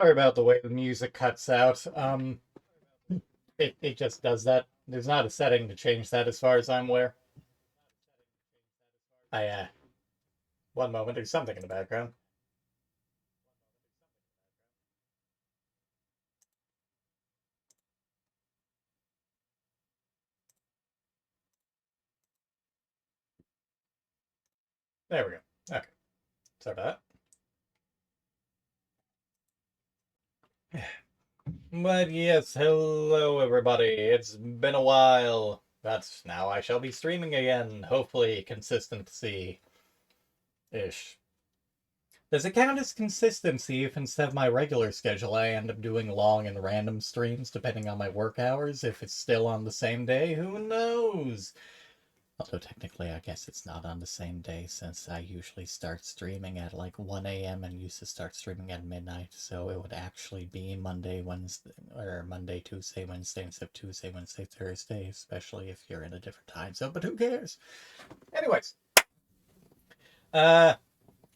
Sorry about the way the music cuts out. It just does that. There's not a setting to change that as far as I'm aware. One moment, there's something in the background. There we go. Okay. Sorry about that. But yes, hello everybody. It's been a while. But now I shall be streaming again. Hopefully consistency-ish. Does it count as consistency if instead of my regular schedule I end up doing long and random streams depending on my work hours? If it's still on the same day, who knows? Although technically I guess it's not on the same day since I usually start streaming at like 1 a.m. and used to start streaming at midnight, so it would actually be Monday, Wednesday, or Monday, Tuesday, Wednesday instead of Tuesday, Wednesday, Thursday, especially if you're in a different time zone, but who cares? Anyways.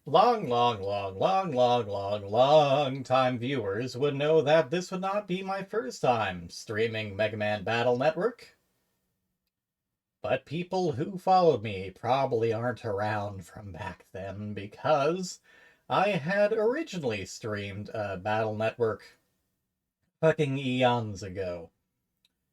Long time viewers would know that this would not be my first time streaming Megaman Battle Network. But people who followed me probably aren't around from back then because I had originally streamed Battle Network fucking eons ago.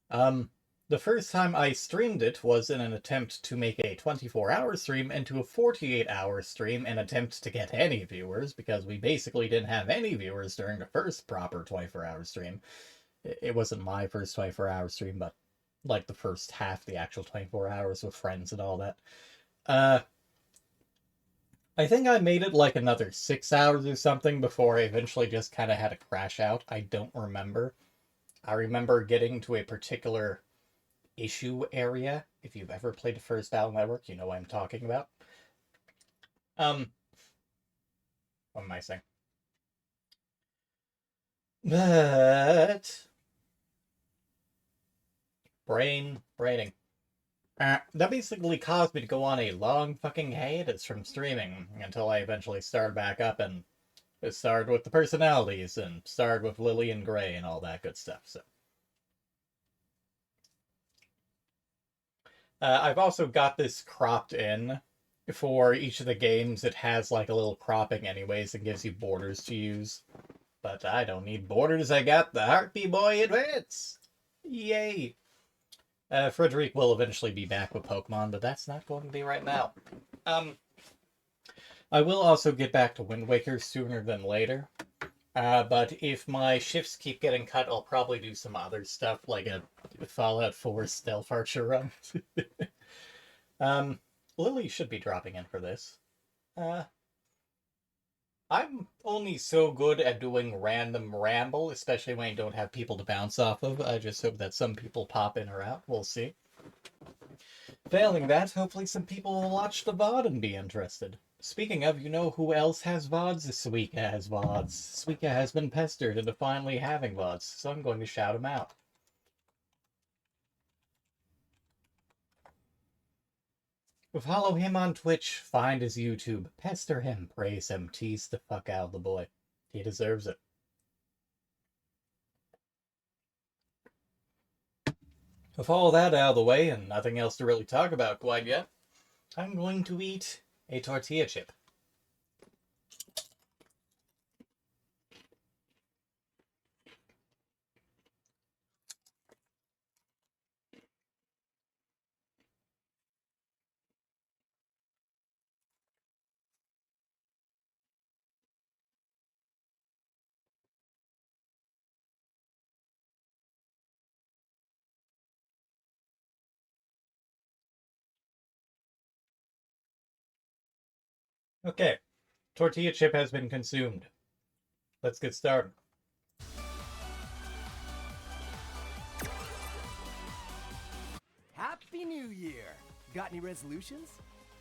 The first time I streamed it was in an attempt to make a 24-hour stream into a 48-hour stream in an attempt to get any viewers, because we basically didn't have any viewers during the first proper 24-hour stream. It wasn't my first 24-hour stream, but like the first half, the actual 24 hours with friends and all that. I think I made it like another 6 hours or something before I eventually just kind of had to crash out. I don't remember. I remember getting to a particular issue area. If you've ever played the first Battle Network, you know what I'm talking about. What am I saying? But braining. That basically caused me to go on a long fucking hiatus from streaming until I eventually started back up, and it started with the personalities and started with Lillian Gray and all that good stuff. So I've also got this cropped in for each of the games. It has like a little cropping anyways and gives you borders to use. But I don't need borders. I got the Harpy Boy Advance. Yay. Frederic will eventually be back with Pokemon, but that's not going to be right now. I will also get back to Wind Waker sooner than later. But if my shifts keep getting cut, I'll probably do some other stuff, like a Fallout 4 Stealth Archer run. Lily should be dropping in for this. I'm only so good at doing random ramble, especially when I don't have people to bounce off of. I just hope that some people pop in or out. We'll see. Failing that, hopefully some people will watch the VOD and be interested. Speaking of, you know who else has VODs? Suika has VODs. Suika has been pestered into finally having VODs, so I'm going to shout him out. Follow him on Twitch, find his YouTube, pester him, praise him, tease the fuck out of the boy. He deserves it. With all that out of the way, and nothing else to really talk about quite yet, I'm going to eat a tortilla chip. Okay, tortilla chip has been consumed. Let's get started. Happy New Year! Got any resolutions?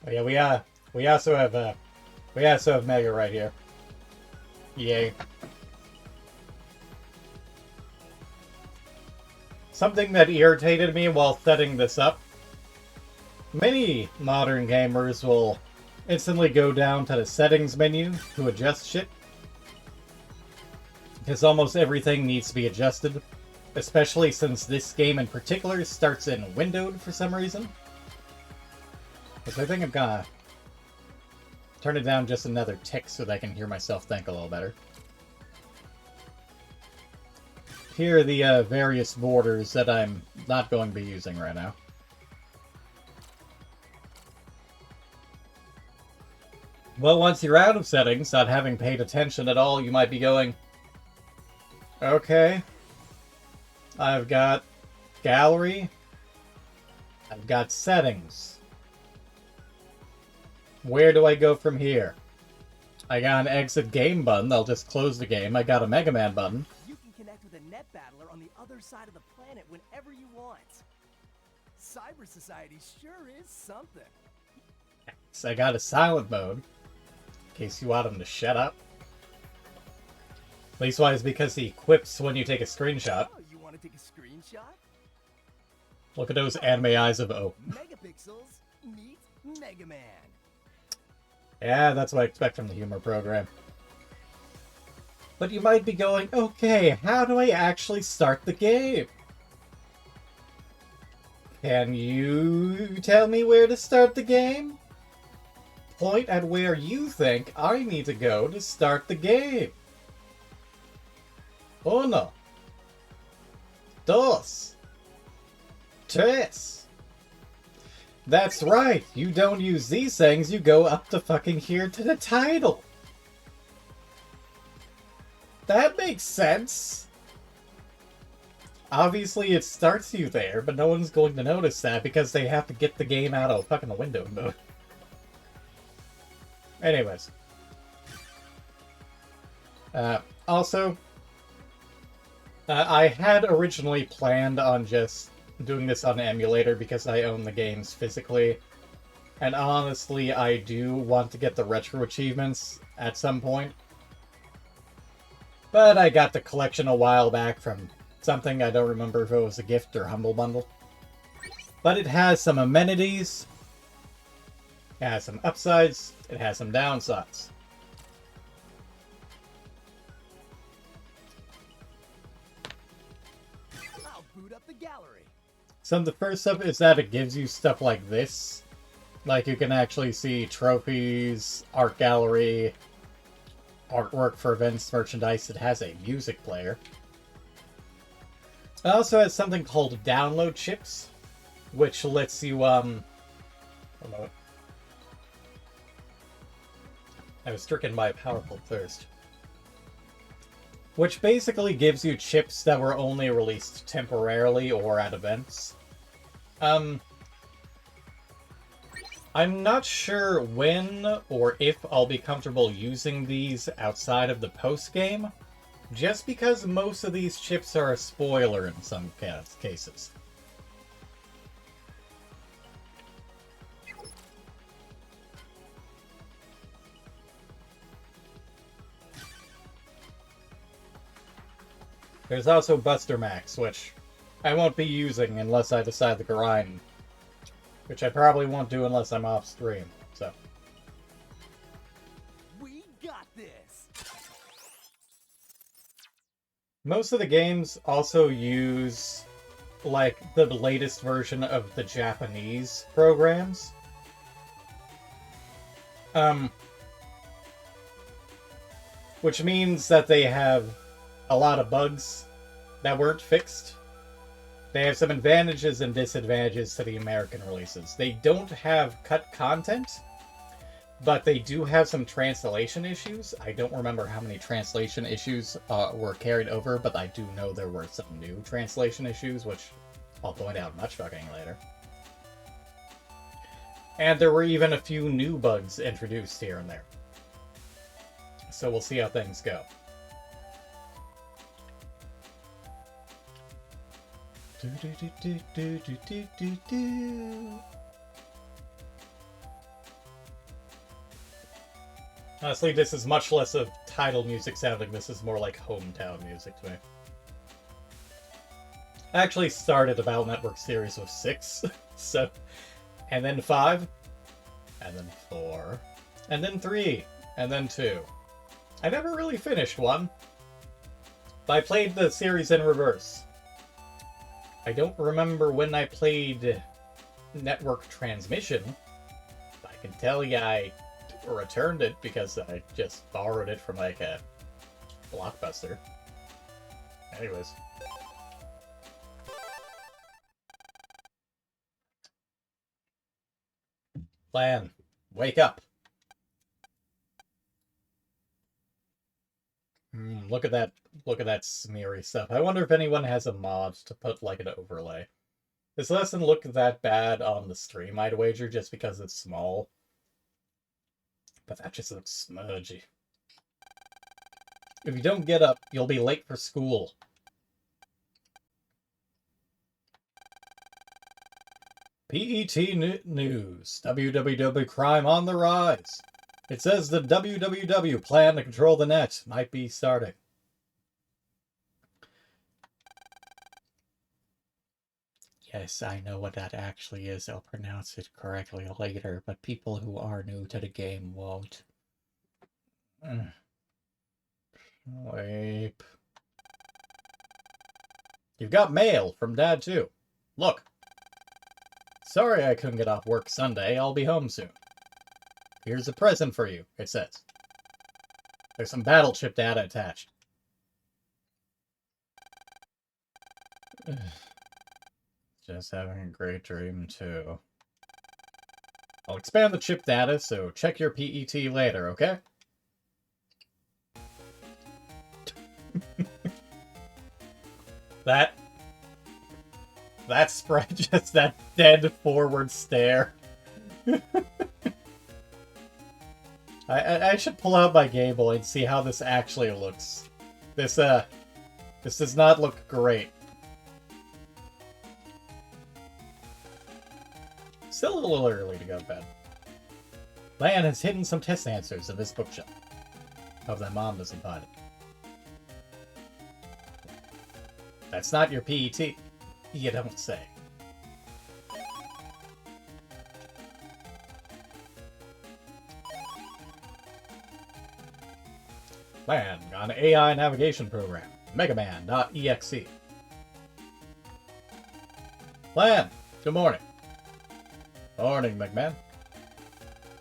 Oh yeah, we also have Mega right here. Yay. Something that irritated me while setting this up. Many modern gamers will instantly go down to the settings menu to adjust shit. because almost everything needs to be adjusted, especially since this game in particular starts in windowed for some reason. Which I think I'm gonna turn it down just another tick so that I can hear myself think a little better. Here are the various borders that I'm not going to be using right now. Well, once you're out of settings, not having paid attention at all, you might be going, okay, I've got gallery, I've got settings. Where do I go from here? I got an exit game button, I'll just close the game. I got a Megaman button. You can connect with a net battler on the other side of the planet whenever you want. Cyber Society sure is something. So I got a silent mode, in case you want him to shut up. Leastwise, because he equips when you take a screenshot. Oh, you want to take a screenshot? Look at those anime eyes of O. Megapixels meet Megaman. Yeah, that's what I expect from the humor program. But you might be going, okay, how do I actually start the game? Can you tell me where to start the game? Point at where you think I need to go to start the game. Uno. Dos. Tres. That's right, you don't use these things, you go up to fucking here to the title. That makes sense. Obviously it starts you there, but no one's going to notice that because they have to get the game out of fucking the window mode. Anyways. Also, I had originally planned on just doing this on an emulator because I own the games physically. And honestly, I do want to get the retro achievements at some point. But I got the collection a while back from something, I don't remember if it was a gift or Humble Bundle. But it has some amenities. It has some upsides. It has some downsides. I'll boot up the gallery. So the first stuff is that it gives you stuff like this. Like you can actually see trophies, art gallery, artwork for events, merchandise. It has a music player. It also has something called download chips, which lets you, hold on. I was stricken by a powerful thirst. Which basically gives you chips that were only released temporarily or at events. I'm not sure when or if I'll be comfortable using these outside of the post-game, just because most of these chips are a spoiler in some cases. There's also Buster Max, which I won't be using unless I decide to grind. Which I probably won't do unless I'm off stream, so. We got this. Most of the games also use, like, the latest version of the Japanese programs. Which means that they have a lot of bugs that weren't fixed. They have some advantages and disadvantages to the American releases. They don't have cut content, but they do have some translation issues. I don't remember how many translation issues were carried over, but I do know there were some new translation issues, which I'll point out much fucking later. And there were even a few new bugs introduced here and there. So we'll see how things go. Honestly, this is much less of title music sounding. This is more like hometown music to me. I actually started a Battle Network series of 6, so, and then 5, and then 4, and then 3, and then 2. I never really finished 1. I played the series in reverse. I don't remember when I played Network Transmission. I can tell you I returned it because I just borrowed it from like a Blockbuster. Anyways. Lan, wake up. Look at that smeary stuff. I wonder if anyone has a mod to put like an overlay. This doesn't look that bad on the stream, I'd wager, just because it's small. But that just looks smudgy. If you don't get up, you'll be late for school. PET News. WWW crime on the rise. It says the WWW plan to control the net might be starting. Yes, I know what that actually is. I'll pronounce it correctly later, but people who are new to the game won't. Sleep. You've got mail from Dad, too. Look. Sorry I couldn't get off work Sunday. I'll be home soon. Here's a present for you, it says. There's some battle chip data attached. Just having a great dream, too. I'll expand the chip data, so check your PET later, okay? That spread, just that dead forward stare. I should pull out my Game Boy and see how this actually looks. This does not look great. Still a little early to go to bed. Lan has hidden some test answers in this bookshelf. Hope that mom doesn't find it. That's not your PET. You don't say. Lan on AI navigation program. Megaman.EXE. Lan, good morning. Morning, Megaman.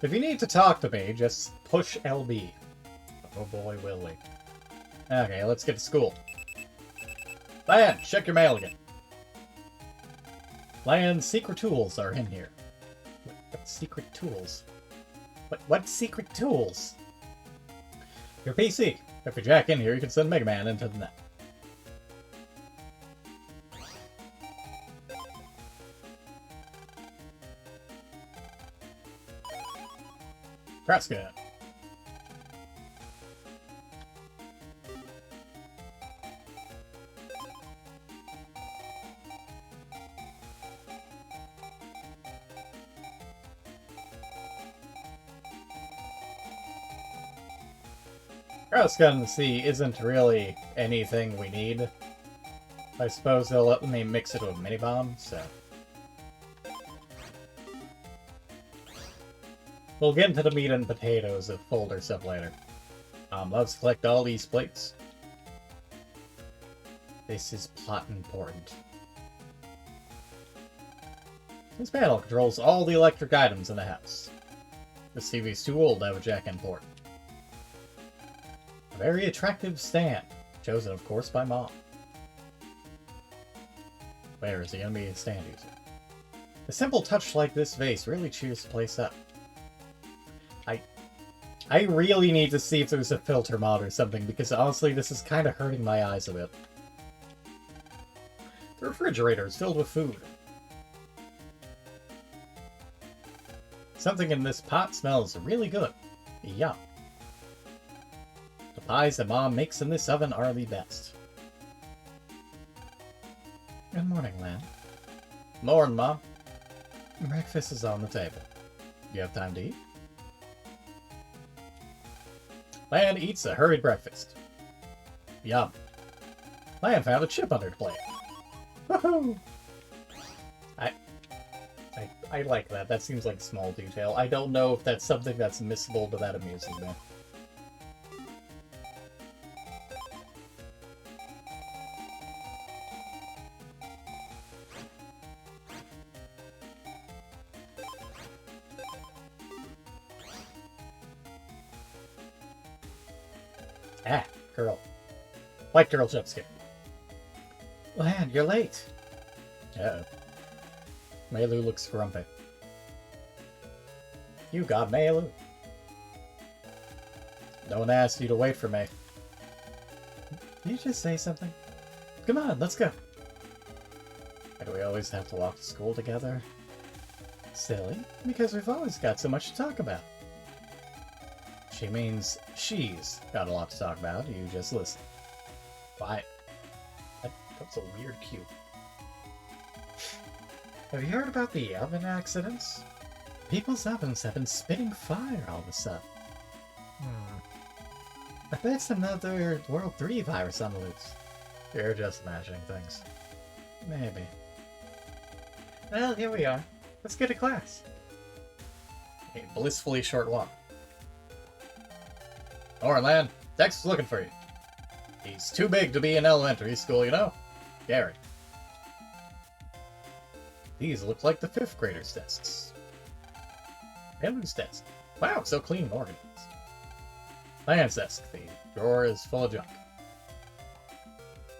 If you need to talk to me, just push LB. Oh boy, will we. Okay, let's get to school. Lan, check your mail again. Lan's secret tools are in here. What secret tools? What secret tools? Your PC. If you jack in here, you can send Mega Man into the net. Kraska. Kraska in the sea isn't really anything we need. I suppose they'll let me mix it with a mini-bomb, so... We'll get into the meat and potatoes of folder stuff later. Let's collect all these plates. This is plot important. This panel controls all the electric items in the house. This TV's too old to have a jack-in port. A very attractive stand, chosen of course by Mom. Where is the enemy stand user? A simple touch like this vase really cheers the place up. I really need to see if there's a filter mod or something, because honestly this is kind of hurting my eyes a bit. The refrigerator is filled with food. Something in this pot smells really good. Yum. The pies that Mom makes in this oven are the best. Good morning, Lan. Morning, Mom. Breakfast is on the table. You have time to eat? Lan eats a hurried breakfast. Yum. Lan found a chip under the plate. Woohoo! I like that. That seems like a small detail. I don't know if that's something that's missable, but that amuses me. Ah, girl. White girl jump scare. Lan, you're late. Uh-oh. Meilu looks grumpy. You got Meilu. No one asked you to wait for me. Did you just say something? Come on, let's go. Why do we always have to walk to school together? Silly, because we've always got so much to talk about. She means she's got a lot to talk about, you just listen. Why? That's a weird cue. Have you heard about the oven accidents? People's ovens have been spitting fire all of a sudden. I bet it's another World 3 virus on the loose. You're just imagining things. Maybe. Well, here we are. Let's get to class. A blissfully short walk. Orlan, Dex is looking for you. He's too big to be in elementary school, you know? Gary. These look like the 5th graders' desks. Meilu's desk. Wow, so clean and organized. Lan's desk. The drawer is full of junk.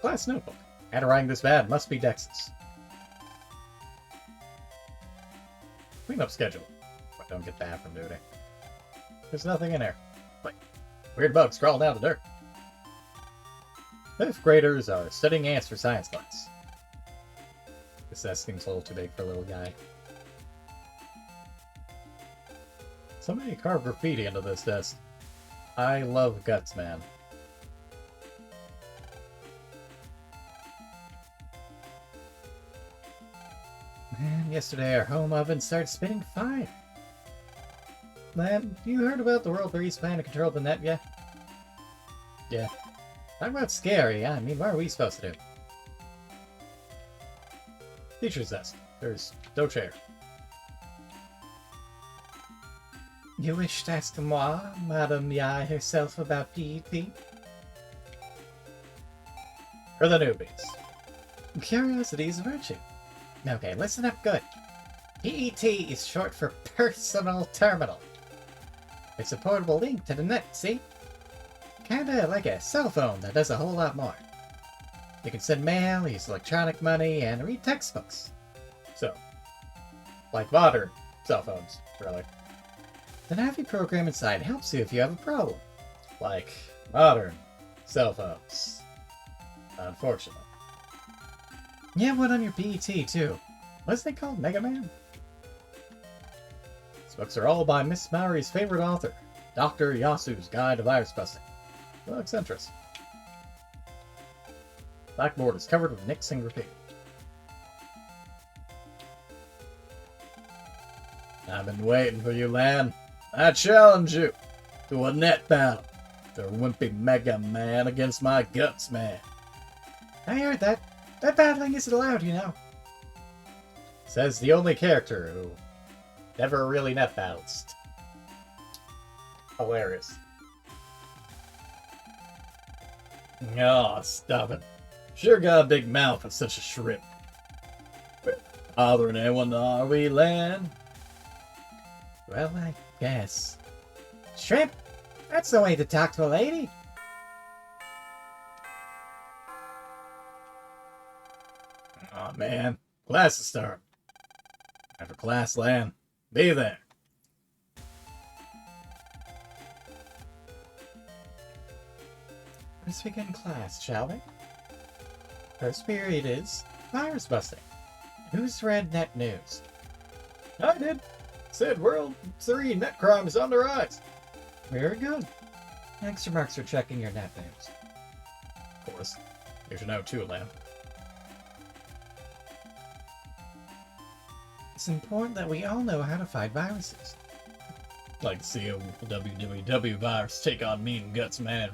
Class notebook. Handwriting this bad must be Dex's. Cleanup schedule. I don't get that from duty. There's nothing in there. Like weird bugs crawling down the dirt. 5th graders are studying ants for science class. This desk seems a little too big for a little guy. Somebody carved graffiti into this desk. I love guts, man. Man, yesterday our home oven started spitting fire. Man, you heard about the World 3's plan to control the net yet? Yeah. Talk about scary, I mean, what are we supposed to do? Teacher's desk. There's no chair. You wish to ask moi, Madame Yai herself, about PET? For the newbies. Curiosity is a virtue. Okay, listen up good. PET is short for Personal Terminal. It's a portable link to the net, see? Kinda like a cell phone that does a whole lot more. You can send mail, use electronic money, and read textbooks. So, like modern cell phones, really. The Navi program inside helps you if you have a problem. Like modern cell phones. Unfortunately. You have one on your PET, too. What's it called? Megaman? These books are all by Miss Mallory's favorite author, Dr. Yasu's Guide to Virus Busting. Looks interesting. Blackboard is covered with nicks and graffiti. I've been waiting for you, Lan. I challenge you to a net battle. The wimpy Megaman against my Guts Man. I heard that. That battling isn't allowed, you know. Says the only character who never really net battles. Hilarious. Oh, stop it. Sure got a big mouth for such a shrimp. Bothering anyone, are we, Lan? Well, I guess. Shrimp? That's the way to talk to a lady. Aw, man. Class is starting. After class, Lan. Be there. Let's begin class, shall we? First period is virus busting. Who's read net news? I did. Said World 3 net crime is on the rise. Very good. Extra marks for checking your net news. Of course. You should know too, Lamb. It's important that we all know how to fight viruses. Like to see a WWW virus take on Mean Guts Man.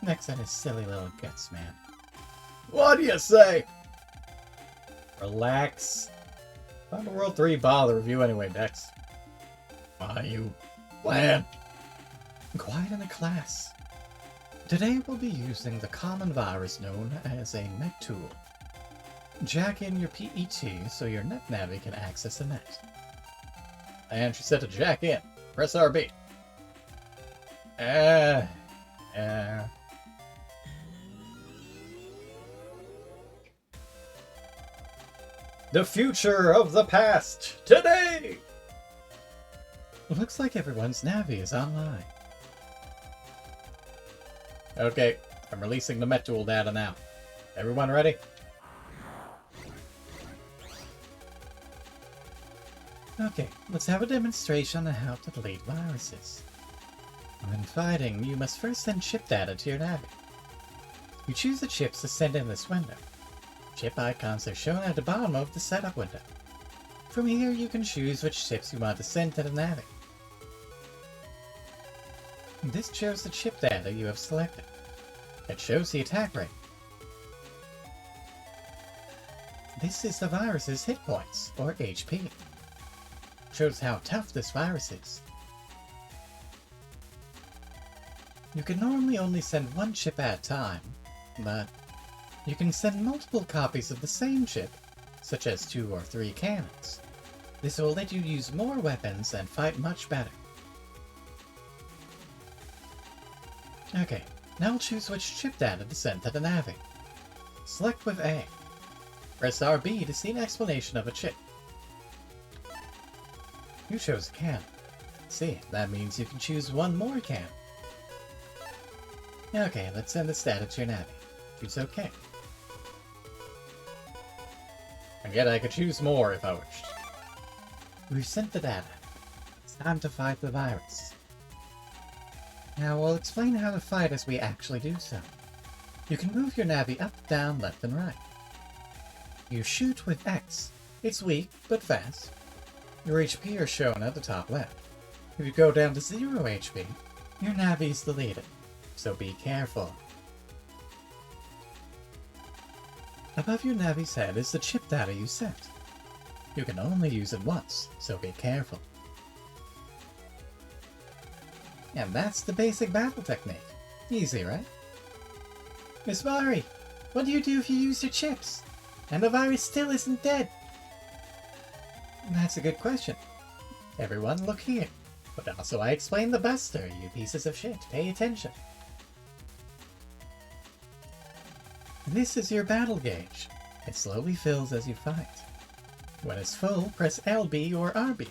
Next on his silly little Guts Man. What do you say? Relax. Not a World 3 bother review anyway, Dex. Why, you Lan? Quiet in the class. Today we'll be using the common virus known as a net tool. Jack in your PET so your net navi can access the net. And she said to jack in. Press RB. Yeah. The future of the past, today! Looks like everyone's Navi is online. Okay, I'm releasing the Metul data now. Everyone ready? Okay, let's have a demonstration on how to delete viruses. When fighting, you must first send chip data to your Navi. You choose the chips to send in this window. Chip icons are shown at the bottom of the setup window. From here, you can choose which chips you want to send to the Navi. This shows the chip data you have selected. It shows the attack rate. This is the virus's hit points, or HP. Shows how tough this virus is. You can normally only send one chip at a time, but you can send multiple copies of the same chip, such as 2 or 3 cannons. This will let you use more weapons and fight much better. Okay, now choose which chip data to send to the Navi. Select with A. Press RB to see an explanation of a chip. You chose a cannon. See, that means you can choose one more cannon. Okay, let's send this data to your Navi. Choose OK. Again, I could choose more if I wished. We've sent the data. It's time to fight the virus. Now we'll explain how to fight as we actually do so. You can move your Navi up, down, left, and right. You shoot with X. It's weak, but fast. Your HP are shown at the top left. If you go down to 0 HP, your Navi's deleted, so be careful. Above your Navi's head is the chip data you sent. You can only use it once, so be careful. And that's the basic battle technique. Easy, right? Miss Mari, what do you do if you use your chips? And the virus still isn't dead? That's a good question. Everyone look here. But also I explained the buster, you pieces of shit. Pay attention. This is your battle gauge. It slowly fills as you fight. When it's full, press LB or RB.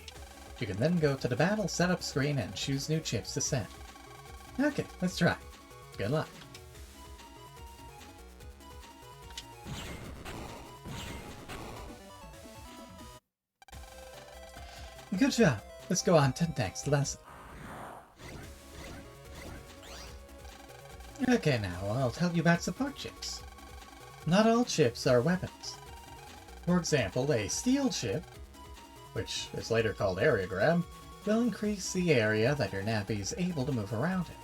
You can then go to the battle setup screen and choose new chips to send. Okay, let's try. Good luck. Good job. Let's go on to the next lesson. Okay, now I'll tell you about support chips. Not all chips are weapons. For example, a steel chip, which is later called area grab, will increase the area that your Navi is able to move around in.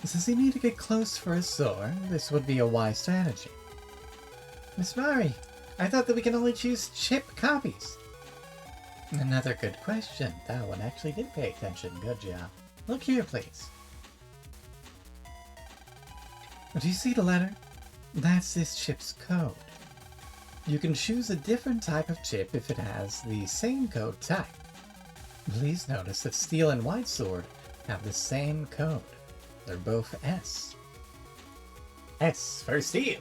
Since you need to get close for a sword, this would be a wise strategy. Miss Mari, I thought that we can only choose chip copies. Another good question. That one actually did pay attention. Good job. Look here, please. Do you see the letter? That's this chip's code. You can choose a different type of chip if it has the same code type. Please notice that Steel and White Sword have the same code. They're both S. S for Steel.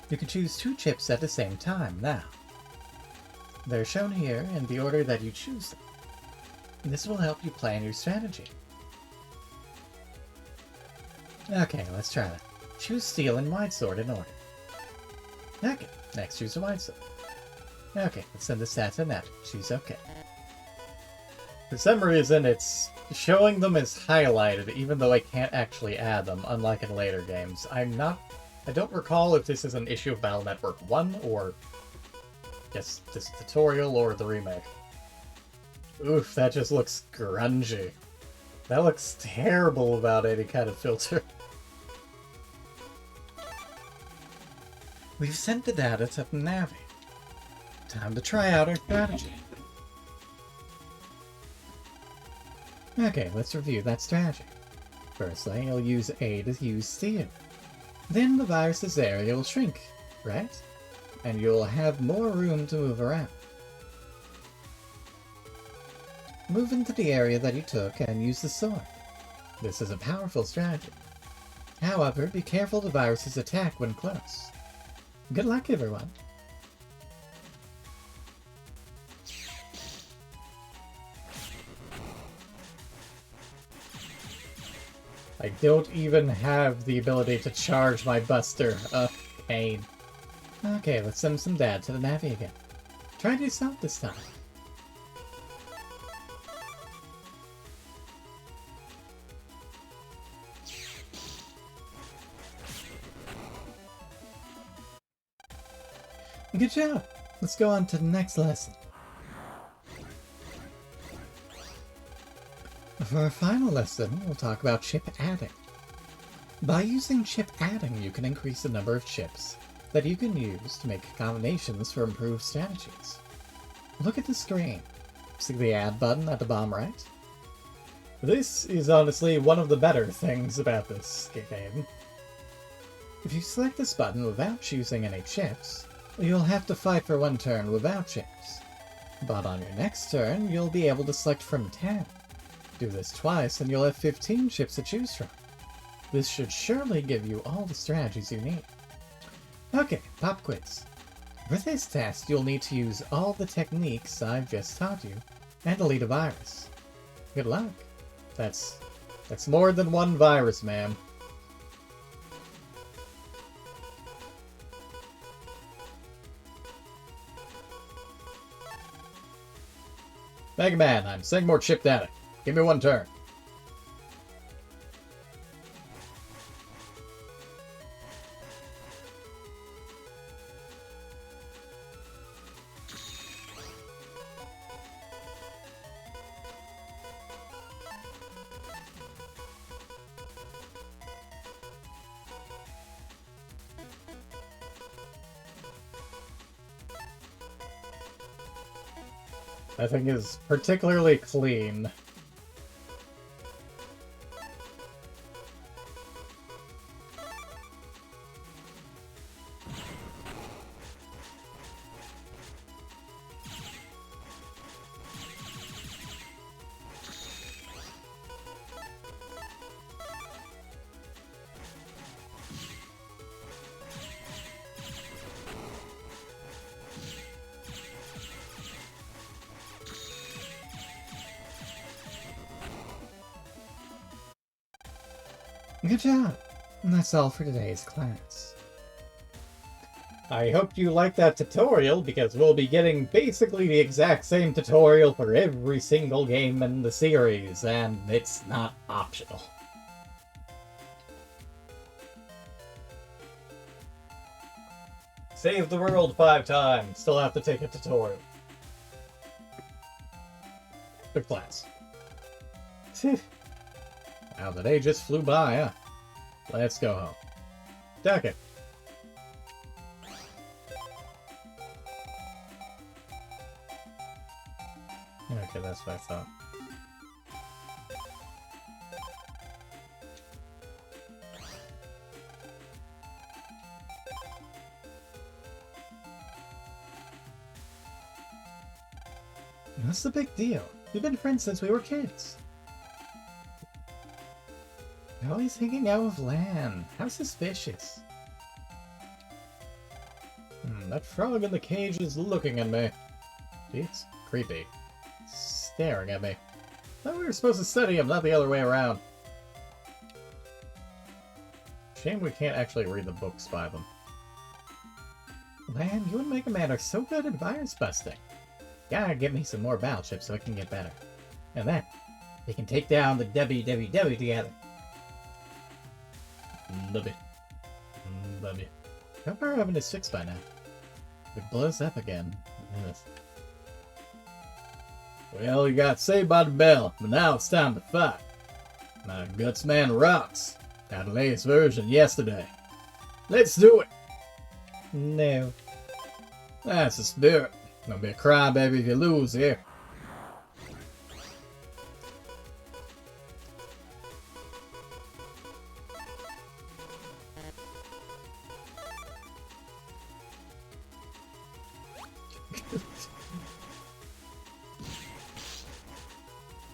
You can choose 2 chips at the same time now. They're shown here in the order that you choose them. This will help you plan your strategy. Okay, let's try that. Choose Steel and White Sword in order. Okay, next choose a White Sword. Okay, let's send the stats to net. Choose OK. For some reason, it's showing them as highlighted, even though I can't actually add them, unlike in later games. I don't recall if this is an issue of Battle Network 1, or just this tutorial, or the remake. Oof, that just looks grungy. That looks terrible without any kind of filter. We've sent the data to the Navi. Time to try out our strategy. Okay, let's review that strategy. Firstly, you'll use A to use Steel. Then the virus's area will shrink, right? And you'll have more room to move around. Move into the area that you took and use the sword. This is a powerful strategy. However, be careful the viruses attack when close. Good luck, everyone. I don't even have the ability to charge my buster. Ugh, pain. Okay, let's send some dad to the Navi again. Try to yourself this time. Good job! Let's go on to the next lesson. For our final lesson, we'll talk about chip adding. By using chip adding, you can increase the number of chips that you can use to make combinations for improved strategies. Look at the screen. See the add button at the bottom right? This is honestly one of the better things about this game. If you select this button without choosing any chips, you'll have to fight for one turn without chips. But on your next turn, you'll be able to select from 10. Do this twice and you'll have 15 chips to choose from. This should surely give you all the strategies you need. Okay, pop quiz. For this test, you'll need to use all the techniques I've just taught you and delete a virus. Good luck. That's more than one virus, ma'am. Megaman, I'm saying more chip data. Give me one turn. That thing is particularly clean. Good job! And that's all for today's class. I hope you liked that tutorial, because we'll be getting basically the exact same tutorial for every single game in the series, and it's not optional. Save the world 5 times, still have to take a tutorial. Good class. Wow, the day just flew by, huh? Let's go home. Okay. Okay, that's what I thought. What's the big deal? We've been friends since we were kids. You're always hanging out with Lan. How suspicious. That frog in the cage is looking at me. Gee, it's creepy. It's staring at me. Thought we were supposed to study him, not the other way around. Shame we can't actually read the books by them. Lan, you and Megaman are so good at virus busting. Gotta get me some more battle chips so I can get better. And then, we can take down the WWW together. Love it. Love it. How far heaven is 6 by now? It blows up again. Yes. Well, you got saved by the bell, but now it's time to fight. My Gutsman rocks. Got the latest version yesterday. Let's do it! No. That's the spirit. Gonna be a crybaby if you lose here.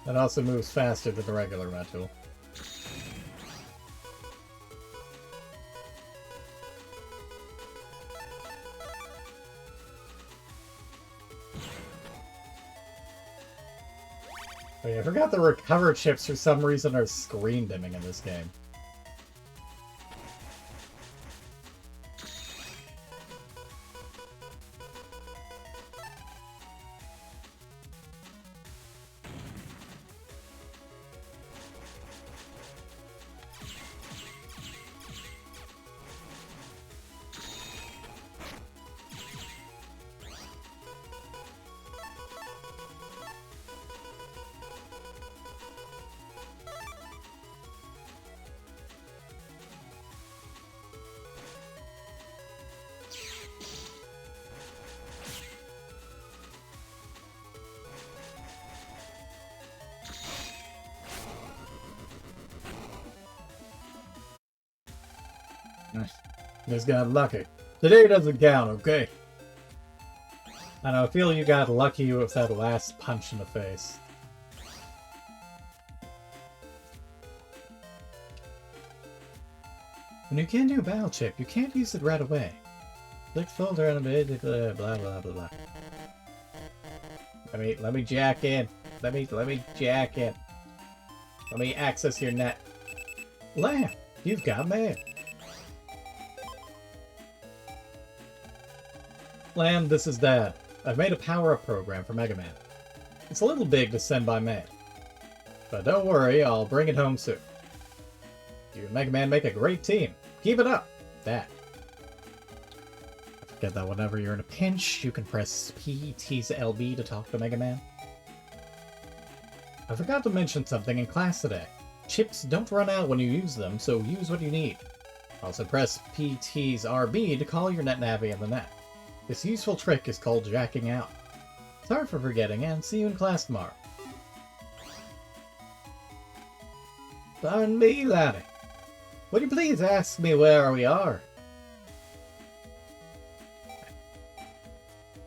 It also moves faster than the regular Metal. Wait, I forgot the recover chips for some reason are screen dimming in this game. Just got lucky. Today doesn't count, okay? And I feel you got lucky with that last punch in the face. When you can do a battle chip, you can't use it right away. Click folder and blah blah blah blah. Let me jack in. Let me jack in. Let me access your net. Lamb, you've got mail. Lamb, this is Dad. I've made a power-up program for Megaman. It's a little big to send by mail. But don't worry, I'll bring it home soon. You and Megaman make a great team. Keep it up, Dad. Forget that whenever you're in a pinch, you can press P, T to LB to talk to Megaman. I forgot to mention something in class today. Chips don't run out when you use them, so use what you need. Also press P, T's RB to call your NetNavi in the net. This useful trick is called jacking out. Sorry for forgetting, and see you in class tomorrow. Pardon me, laddie. Would you please ask me where we are?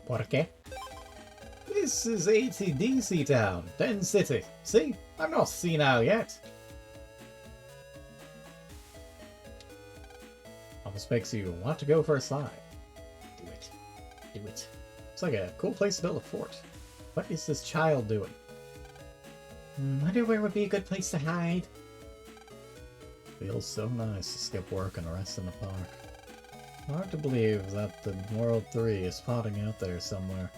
Por qué? This is ATDC Town, Den City. See? I'm not senile yet. Almost makes you want to go for a slide. Do it. Do it. It's like a cool place to build a fort. What is this child doing? Wonder where would be a good place to hide? Feels so nice to skip work and rest in the park. Hard to believe that the World 3 is spotting out there somewhere.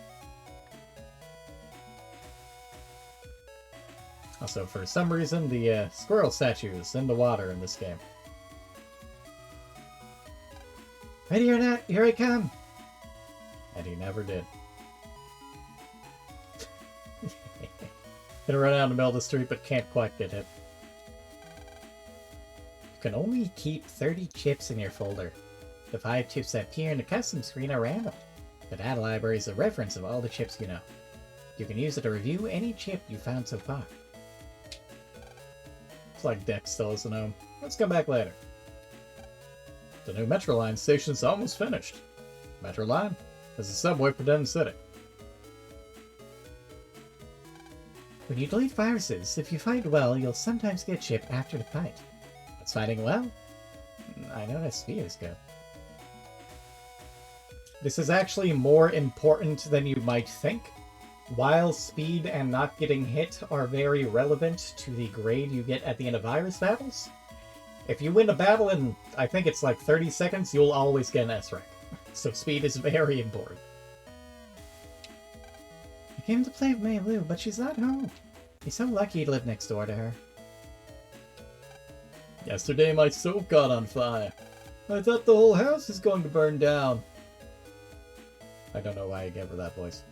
Also, for some reason, the squirrel statue is in the water in this game. Ready or not, here I come! And he never did. Gonna run out in the middle of the street, but can't quite get hit. You can only keep 30 chips in your folder. The 5 chips that appear in the custom screen are random. The data library is a reference of all the chips you know. You can use it to review any chip you found so far. It's like Dex still isn't home. Let's come back later. The new Metro Line station's almost finished. Metro Line? There's a subway for Den City. When you delete viruses, if you fight well, you'll sometimes get a chip after the fight. What's fighting well? I know that speed is good. This is actually more important than you might think. While speed and not getting hit are very relevant to the grade you get at the end of virus battles, if you win a battle in, I think it's like 30 seconds, you'll always get an S rank. So speed is very important. I came to play with Mei Lu, but she's not home. You're so lucky to live next door to her. Yesterday my stove got on fire. I thought the whole house is going to burn down. I don't know why I gave her that voice.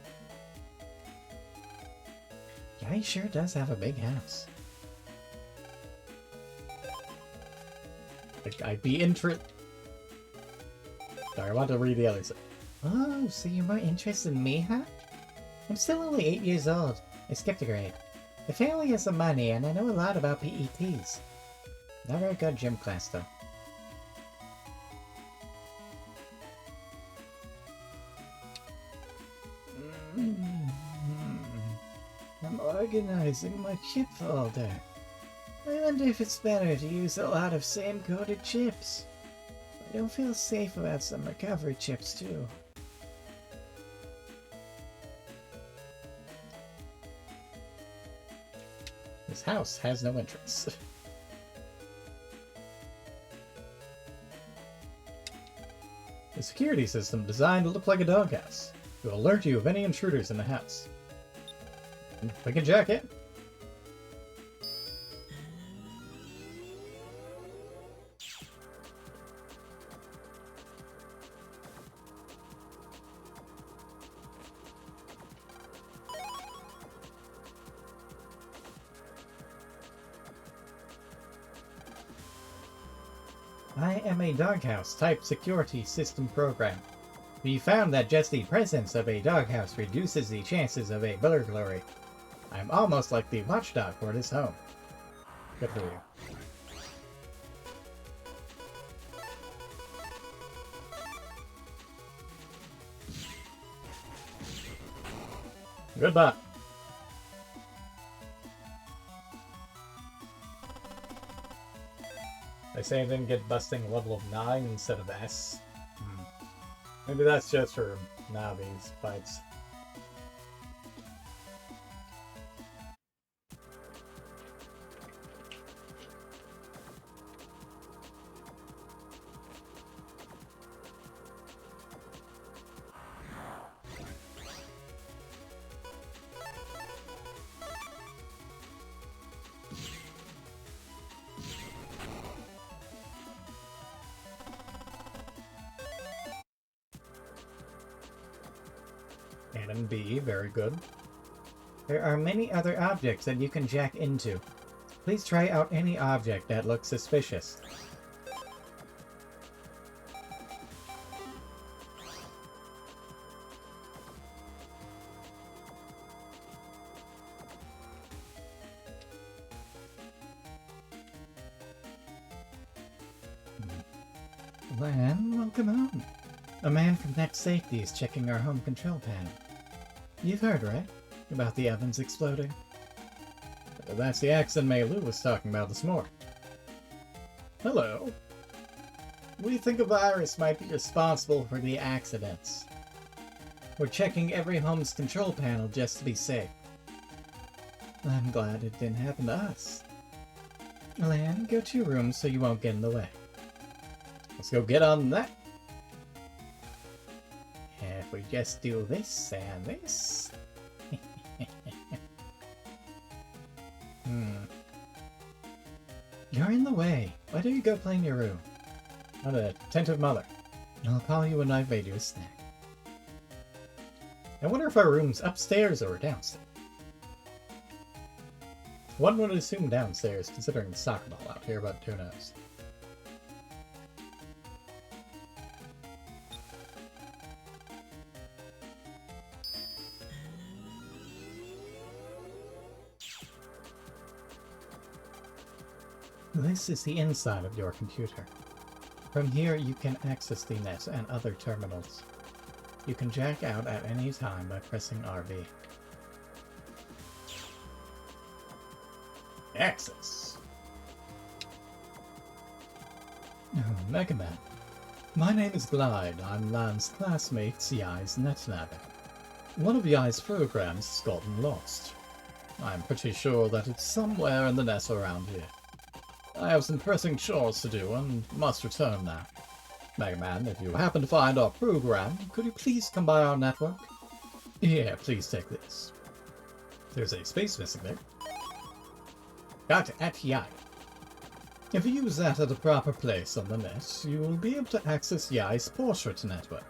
Yeah, he sure does have a big house. I'd be interested. Sorry, I want to read the other side. Oh, so you're more interested in me, huh? I'm still only 8 years old. I skipped a grade. The family has some money, and I know a lot about PETs. Never a good gym class, though. Am I organizing my chip folder. I wonder if it's better to use a lot of same-coded chips. I don't feel safe about some recovery chips, too. This house has no entrance. A security system designed to look like a doghouse. It will alert you of any intruders in the house. We can jack it. I am a doghouse type security system program. We found that just the presence of a doghouse reduces the chances of a burglary. I'm almost like the watchdog for this home. Good for you. Goodbye. They say I didn't get busting level of 9 instead of S. Maybe that's just for novice fights. And B, very good. There are many other objects that you can jack into. Please try out any object that looks suspicious. Lan, welcome home. A man from Next Safety is checking our home control panel. You've heard, right? About the ovens exploding? That's the accident Mei Lu was talking about this morning. Hello. We think a virus might be responsible for the accidents. We're checking every home's control panel just to be safe. I'm glad it didn't happen to us. Lan, go to your room so you won't get in the way. Let's go get on that. If we just do this and this... You're in the way. Why don't you go play in your room? I'm an attentive mother. I'll call you when I've made you a snack. I wonder if our room's upstairs or downstairs. One would assume downstairs, considering the soccer ball out here, but who knows. This is the inside of your computer. From here you can access the net and other terminals. You can jack out at any time by pressing RB. Access. Oh, Megaman. My name is Glide. I'm Lan's classmate, Yai's netnabber. One of Yai's programs has gotten lost. I'm pretty sure that it's somewhere in the net around here. I have some pressing chores to do and must return now. Megaman, if you happen to find our program, could you please come by our network? Here, please take this. There's a space missing there. Got at Yai. If you use that at the proper place on the net, you will be able to access Yai's portrait network.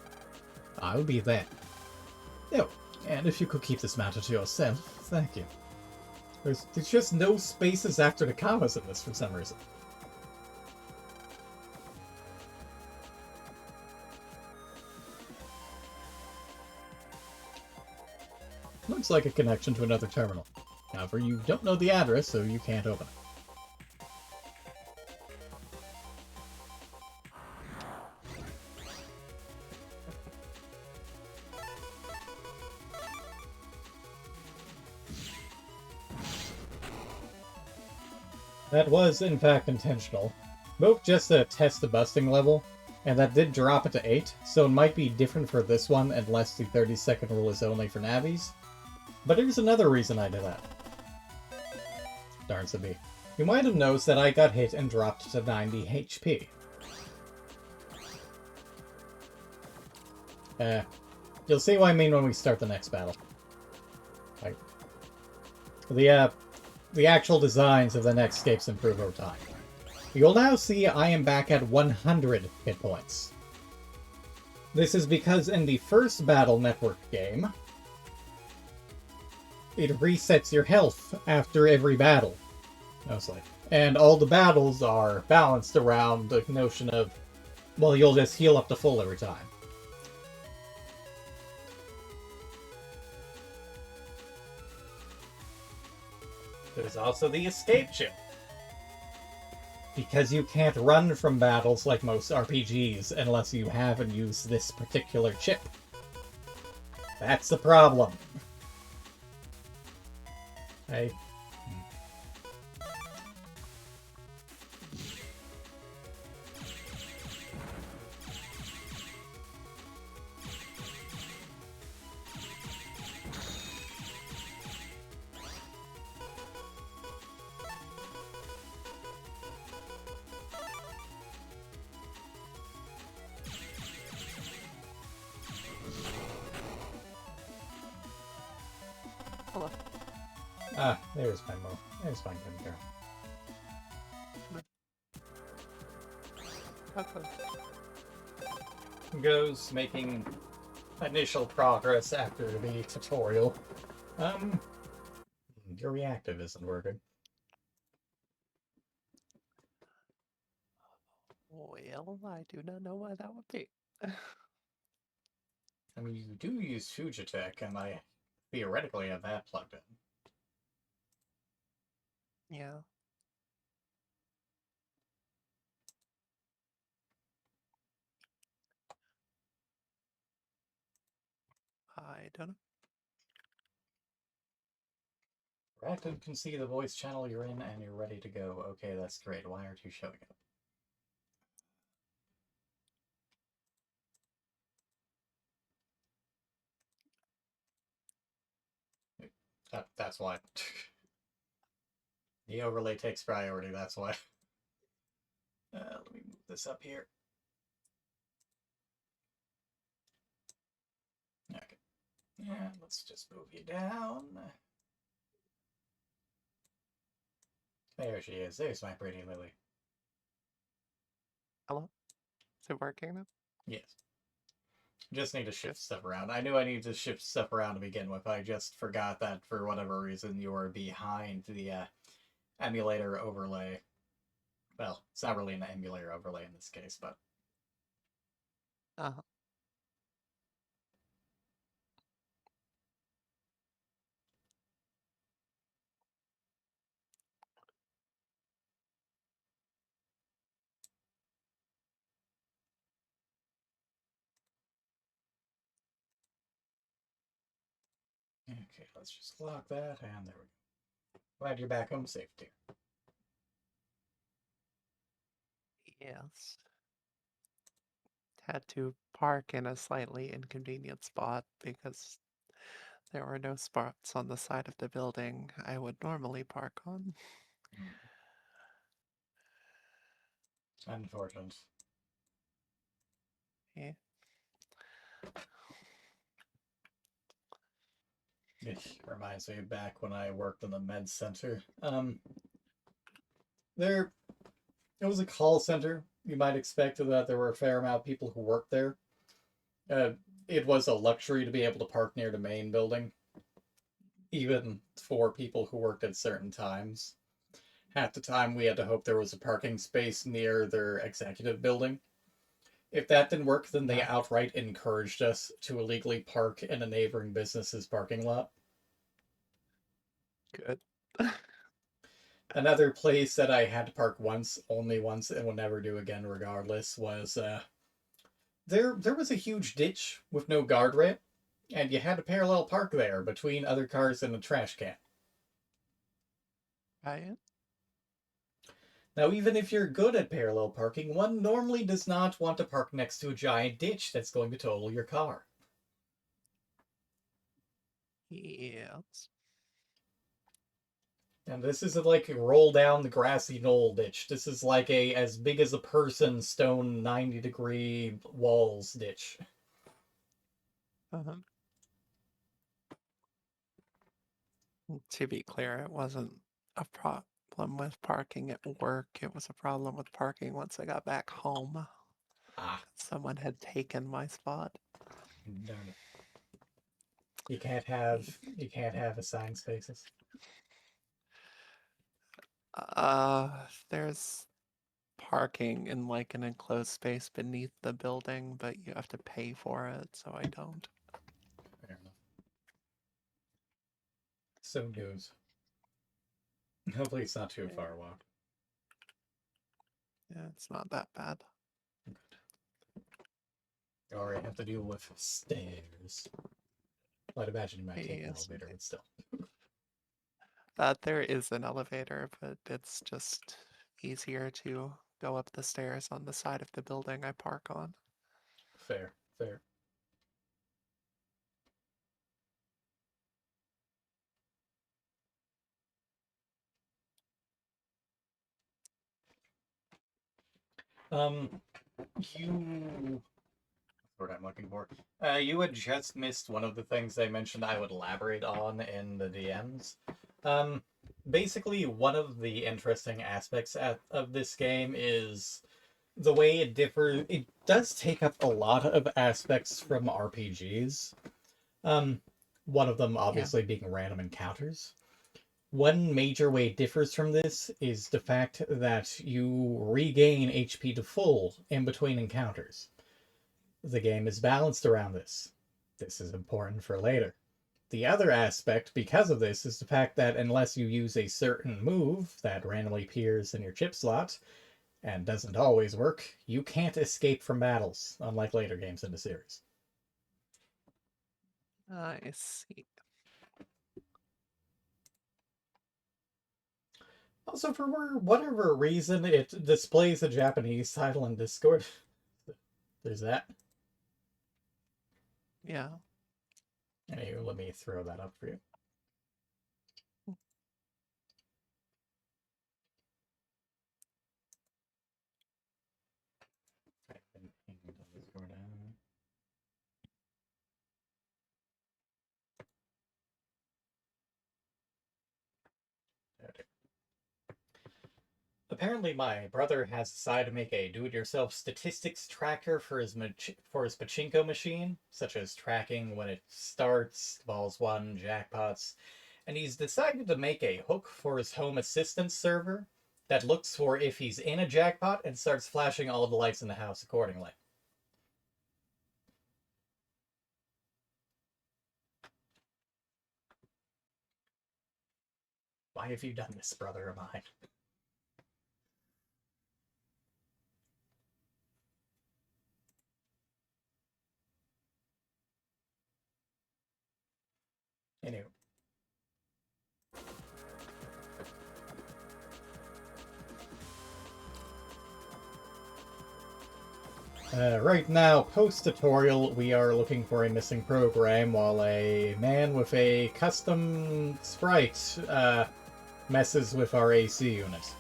I'll be there. Oh, and if you could keep this matter to yourself, thank you. There's just no spaces after the commas in this for some reason. Looks like a connection to another terminal. However, you don't know the address, so you can't open it. That was, in fact, intentional. Both just to test the busting level, and that did drop it to 8, so it might be different for this one unless the 30-second rule is only for navies. But here's another reason I did that. Darn to be. You might have noticed that I got hit and dropped to 90 HP. You'll see what I mean when we start the next battle. Like, the actual designs of the next escapes improve over time. You'll now see I am back at 100 hit points. This is because in the first Battle Network game, it resets your health after every battle, mostly. And all the battles are balanced around the notion of, well, you'll just heal up to full every time. There's also the escape chip. Because you can't run from battles like most RPGs unless you have and use this particular chip. That's the problem. Hey. Hello. Ah, there's my mo. There's my good girl. Okay. Goes making initial progress after the tutorial. Your reactive isn't working. Well, I do not know why that would be. I mean, you do use Fujitech, and I theoretically have that plugged in. Yeah. I don't know. Reactive can see the voice channel you're in, and you're ready to go. Okay, that's great. Why aren't you showing up? That's why. The overlay takes priority, that's why. Let me move this up here. Okay. Yeah, let's just move you down. There she is. There's my pretty Lily. Hello? Is it working now? Yes. Just need to shift stuff around. I knew I needed to shift stuff around to begin with. I just forgot that for whatever reason you were behind the emulator overlay. Well, it's not really an emulator overlay in this case, but... Uh-huh. Okay, let's just lock that, and there we go. Glad you're back home safe, dear. Yes. Had to park in a slightly inconvenient spot because there were no spots on the side of the building I would normally park on. Unfortunate. Yeah. It reminds me back when I worked in the med center. It was a call center. You might expect that there were a fair amount of people who worked there. It was a luxury to be able to park near the main building, even for people who worked at certain times. Half the time, we had to hope there was a parking space near their executive building. If that didn't work, then they outright encouraged us to illegally park in a neighboring business's parking lot. Good. Another place that I had to park once, only once, and will never do again regardless, was there was a huge ditch with no guardrail, and you had to parallel park there between other cars and a trash can. Ryan? Now, even if you're good at parallel parking, one normally does not want to park next to a giant ditch that's going to total your car. Yes. And this isn't like a roll down the grassy knoll ditch. This is like a as big as a person stone 90-degree walls ditch. Uh-huh. To be clear, it wasn't a problem with parking at work. It was a problem with parking once I got back home. Ah, Someone had taken my spot. darn it. You can't have assigned spaces. There's parking in like an enclosed space beneath the building, but you have to pay for it, so I don't. Fair enough. So news. Hopefully it's not too far walk. Yeah, it's not that bad. You already have to deal with stairs. I'd imagine you might take an Yes. elevator, but still. There is an elevator, but it's just easier to go up the stairs on the side of the building I park on. Fair, fair. You what I'm looking for. You had just missed one of the things I mentioned I would elaborate on in the DMs. Basically, one of the interesting aspects of this game is the way it differs. It does take up a lot of aspects from RPGs. One of them obviously being random encounters. One major way it differs from this is the fact that you regain HP to full in between encounters. The game is balanced around this. This is important for later. The other aspect, because of this, is the fact that unless you use a certain move that randomly appears in your chip slot, and doesn't always work, you can't escape from battles, unlike later games in the series. I see. Also, for whatever reason, it displays a Japanese title in Discord. There's that. Yeah. Anyway, let me throw that up for you. Apparently, my brother has decided to make a do-it-yourself statistics tracker for his pachinko machine, such as tracking when it starts, balls won, jackpots, and he's decided to make a hook for his home assistance server that looks for if he's in a jackpot and starts flashing all the lights in the house accordingly. Why have you done this, brother of mine? Anyway. Right now, post-tutorial, we are looking for a missing program while a man with a custom sprite messes with our AC unit.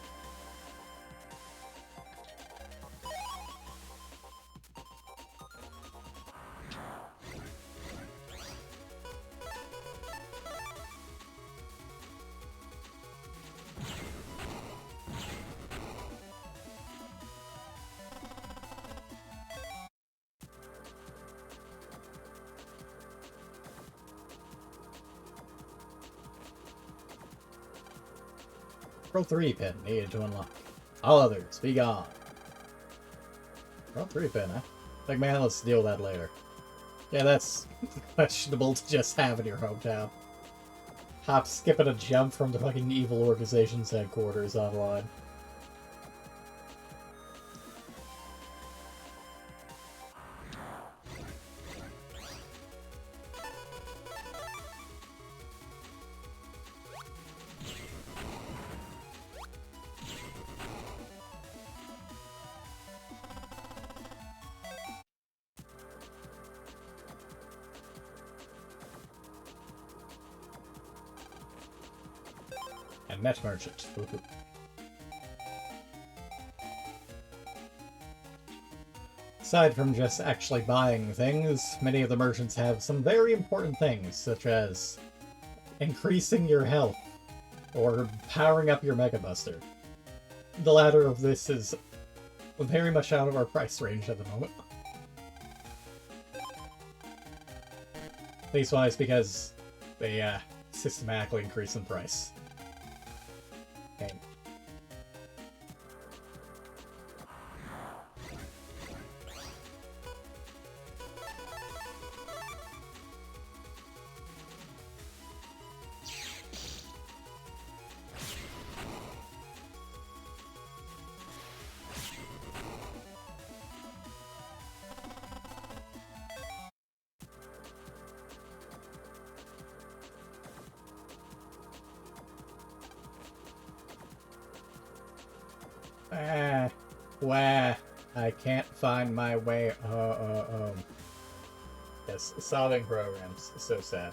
Roll 3 pin needed to unlock. All others, be gone. Roll 3 pin, huh? Like, man, let's deal with that later. Yeah, that's questionable to just have in your hometown. Hop, skip, and a jump from the fucking evil organization's headquarters online. net merchant. Woohoo. Aside from just actually buying things, many of the merchants have some very important things, such as increasing your health or powering up your Mega Buster. The latter of this is very much out of our price range at the moment. Leastwise, because they systematically increase in price. Okay. Wah. I can't find my way. Yes, solving programs. So sad.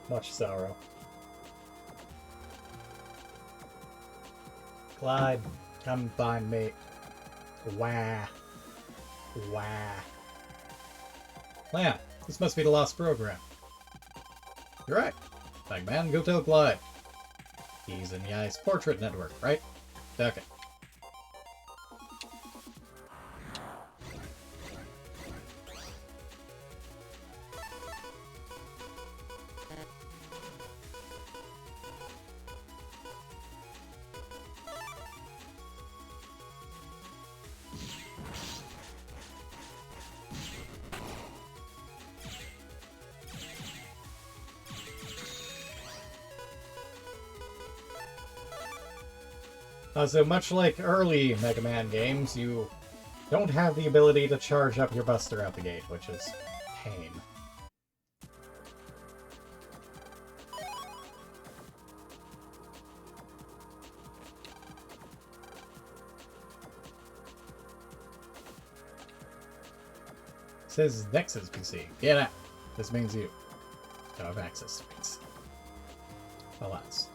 Much sorrow. Clyde, come find me. Wah. Wah. Yeah, this must be the lost program. You're right. Megaman, go tell Clyde. He's in the Ice Portrait Network, right? Okay. So much like early Mega Man games, you don't have the ability to charge up your Buster out the gate, which is pain. It says Nexus PC. Get out. This means you don't have access to things. Alas.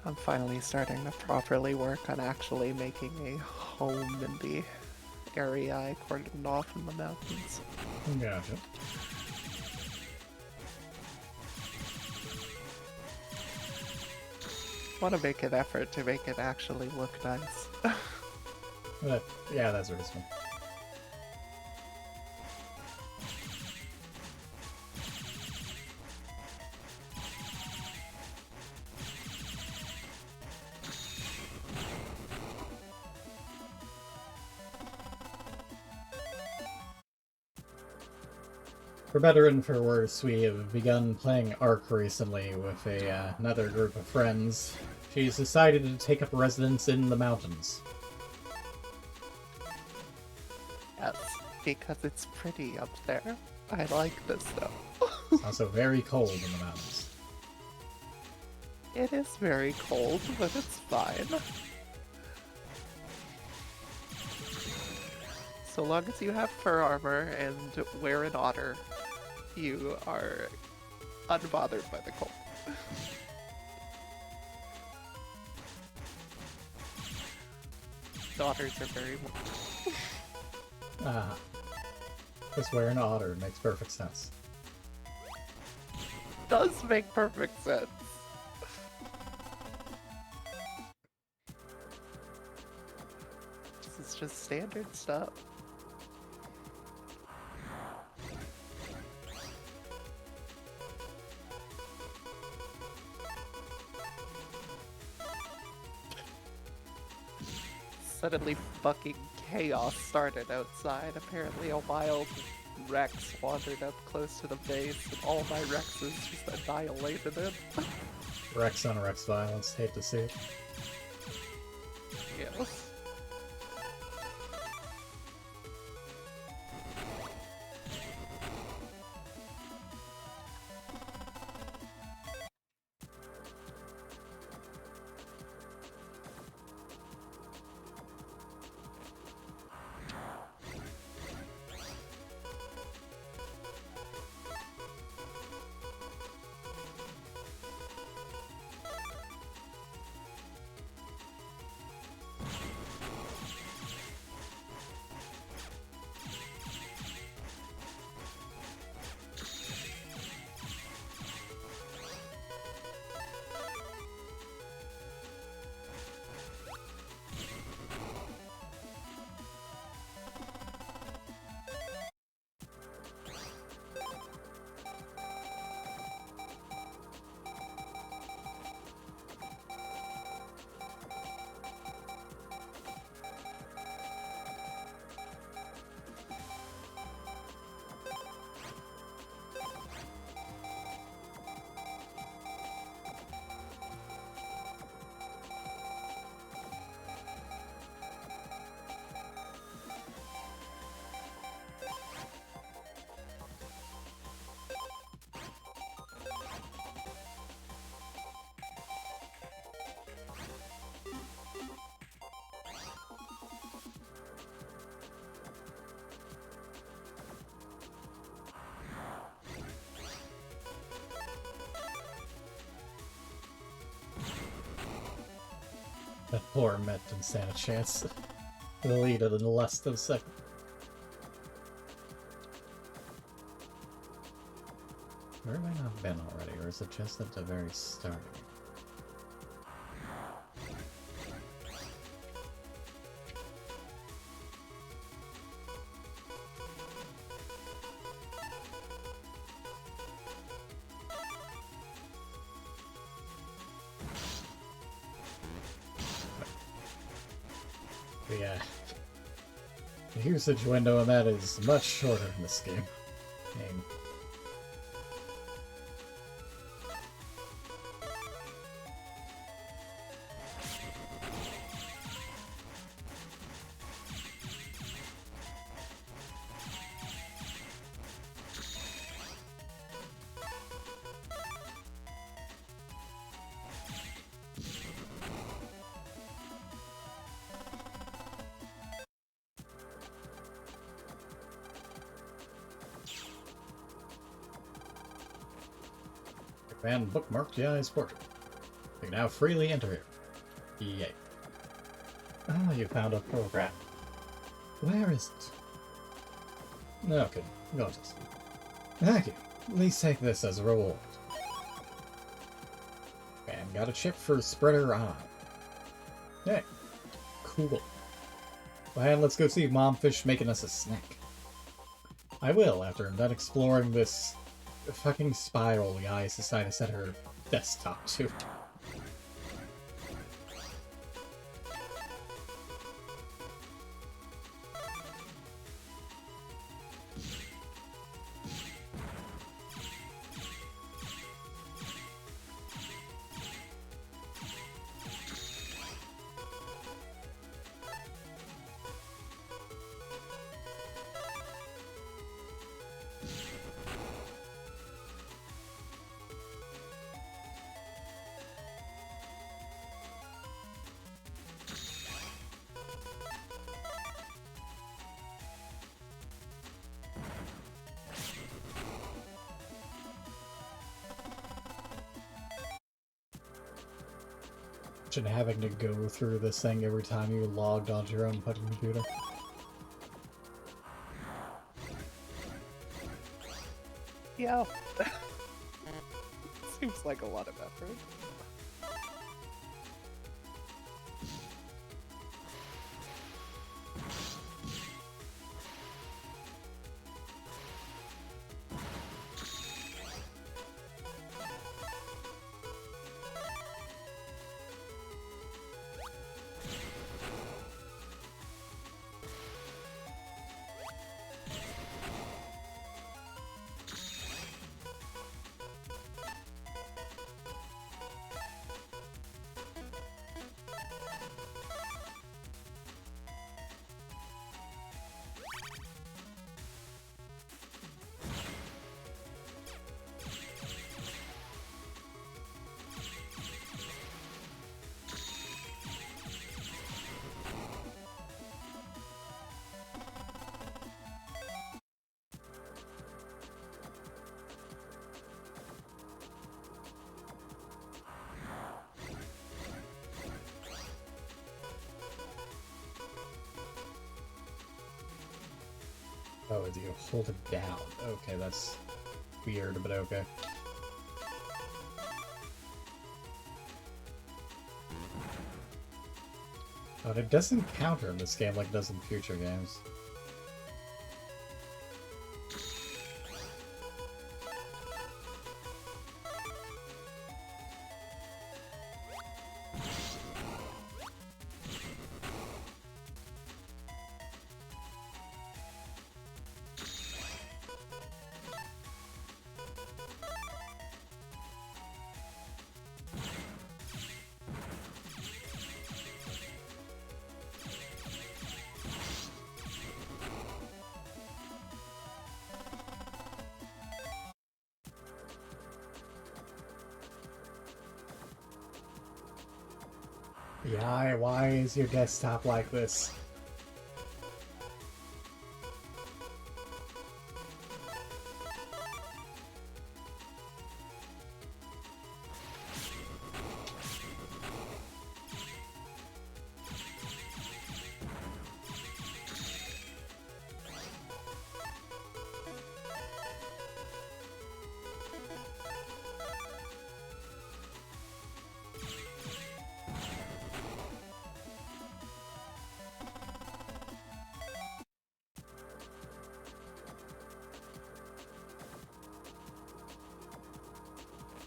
I'm finally starting to properly work on actually making a home in the area I cordoned off in the mountains. Gotcha. Want to make an effort to make it actually look nice. Yeah, that's what it's fun. For better and for worse, we have begun playing Ark recently with another group of friends. She's decided to take up residence in the mountains. Yes, because it's pretty up there. I like this though. It's also very cold in the mountains. It is very cold, but it's fine. So long as you have fur armor and wear an otter, you are unbothered by the cold. Otters are very warm. Ah. Just wear an otter makes perfect sense. Does make perfect sense. This is just standard stuff. Suddenly fucking chaos started outside. Apparently a wild Rex wandered up close to the base and all my Rexes just annihilated him. Rex on Rex violence, hate to see it. Yes. That poor Met didn't stand a chance. Deleted in less than a second. Where have I not been already, or is it just at the very start? But yeah, the usage window on that is much shorter in this game. I mean, and bookmarked the eye's portrait. You can now freely enter here. Yay. Ah, you found a program. Where is it? Okay, notice. Thank you. Please take this as a reward. And got a chip for Spreader Eye. Hey, cool. And let's go see Momfish making us a snack. I will, after I'm done exploring this fucking spiral the guys decided to set her desktop to. Imagine having to go through this thing every time you logged onto your own fucking computer. Yeah. Seems like a lot of effort. Oh, do you hold it down? Okay, that's weird, but okay. Oh, it doesn't counter in this game like it does in future games. Yeah, why is your desktop like this?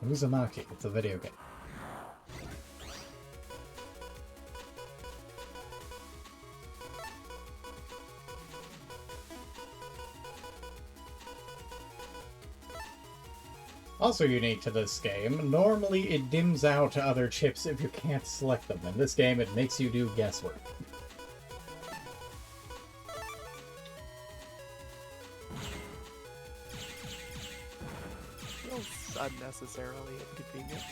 Uzumaki, it's a video game. Also unique to this game, normally it dims out other chips if you can't select them. In this game, it makes you do guesswork. Feels unnecessarily inconvenient.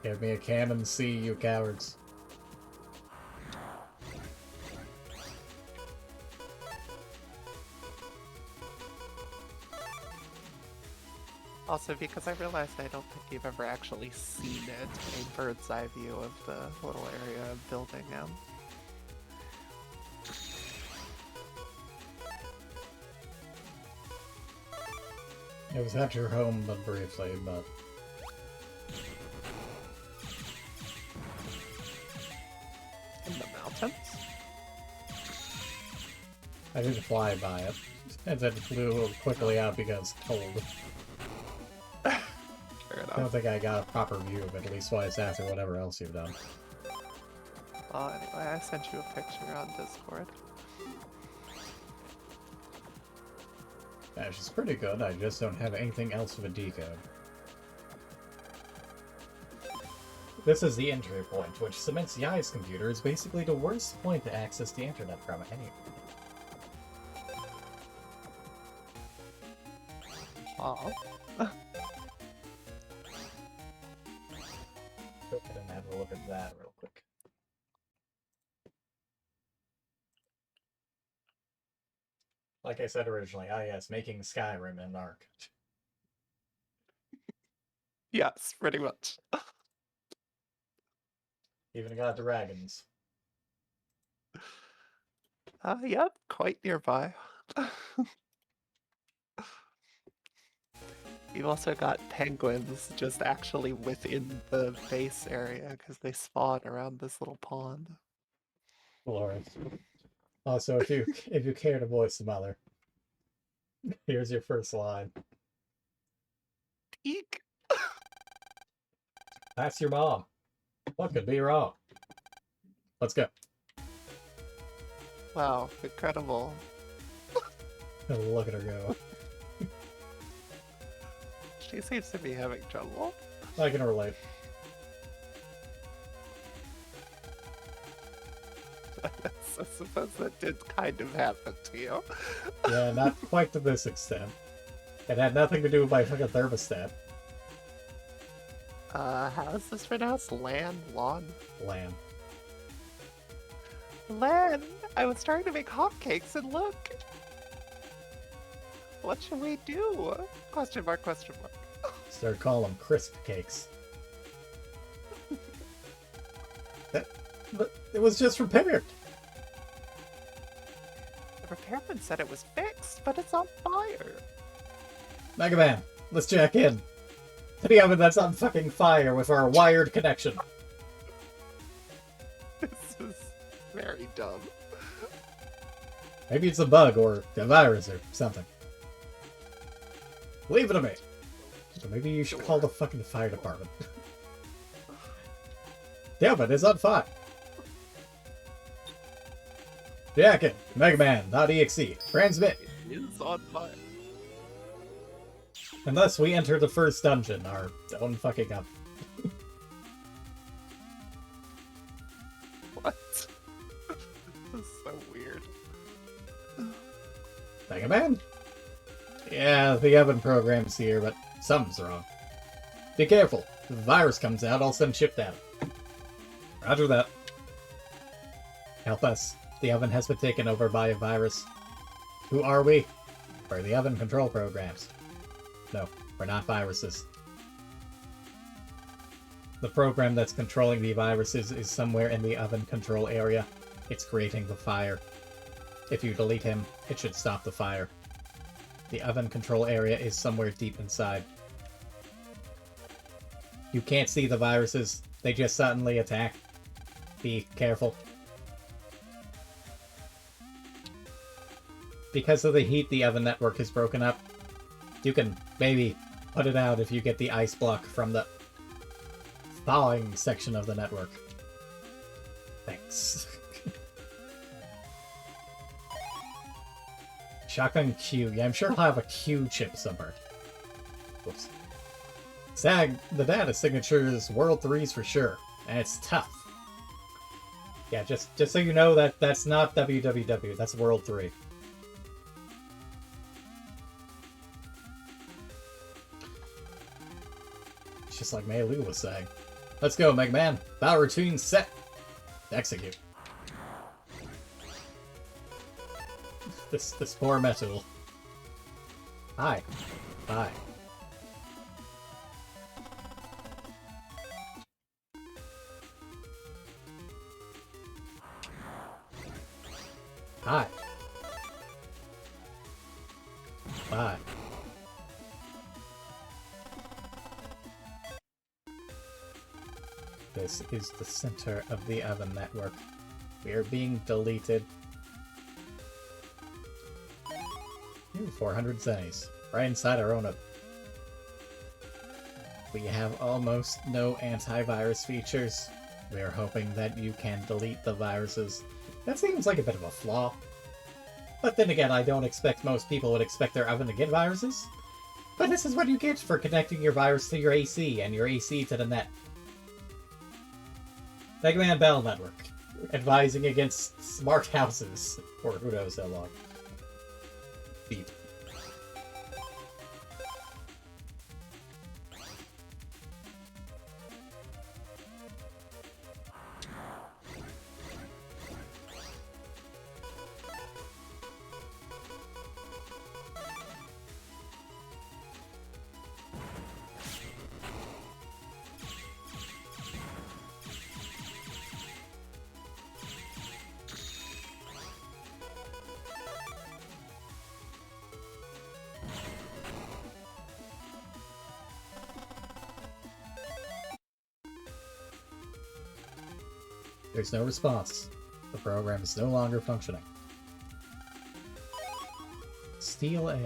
Give me a cannon C, you cowards. Also, because I realized I don't think you've ever actually seen it, a bird's eye view of the little area of building him. It was at your home, but briefly, but... In the mountains? I didn't fly by it. And then flew quickly out because cold. Fair enough. I don't think I got a proper view of it, at least twice after whatever else you've done. Well, anyway, I sent you a picture on Discord. Yeah, she's pretty good, I just don't have anything else of a decode. This is the entry point, which cements Yai's computer is basically the worst point to access the internet from anyway. Aw. Go ahead and have a look at that real quick. Like I said originally, yes, making Skyrim an arc. Yes, pretty much. Even got dragons. Yep, quite nearby. You've also got penguins just actually within the base area because they spawn around this little pond. Glorious. Also, if you care to voice the mother, here's your first line. Eek! That's your mom. What could be wrong? Let's go. Wow, incredible. Look at her go. She seems to be having trouble. I can relate. I suppose that did kind of happen to you. Yeah, not quite to this extent. It had nothing to do with my fucking thermostat. How is this pronounced? Lan? Lawn? Lan. Lan! I was trying to make hotcakes and look! What should we do? Question mark, question mark. Start calling them crisp cakes. But it was just repaired. The repairman said it was fixed, but it's on fire. Megaman, let's jack in. To the oven that's on fucking fire with our wired connection. This is very dumb. Maybe it's a bug or a virus or something. Leave it to me. So maybe you should call the fucking fire department. The oven is on fire. Jacket, Megaman.EXE, transmit. It is on fire. Unless we enter the first dungeon, our own fucking up. What? This is so weird. Megaman? Yeah, the oven program's here, but something's wrong. Be careful. If the virus comes out, I'll send ship down. Roger that. Help us. The oven has been taken over by a virus. Who are we? We're the oven control programs. No, we're not viruses. The program that's controlling the viruses is somewhere in the oven control area. It's creating the fire. If you delete him, it should stop the fire. The oven control area is somewhere deep inside. You can't see the viruses. They just suddenly attack. Be careful. because of the heat, the oven network is broken up. You can maybe put it out if you get the ice block from the thawing section of the network. Thanks. Shotgun Q. Yeah, I'm sure I'll have a Q chip somewhere. Whoops. SAG, the data signature is World 3s for sure, and it's tough. Yeah, just so you know, that's not www, that's World 3. It's just like Mei Lu was saying. Let's go, Mega Man. Battle routine set. Execute. This poor metal. Hi. Bye. Hi. Bye. This is the center of the oven network. We are being deleted. 400 zennies. Right inside our own oven. We have almost no antivirus features. We are hoping that you can delete the viruses. That seems like a bit of a flaw. But then again, I don't expect most people would expect their oven to get viruses. But this is what you get for connecting your virus to your AC and your AC to the net. Megaman Battle Network. Advising against smart houses. For who knows how long. Beep. There's no response. The program is no longer functioning. Steal A.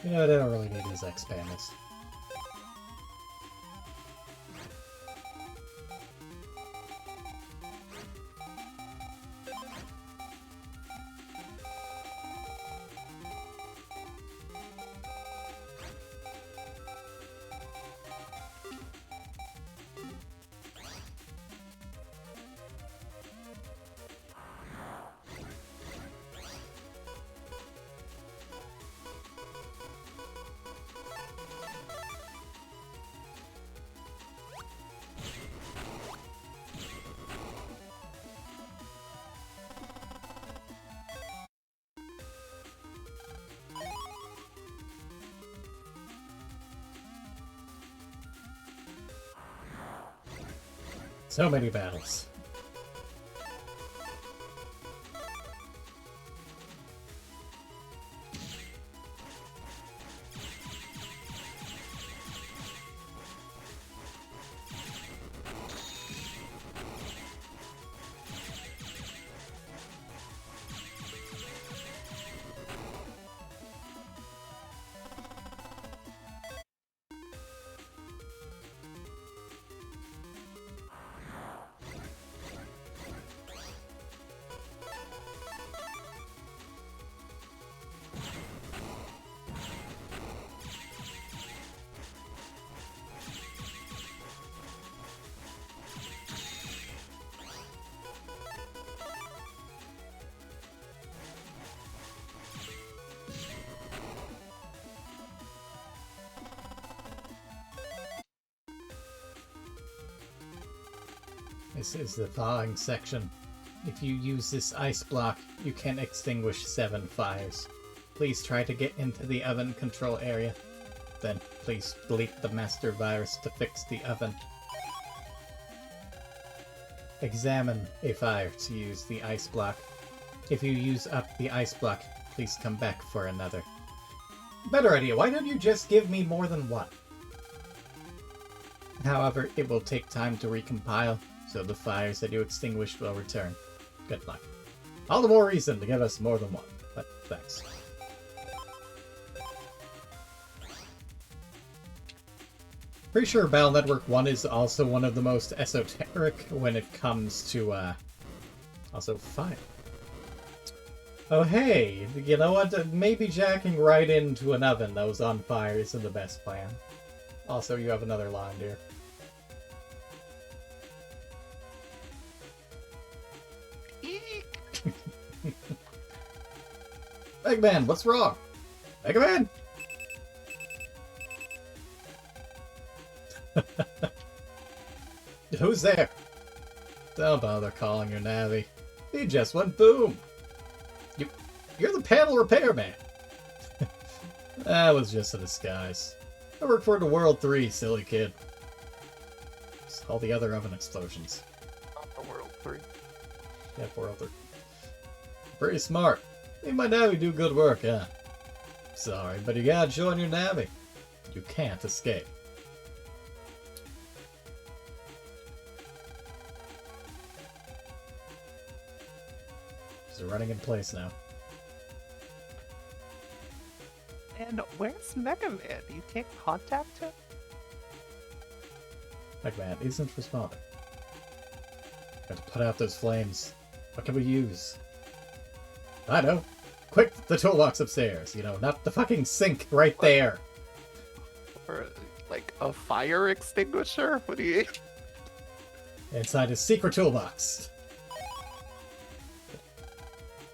You know, I don't really need these expanders. So many battles. This is the thawing section. If you use this ice block, you can extinguish 7 fires. Please try to get into the oven control area. Then please delete the master virus to fix the oven. Examine a fire to use the ice block. If you use up the ice block, please come back for another. Better idea, why don't you just give me more than one? However, it will take time to recompile, so the fires that you extinguished will return. Good luck. All the more reason to give us more than one, but thanks. Pretty sure Battle Network 1 is also one of the most esoteric when it comes to, also fire. Oh hey, you know what? Maybe jacking right into an oven that was on fire isn't the best plan. Also, you have another line, dear. Megaman, what's wrong? Megaman! Who's there? Don't bother calling your navvy. He just went boom. You're the panel repairman. That was just a disguise. I work for the World 3, silly kid. It's all the other oven explosions. Not the World 3. Yeah, World 3. Pretty smart. Made my navvy do good work, huh? Sorry, but you gotta join your navvy. You can't escape. It's running in place now. And where's Megaman? You can't contact him? Megaman isn't responding. Got to put out those flames. What can we use? I know. Quick, the toolbox upstairs. You know, not the fucking sink right there. Or, like, a fire extinguisher? What do you... Inside his secret toolbox.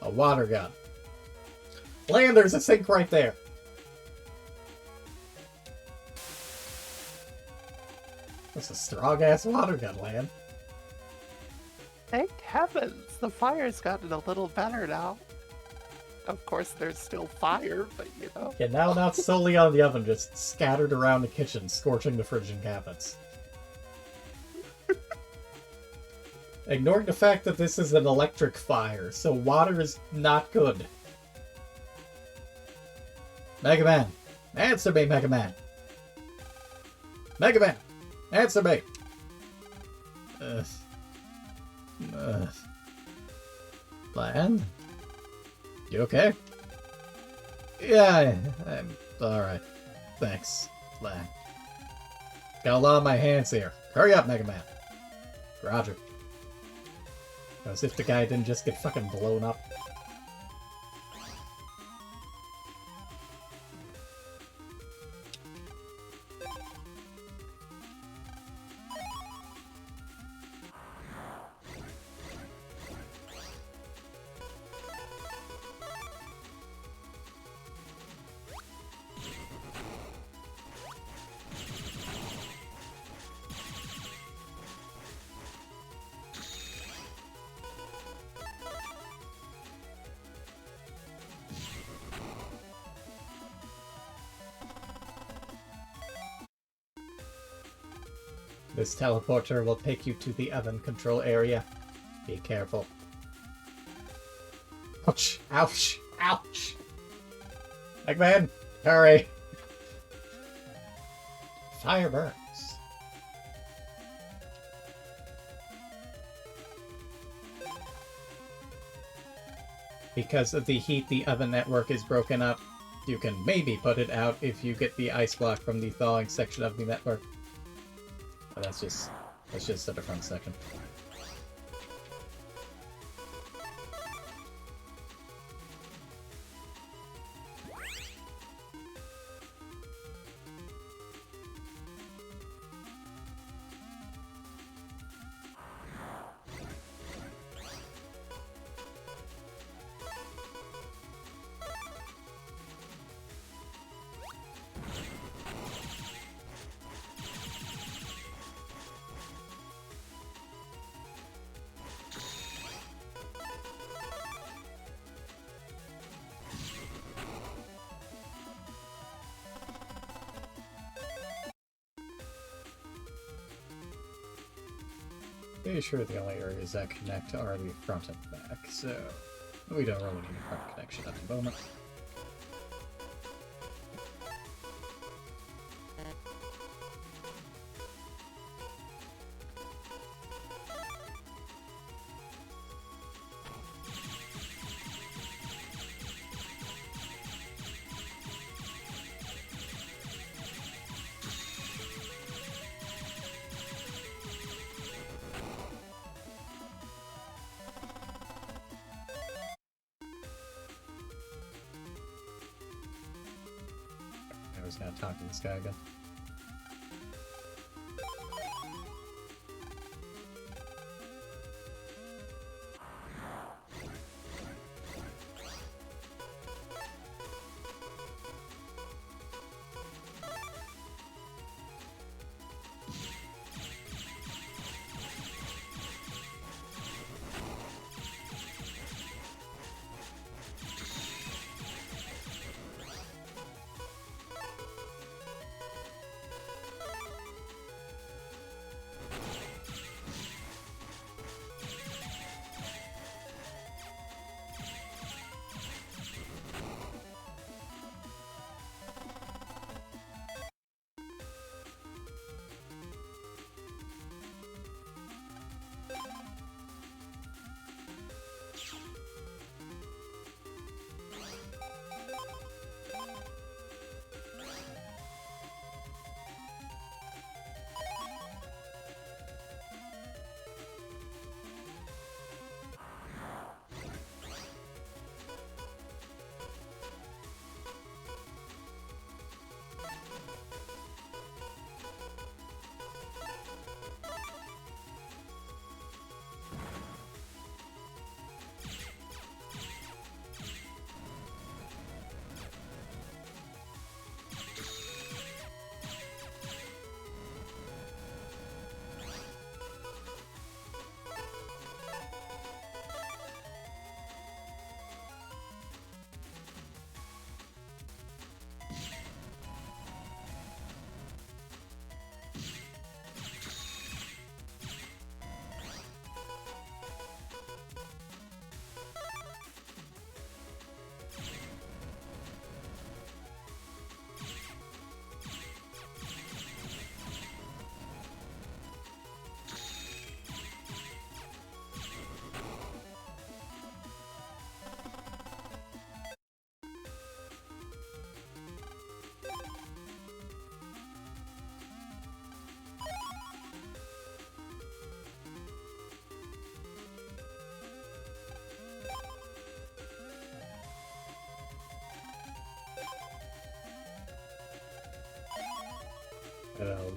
A water gun. Land, there's a sink right there. That's a strong-ass water gun, Land. Thank heavens! The fire's gotten a little better now. Of course, there's still fire, but you know. Yeah, now not solely on the oven, just scattered around the kitchen, scorching the fridge and cabinets. Ignoring the fact that this is an electric fire, so water is not good. Megaman! Answer me, Megaman! Megaman! Answer me! Land? You okay? Yeah, I'm alright. Thanks, Land. Got a lot on my hands here. Hurry up, Megaman. Roger. As if the guy didn't just get fucking blown up. This teleporter will take you to the oven control area. Be careful. Ouch! Ouch! Ouch! Eggman! Hurry! Fire burns. Because of the heat, the oven network is broken up. You can maybe put it out if you get the ice block from the thawing section of the network. But that's just a different section. Pretty sure the only areas that connect are the front and back, so we don't really need a front connection at the moment. just gonna talk to this guy again.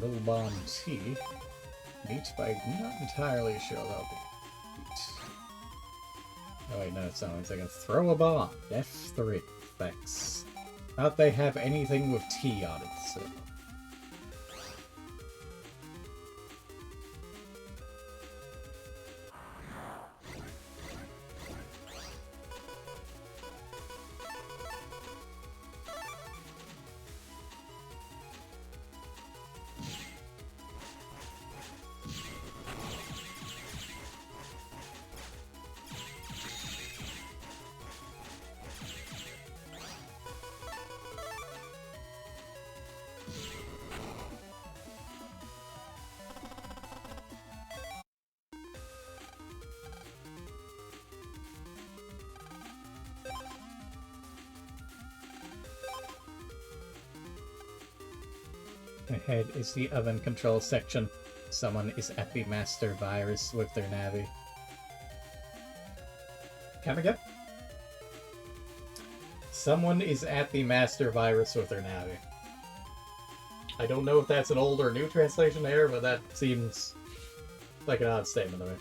Little bomb T. Meat by not entirely sure that'll be meat. Oh wait, no, it's not. I can throw a bomb. F3. Thanks. Not they have anything with T on it, so. Ahead is the oven control section. Someone is at the master virus with their navi. Come again? Someone is at the master virus with their navi. I don't know if that's an old or new translation there, but that seems like an odd statement to me.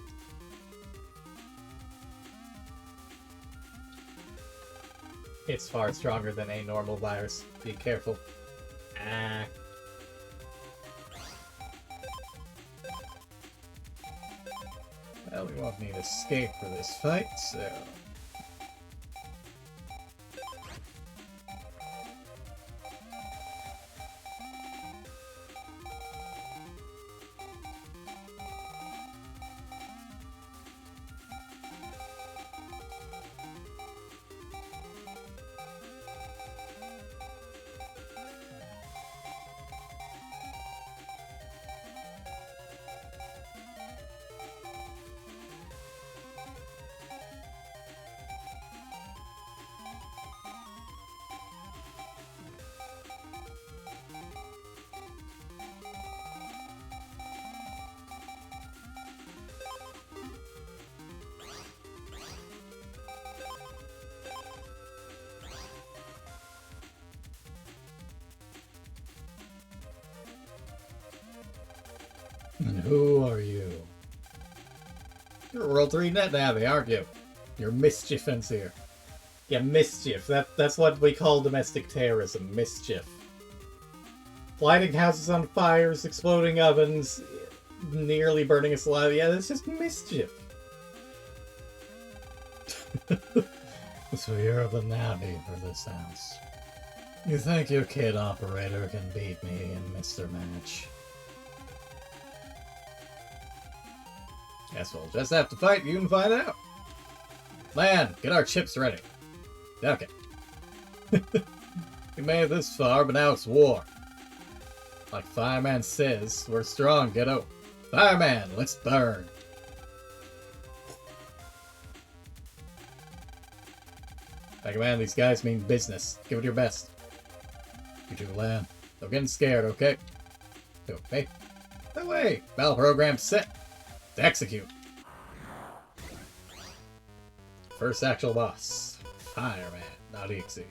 It's far stronger than a normal virus. Be careful. Ah. Well, we won't need escape for this fight, so... And who are you? You're a World 3 net navvy, aren't you? You're mischievance here. Yeah, mischief. That's what we call domestic terrorism. Mischief. Lighting houses on fires, exploding ovens, nearly burning us alive. Yeah, that's just mischief. So you're the navvy for this house. You think your kid operator can beat me in Mr. Match? Guess we'll just have to fight you and find out. Man, get our chips ready. Okay. We made it this far, but now it's war. Like Fireman says, we're strong, kiddo. Fireman, let's burn. Megaman, these guys mean business. Give it your best. You two land. Don't get scared, okay? Okay. That way. Battle program set. To execute. First actual boss. Fireman.EXE.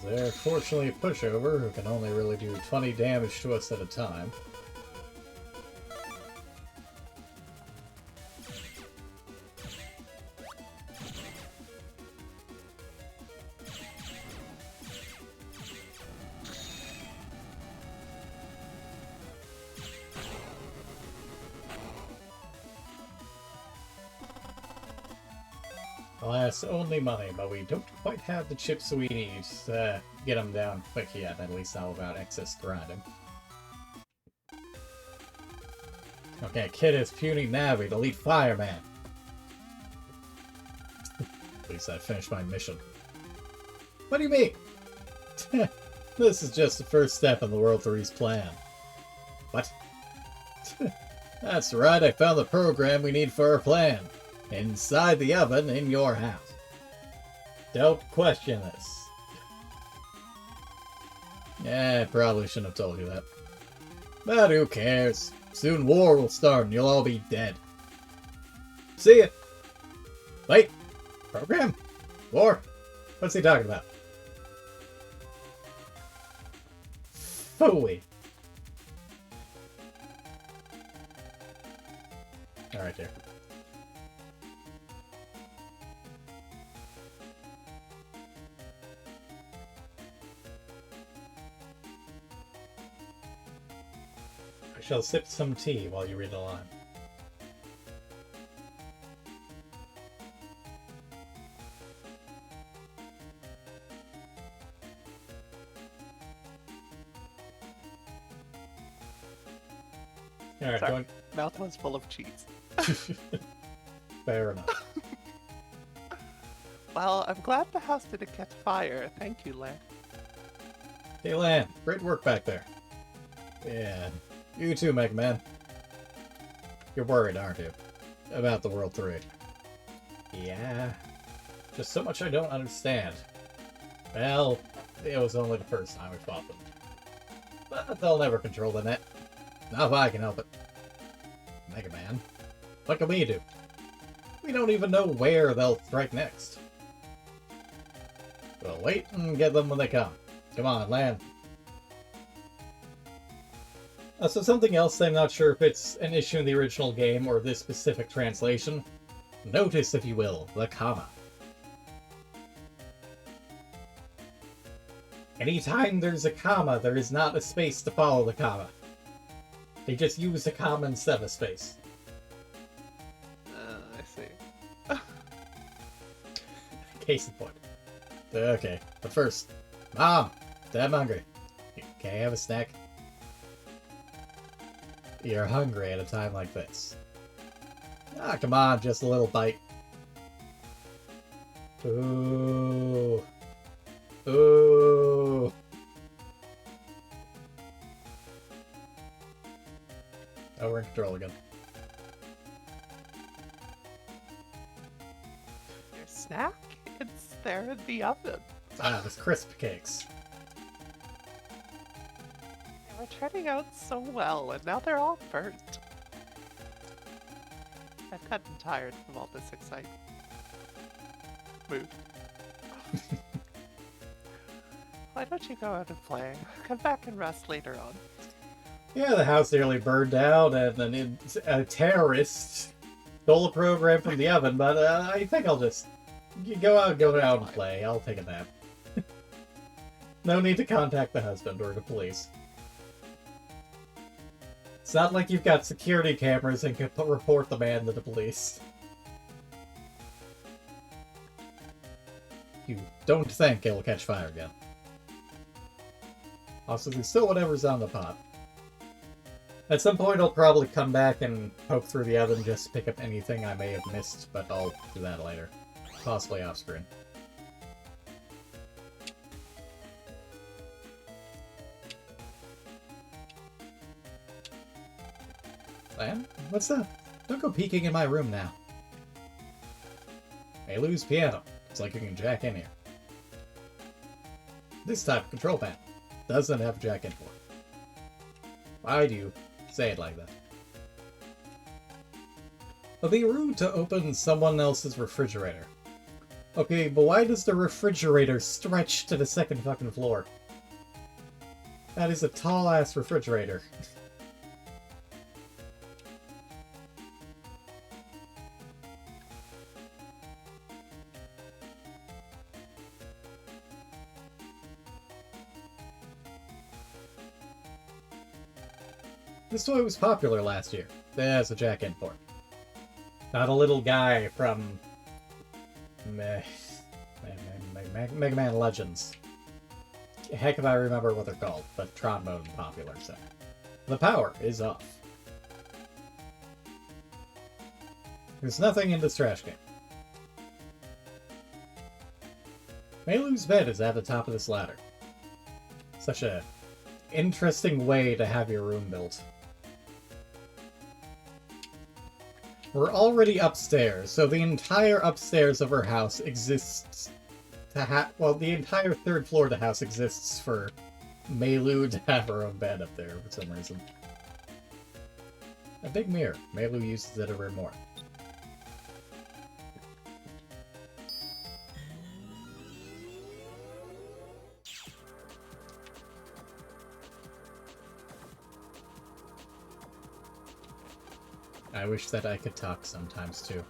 They're fortunately a pushover who can only really do 20 damage to us at a time. Alas, only money, but we don't quite have the chips we need to get them down quick yet, at least not without excess grinding. Okay, kid is puny Navi, the lead fireman. At least I finished my mission. What do you mean? This is just the first step in the World 3's plan. What? That's right, I found the program we need for our plan. Inside the oven in your house. Don't question this. Yeah, I probably shouldn't have told you that. But who cares? Soon war will start and you'll all be dead. See ya! Wait! Program? War? What's he talking about? Phooey! Alright, there. I shall sip some tea while you read the line. Alright, Sorry. going. Mouth was full of cheese. Fair enough. Well, I'm glad the house didn't catch fire. Thank you, Lan. Hey, Lan, great work back there. Yeah, you too, Megaman. You're worried, aren't you? About the World 3. Yeah. Just so much I don't understand. Well, it was only the first time we fought them. But they'll never control the net. Not if I can help it. Mega Man, what can we do? We don't even know where they'll strike next. We'll wait and get them when they come. Come on, land. So something else I'm not sure if it's an issue in the original game or this specific translation. Notice, if you will, the comma. Anytime there's a comma, there is not a space to follow the comma. They just use a comma instead of a space. I see. Case in point. Okay, but first, Mom, I'm hungry. Can I have a snack? You're hungry at a time like this. Ah, come on, just a little bite. Ooh. Ooh. Oh, we're in control again. Your snack? It's there in the oven. Ah, those crisp cakes. They were turning out so well, and now they're all burnt. I've gotten tired from all this excitement. Move. Why don't you go out and play? Come back and rest later on. Yeah, the house nearly burned down, and a terrorist stole a program from the oven, but I think I'll just go out and play. I'll take a nap. No need to contact the husband or the police. It's not like you've got security cameras and can report the man to the police. You don't think it'll catch fire again. Also, there's still whatever's on the pot. At some point, I'll probably come back and poke through the oven just to pick up anything I may have missed, but I'll do that later. Possibly off screen. Lan? What's up? Don't go peeking in my room now. May lose piano. It's like you can jack in here. This type of control panel doesn't have a jack in port. Why do you say it like that? It'd be rude to open someone else's refrigerator. Okay, but why does the refrigerator stretch to the second fucking floor? That is a tall-ass refrigerator. This toy was popular last year. There's a jack in port. Not a little guy from Mega Man Legends. Heck if I remember what they're called, but Tron mode is popular, so. The power is off. There's nothing in this trash can. Meilu's bed is at the top of this ladder. Such a interesting way to have your room built. We're already upstairs, so the entire upstairs of her house exists to well, the entire third floor of the house exists for Meilu to have her own bed up there for some reason. A big mirror. Meilu uses it every morning. I wish that I could talk sometimes too.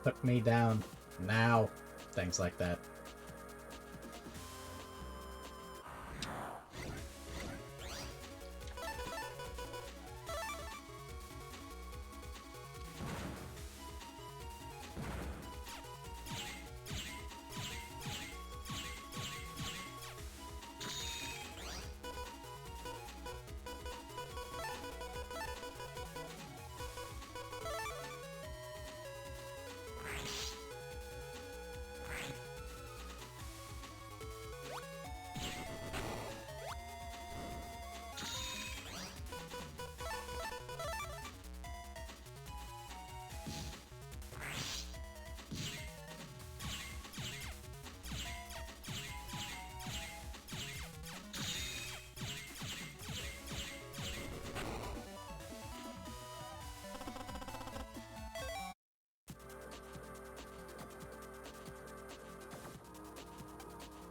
Put me down. Now. Things like that.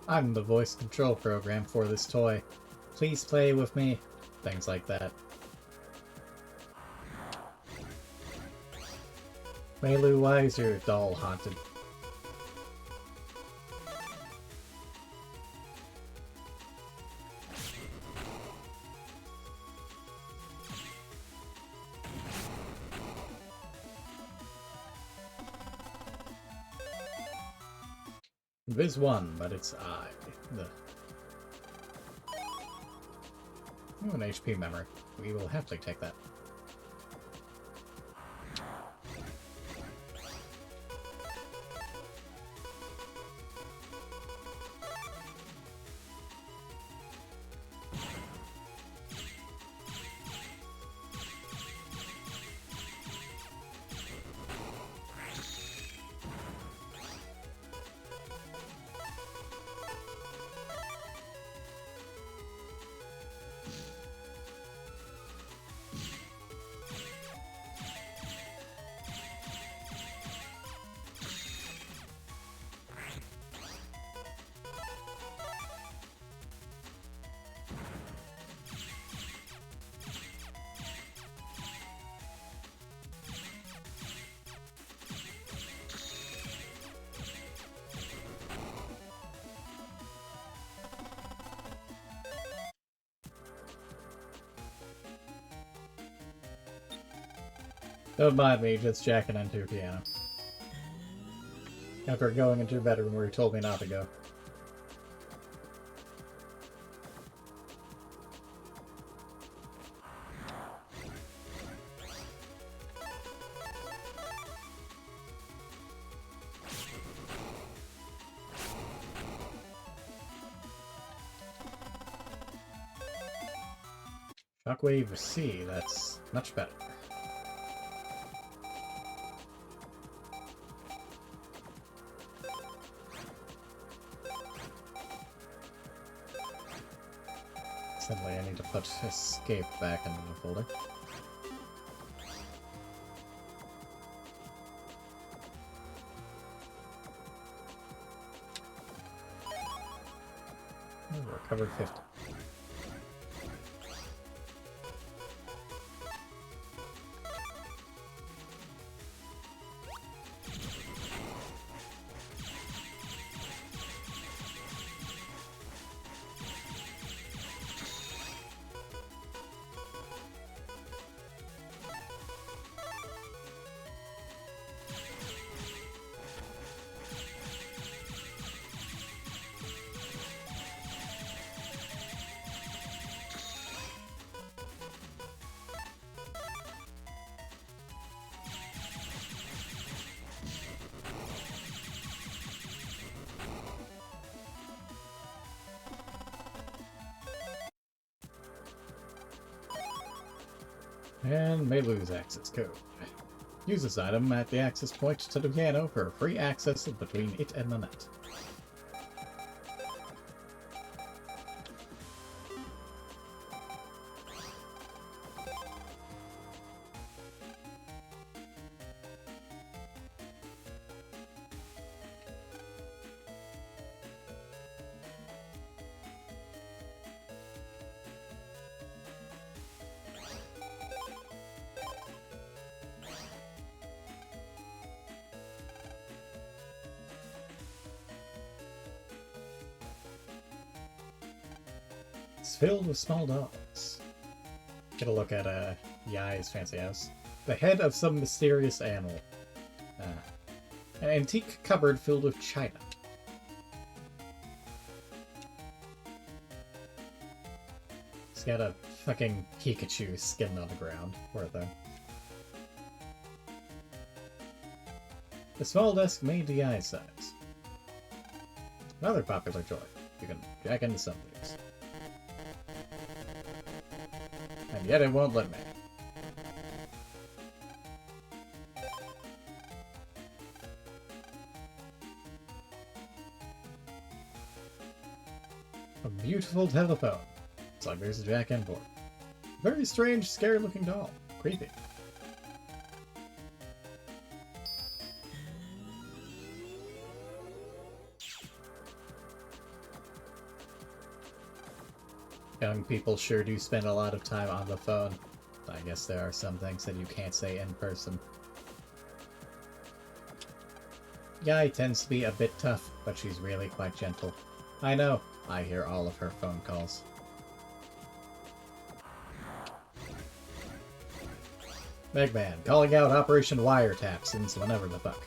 I'm the voice control program for this toy. Please play with me. Things like that. Meilu, why is your doll haunted? Viz 1, but it's I. Oh, an HP memory. We will happily take that. Don't mind me just jacking into your piano. After going into your bedroom where you told me not to go. Shockwave C, that's much better. Suddenly I need to put escape back into the folder. Oh, we're covered 50. And may lose access code. Use this item at the access point to the piano for free access between it and the net. It's filled with small dolls. Get a look at Yai's fancy house. The head of some mysterious animal. An antique cupboard filled with china. It's got a fucking Pikachu skin on the ground. Poor thing. A small desk made to Yai's size. Another popular toy. You can jack into some things. And yet it won't let me. A beautiful telephone. It's like there's a jack and board. Very strange, scary looking doll. Creepy. Young people sure do spend a lot of time on the phone. I guess there are some things that you can't say in person. Guy tends to be a bit tough, but she's really quite gentle. I know. I hear all of her phone calls. Megaman, calling out Operation Wiretap since whenever the fuck.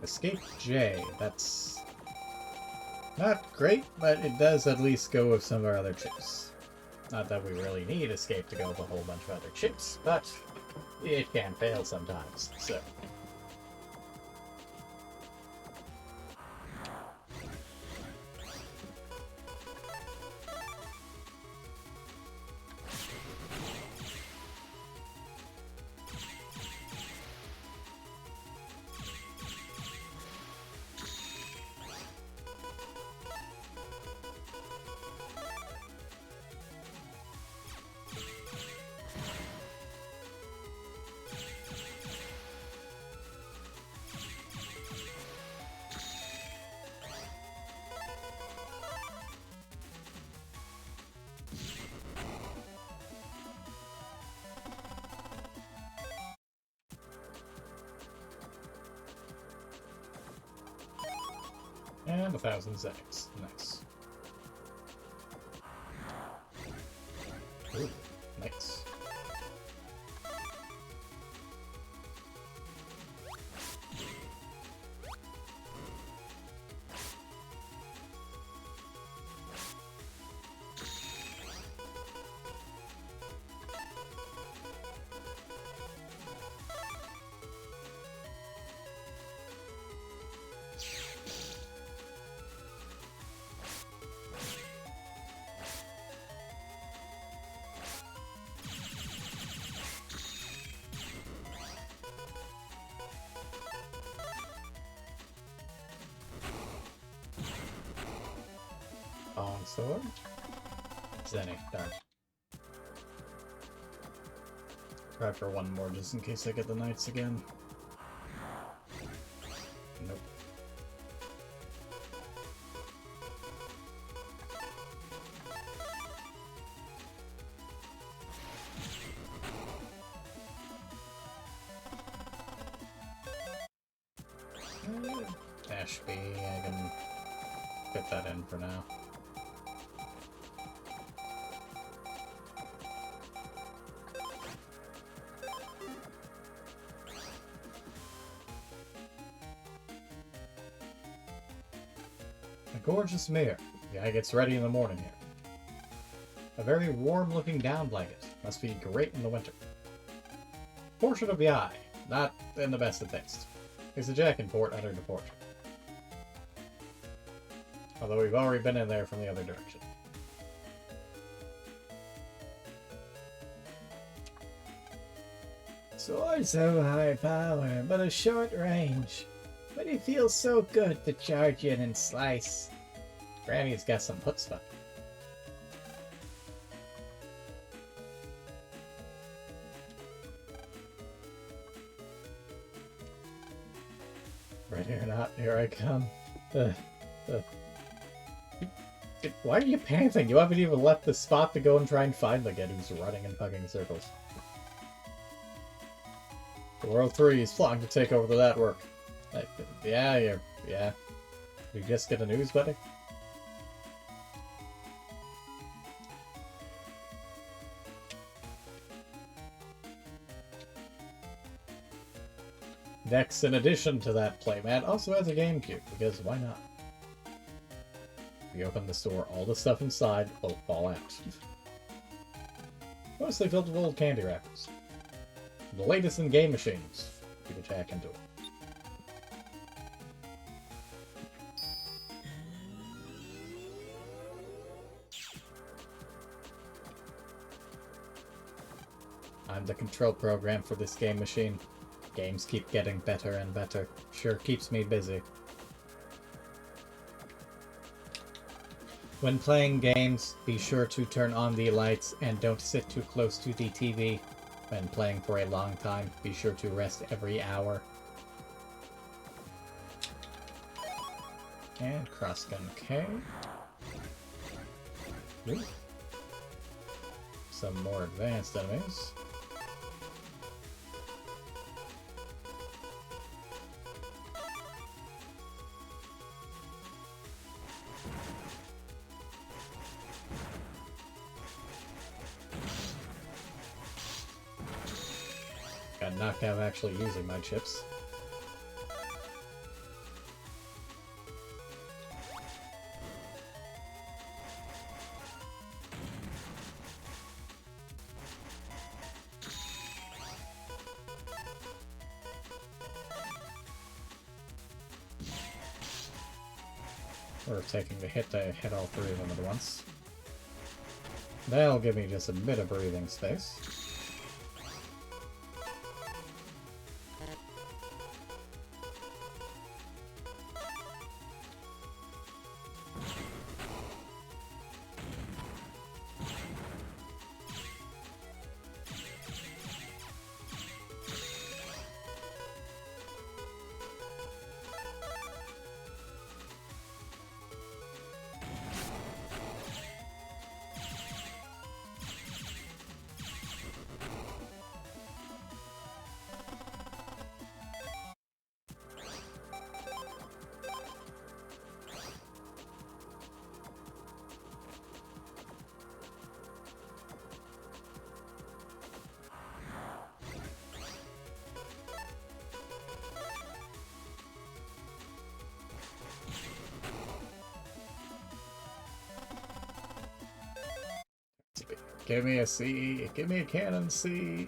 Escape J. That's not great, but it does at least go with some of our other chips. Not that we really need Escape to go with a whole bunch of other chips, but it can fail sometimes, so... And 1,000 seconds. Nice. Ooh, nice. Long sword? Zenny, darn. Try for one more just in case I get the knights again. Nope. Ashby, I can fit that in for now. A gorgeous mirror. The guy gets ready in the morning here. A very warm-looking down blanket. Must be great in the winter. Portrait of the eye. Not in the best of taste. There's a jack in port under the portrait. Although we've already been in there from the other direction. Swords so high power, but a short range. But it feels so good to charge in and slice. Granny's got some chutzpah. Ready or not, here I come. Why are you panting? You haven't even left the spot to go and try and find the kid who's running in fucking circles. World 3 is plotting to take over the network. Yeah. You just get the news, buddy? NEX in addition to that playmat also has a GameCube, because why not? If you open the store, all the stuff inside will fall out. Mostly filled with old candy wrappers. The latest in game machines. You can hack into it. I'm the control program for this game machine. Games keep getting better and better. Sure keeps me busy. When playing games, be sure to turn on the lights and don't sit too close to the TV. When playing for a long time, be sure to rest every hour. And crossgun K. Ooh. Some more advanced enemies. Got knocked out actually using my chips. Or taking the hit to hit all three of them at once. That'll give me just a bit of breathing space. Give me a C. Give me a cannon C.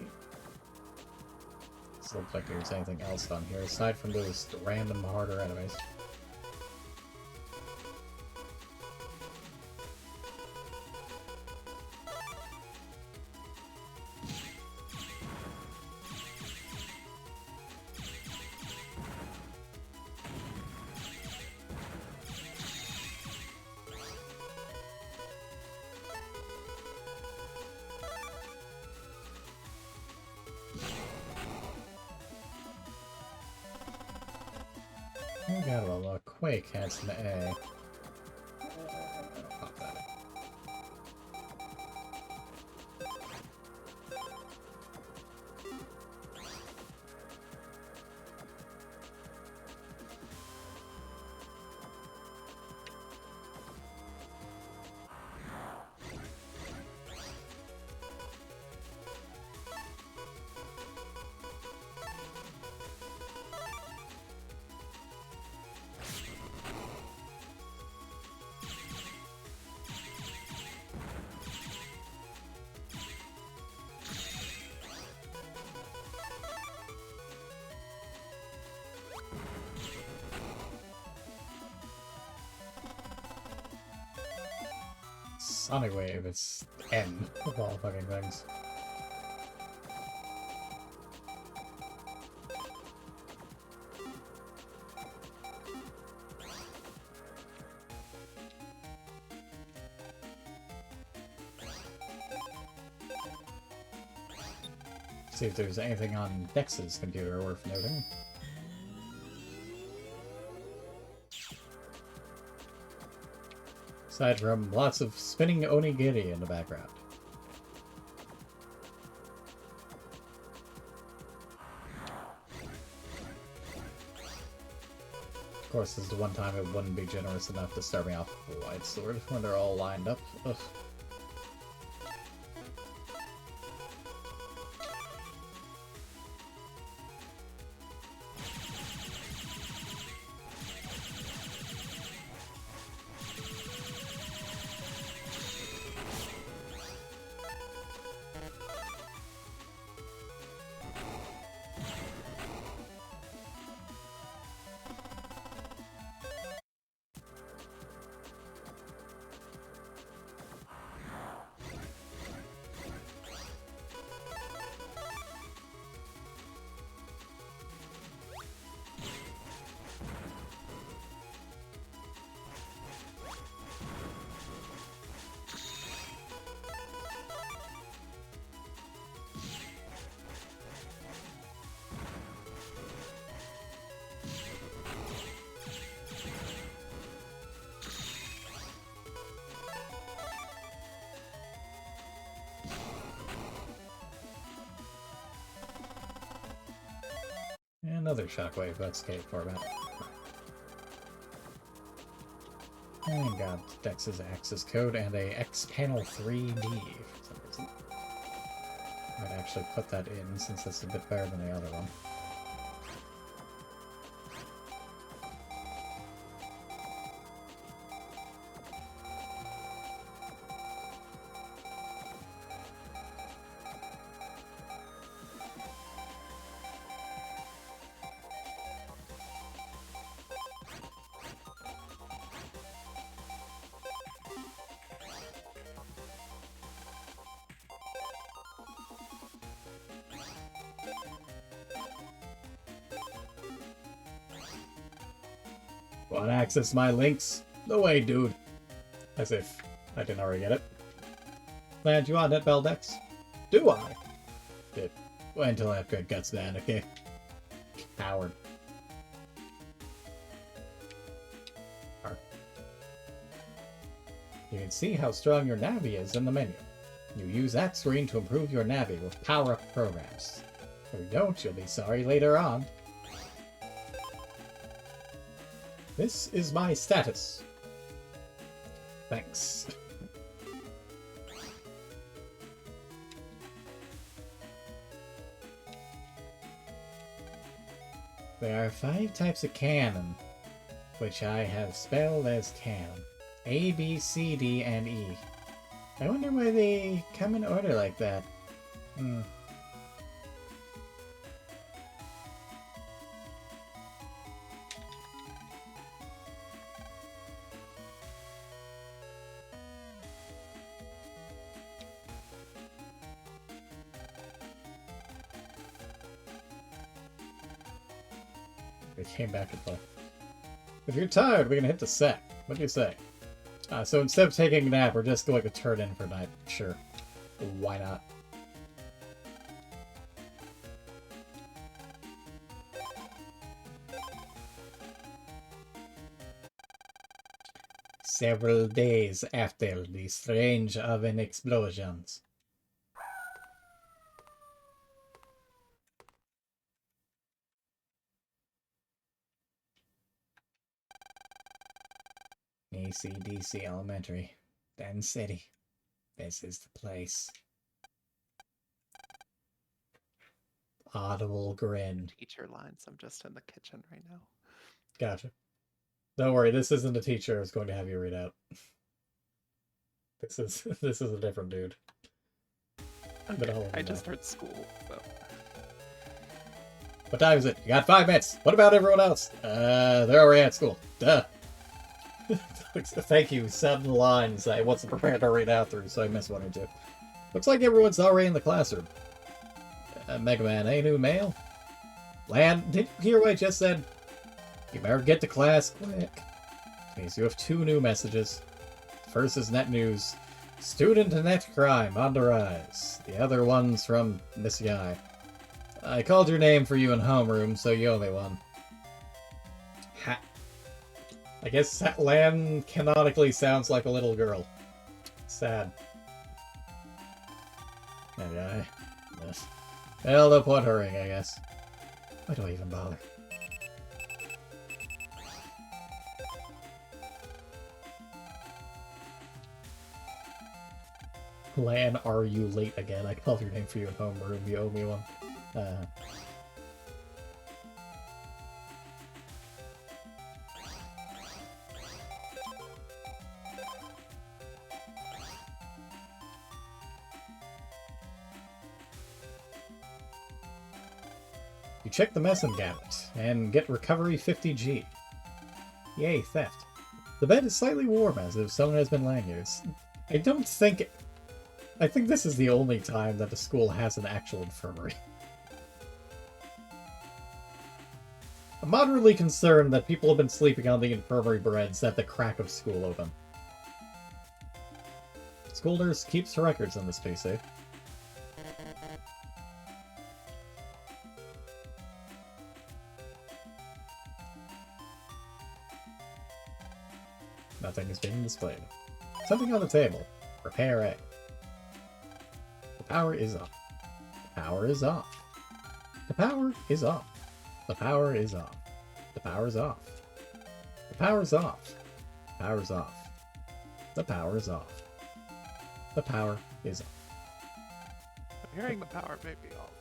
Doesn't look like there's anything else on here aside from those random harder enemies. We got a little Quake has an A. Pop that. Sonic Wave, it's N of all fucking things. See if there's anything on Dex's computer worth noting. Aside from lots of spinning onigiri in the background. Of course, this is the one time it wouldn't be generous enough to start me off with a wide sword when they're all lined up. Ugh. another shockwave escape format. And got Dex's access code and a X panel 3D for some reason. Might actually put that in since that's a bit better than the other one. Want to access my links? No way, dude. As if I didn't already get it. Man, do you want NetBell Dex? Do I? Did. Wait until I have good guts, man, okay? Coward. You can see how strong your Navi is in the menu. You use that screen to improve your Navi with power-up programs. If you don't, you'll be sorry later on. This is my status. Thanks. There are 5 types of canon, which I have spelled as canon. A, B, C, D, and E. I wonder why they come in order like that. They came back to play. If you're tired, we can hit the set. What do you say? So instead of taking a nap, we're just going to turn in for night. Sure. Why not? Several days after the strange oven explosions. ACDC Elementary. Den City. This is the place. Audible grin. Teacher lines. I'm just in the kitchen right now. Gotcha. Don't worry, this isn't a teacher I was going to have you read out. This is a different dude. Okay, I just heard school, so. What time is it? You got 5 minutes. What about everyone else? They're already at school. Duh. Thank you. 7 lines I wasn't prepared to read out through, so I missed 1 or 2. Looks like everyone's already in the classroom. Megaman, any new mail? Lan, did you hear what I just said? You better get to class quick. Okay, so you have 2 new messages. First is net news. Student net crime on the rise. The other one's from this guy. I called your name for you in homeroom, so you owe me one. I guess Lan canonically sounds like a little girl. Sad. That guy. Yes. Well, no point hurrying, I guess. Why do I even bother? Lan, are you late again? I called your name for you in homeroom. You owe me one. You check the medicine cabinet and get recovery 50G. Yay, theft. The bed is slightly warm as if someone has been lying here. I think this is the only time that the school has an actual infirmary. I'm moderately concerned that people have been sleeping on the infirmary beds at the crack of school open. School nurse keeps her records in this place, eh? Nothing is being displayed. Something on the table. Repair A. The power is off. The power is off. The power is off. The power is off. The power's off. The power's off. Power's off. The power is off. The power is off. I'm hearing the power may be off.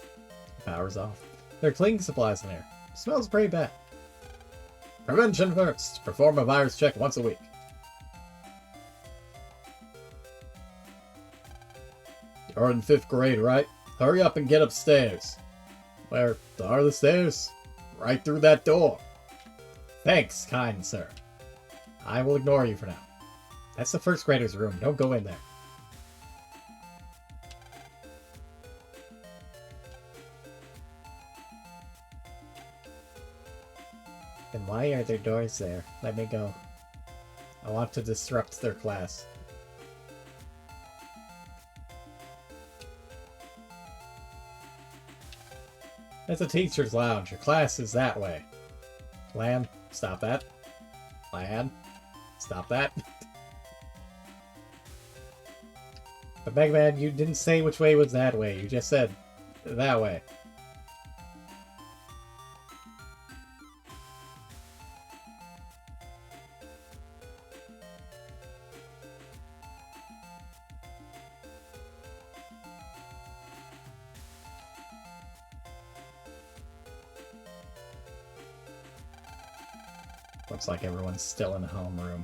The power's off. There are cleaning supplies in here. Smells pretty bad. Prevention first. Perform a virus check once a week. You're in 5th grade, right? Hurry up and get upstairs. Where are the stairs? Right through that door. Thanks, kind sir. I will ignore you for now. That's the 1st grader's room. Don't go in there. Then why are there doors there? Let me go. I want to disrupt their class. It's a teacher's lounge. Your class is that way. Lan, stop that. Lan, stop that. But Megaman, you didn't say which way was that way. You just said that way. Looks like everyone's still in the homeroom.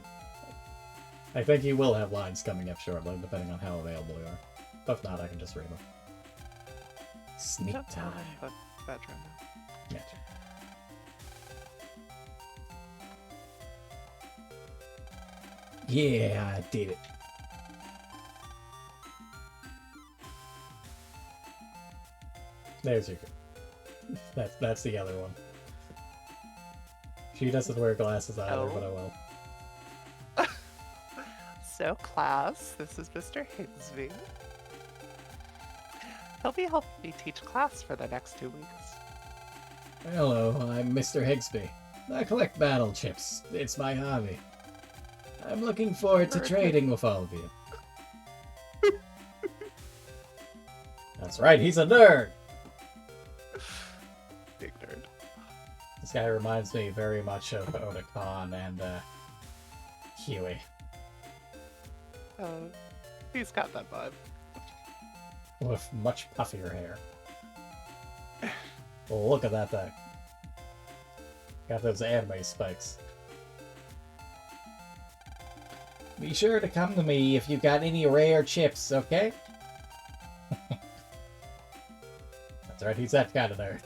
I think you will have lines coming up shortly, depending on how available you are. But if not, I can just read them. Sneak Yep, time. Bedroom now. Gotcha. Yeah, I did it. There's your... That's the other one. She doesn't wear glasses either, Oh. but I will. So, class, this is Mr. Higsby. He'll be helping me teach class for the next 2 weeks. Hello, I'm Mr. Higsby. I collect battle chips. It's my hobby. I'm looking forward to trading with all of you. That's right, he's a nerd! Big nerd. This guy reminds me very much of Otakon and Huey. He's got that vibe. With much puffier hair. Well, look at that thing. Got those anime spikes. Be sure to come to me if you got any rare chips, okay? That's right, he's that kind of nerd.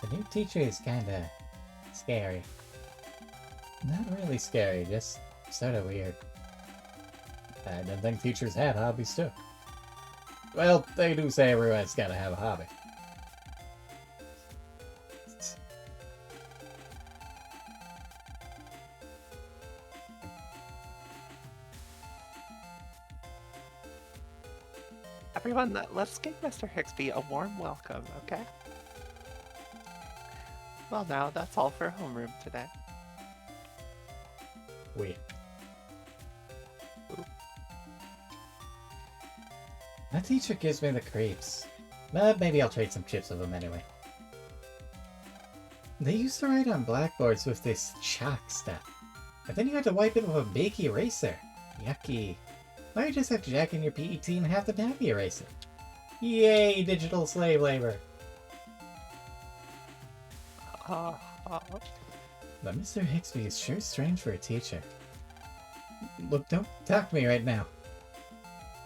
The new teacher is kinda scary. Not really scary, just sorta weird. I didn't think teachers had hobbies too. Well, they do say everyone's gotta have a hobby. Everyone, let's give Mr. Higsby a warm welcome, okay? Well, now that's all for homeroom today. Wait. That teacher gives me the creeps. But maybe I'll trade some chips with him anyway. They used to write on blackboards with this chalk stuff. But then you had to wipe it with a big eraser. Yucky. Why don't you just have Jack in your PET and have the nappy eraser? Yay, digital slave labor! But Mr. Higsby is sure strange for a teacher. Look, don't talk to me right now.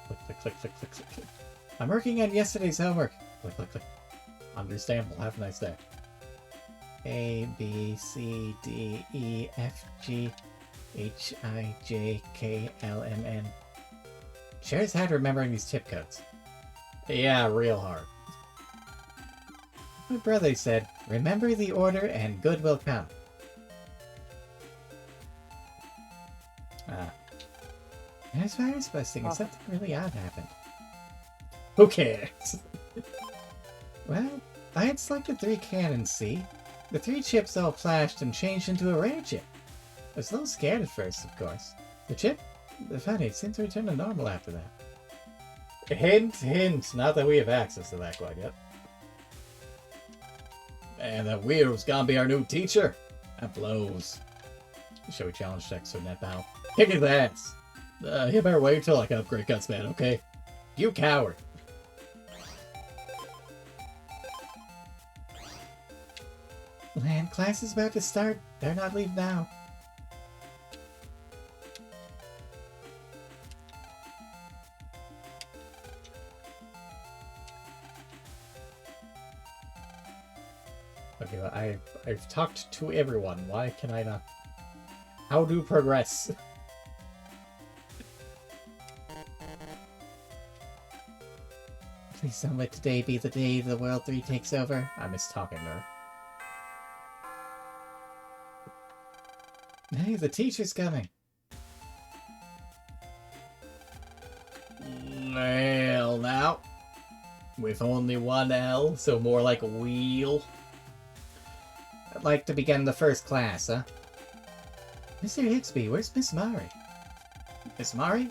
Click, click, click, click, click, click, click. I'm working on yesterday's homework. Click, click, click. Understandable. Have a nice day. A, B, C, D, E, F, G, H, I, J, K, L, M, N. Sure is hard remembering these chip codes. Yeah, real hard. My brother said, remember the order and good will come. As virus busting, and something really odd happened. Who cares? Well, I had selected 3 cannons, see? The 3 chips all flashed and changed into a rare chip. I was a little scared at first, of course. The chip? Funny, it seemed to return to normal after that. Hint, hint. Not that we have access to that quite yet. And that weirdo's gonna be our new teacher. That blows. Shall we challenge checks for net battle? Kick his ass! You better wait till I can upgrade Gutsman, okay? You coward! Man, class is about to start. Better not leave now. Okay, well, I've talked to everyone. Why can I not? How do progress? Please don't let today be the day the World 3 takes over. I miss talking to her. Hey, the teacher's coming. Well, now. With only one L, so more like a wheel. I'd like to begin the first class, huh? Mr. Higsby, where's Miss Mari? Miss Mari?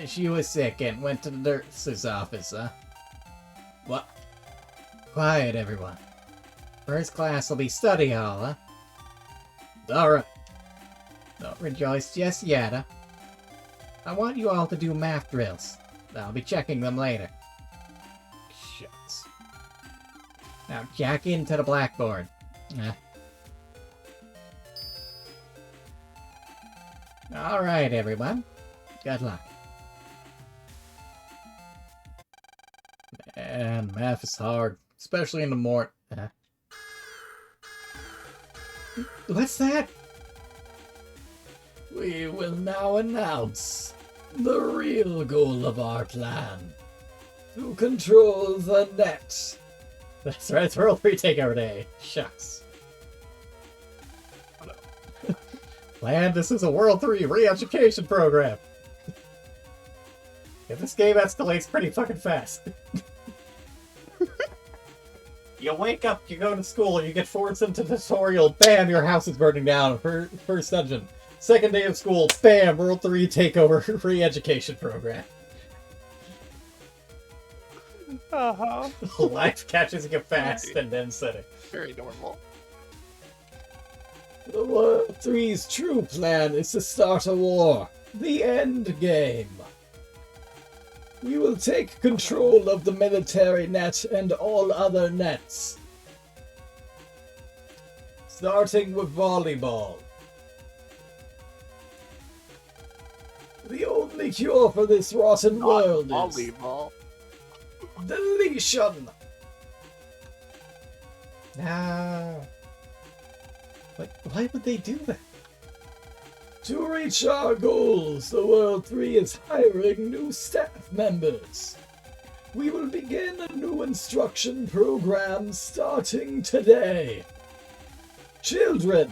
She was sick and went to the nurse's office, huh? What? Quiet, everyone. First class will be study hall, huh? Alright. Don't rejoice just yet, huh? I want you all to do math drills. I'll be checking them later. Shucks. Now jack into the blackboard. Alright, everyone. Good luck. Man, math is hard. Especially in the morning. What's that? We will now announce the real goal of our plan. To control the net. That's right, it's World 3 Takeover Day. Shucks. Plan, this is a World 3 re-education program. Yeah, this game escalates pretty fucking fast. You wake up, you go to school, you get forced into tutorial, bam, your house is burning down. First dungeon. Second day of school, bam, World 3 Takeover re-education program. Life catches you fast and then setting. Very normal. The World 3's true plan is to start a war. The end game. We will take control of the military net and all other nets. Starting with volleyball. The only cure for this rotten world is volleyball. deletion. No. Why would they do that? To reach our goals, the World 3 is hiring new staff members. We will begin a new instruction program starting today. Children,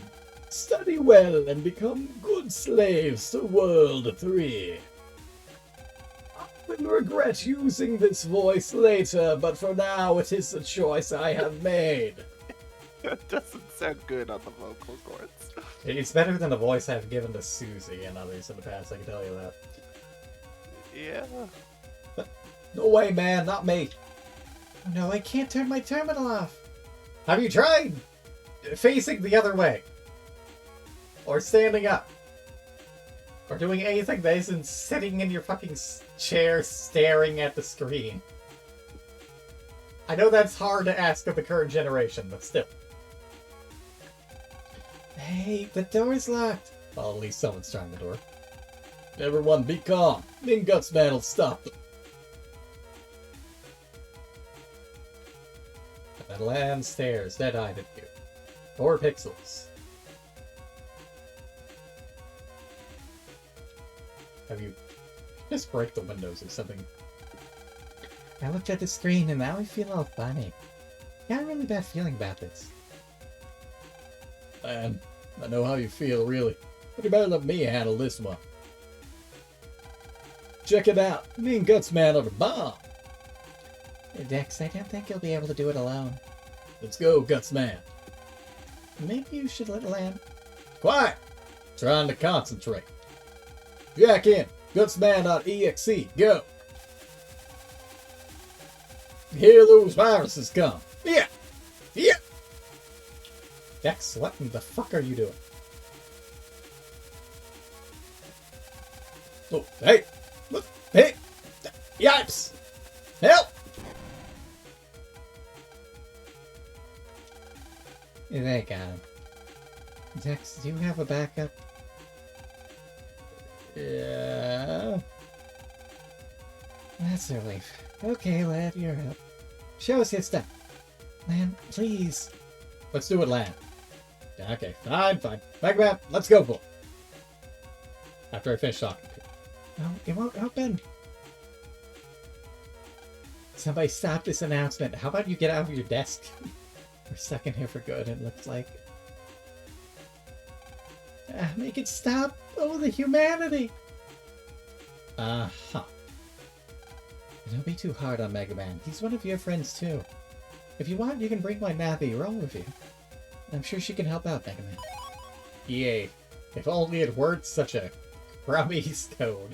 study well and become good slaves to World 3. I will regret using this voice later, but for now it is the choice I have made. It doesn't sound good on the vocal cords. It's better than the voice I've given to Susie and others in the past, I can tell you that. Yeah. No way, man, not me. No, I can't turn my terminal off. Have you tried facing the other way? Or standing up? Or doing anything that isn't sitting in your fucking chair staring at the screen? I know that's hard to ask of the current generation, but still. Hey, the door's locked. Well, at least someone's trying the door. Everyone be calm. Gutsman will stop them. That land stares dead-eyed at you. 4 pixels. Have you... Just break the windows or something. I looked at the screen and now I feel all funny. Got a really bad feeling about this. Man, I know how you feel, really. But you better let me handle this one. Check it out. Me and Gutsman are the bomb. Dex, I don't think you'll be able to do it alone. Let's go, Gutsman. Maybe you should let Lan... Quiet! Trying to concentrate. Jack in. Gutsman.EXE. Go. Here those viruses come. Yeah. Yeah. Dex, what in the fuck are you doing? Oh, hey! Look, hey! Yipes! Help! They got him. Dex, do you have a backup? Yeah. That's a relief. Okay, lad, you're up. Show us your stuff. Lan, please. Let's do it, Lan. Okay, fine. Megaman, let's go, boy. After I finish talking to you. No, it won't open. Somebody stop this announcement. How about you get out of your desk? We're stuck in here for good, it looks like. Make it stop! Oh, the humanity! Uh-huh. Don't be too hard on Megaman. He's one of your friends, too. If you want, you can bring my Navi along with you. I'm sure she can help out, Megaman. Yay. If only it weren't such a crummy stone.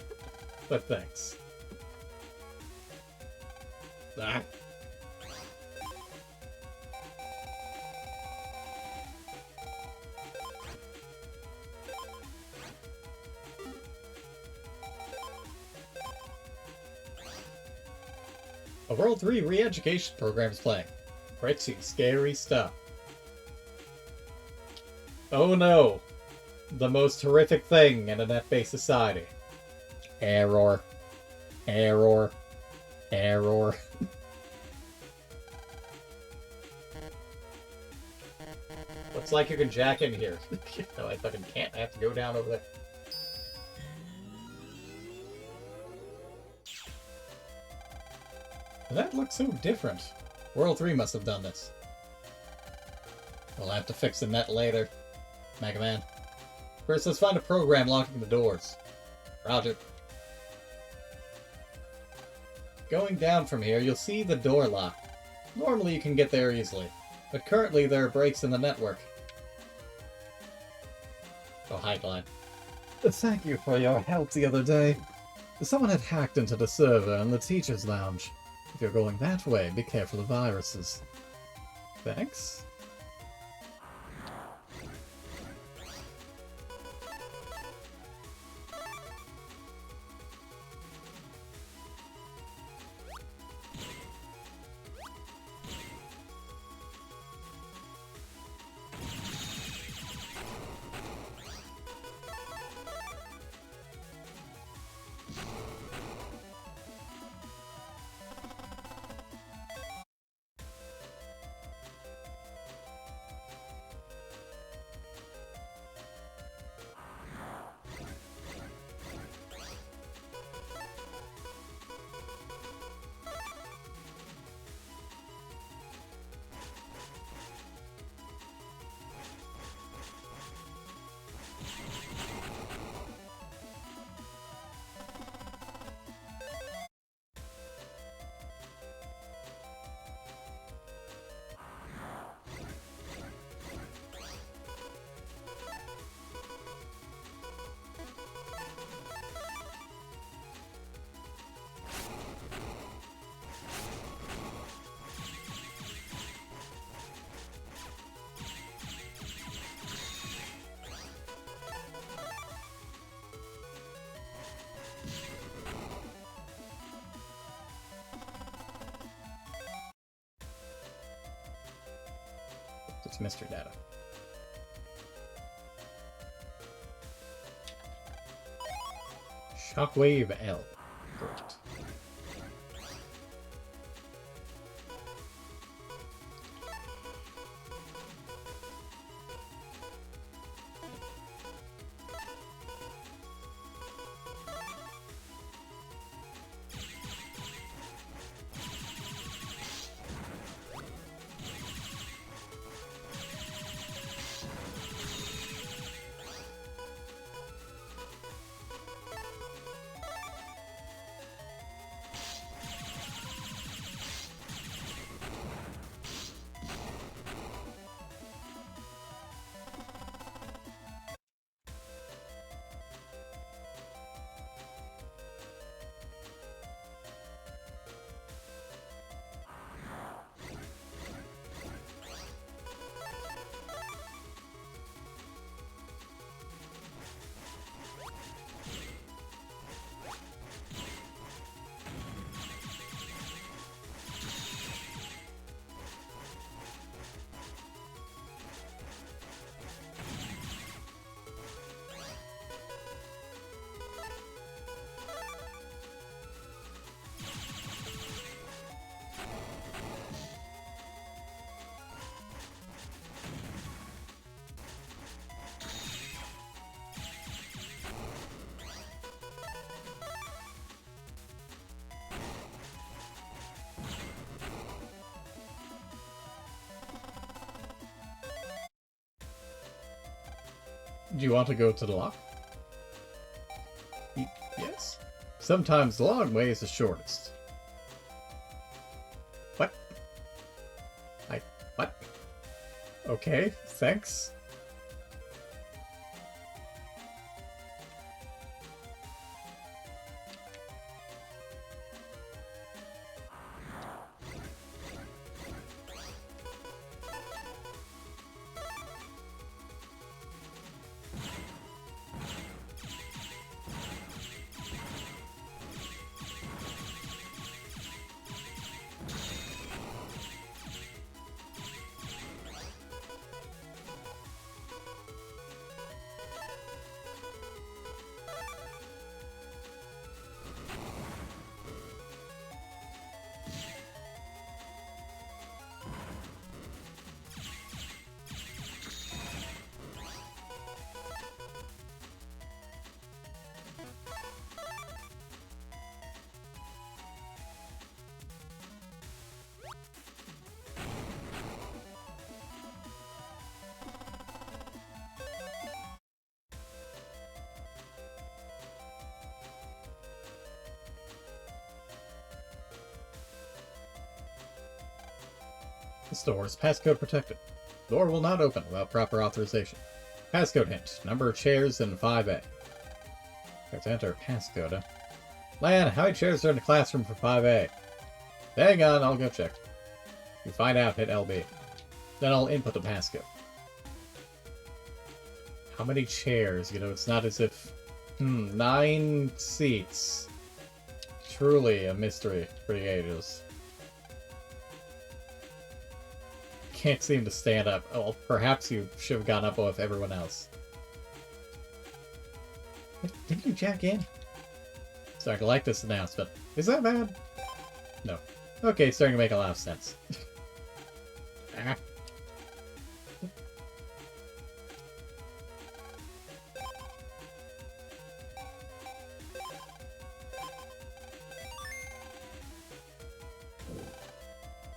But thanks. Ah. A World 3 re-education program is playing. Pretty scary stuff. Oh no! The most horrific thing in a net-based society. Error. Error. Error. Looks like you can jack in here. No, I fucking can't. I have to go down over there. That looks so different. World 3 must have done this. We'll have to fix the net later. Mega Man. First, let's find a program locking the doors. Roger. Going down from here, you'll see the door lock. Normally you can get there easily, but currently there are breaks in the network. Oh, hi, Glenn. Thank you for your help the other day. Someone had hacked into the server in the teacher's lounge. If you're going that way, be careful of viruses. Thanks. It's Mr. Data. Shockwave L. Great. Do you want to go to the lock? Yes. Sometimes the long way is the shortest. What? What? Okay, thanks. This door is passcode protected. Door will not open without proper authorization. Passcode hint. Number of chairs in 5A. Let's enter passcode, huh? Lan, how many chairs are in the classroom for 5A? Hang on, I'll go check. If you find out, hit LB. Then I'll input the passcode. How many chairs? You know, it's not as if... 9 seats. Truly a mystery for the ages. Can't seem to stand up. Oh, perhaps you should have gone up with everyone else. Didn't you jack in? Starting to like this announcement. Is that bad? No. Okay, starting to make a lot of sense. Ah.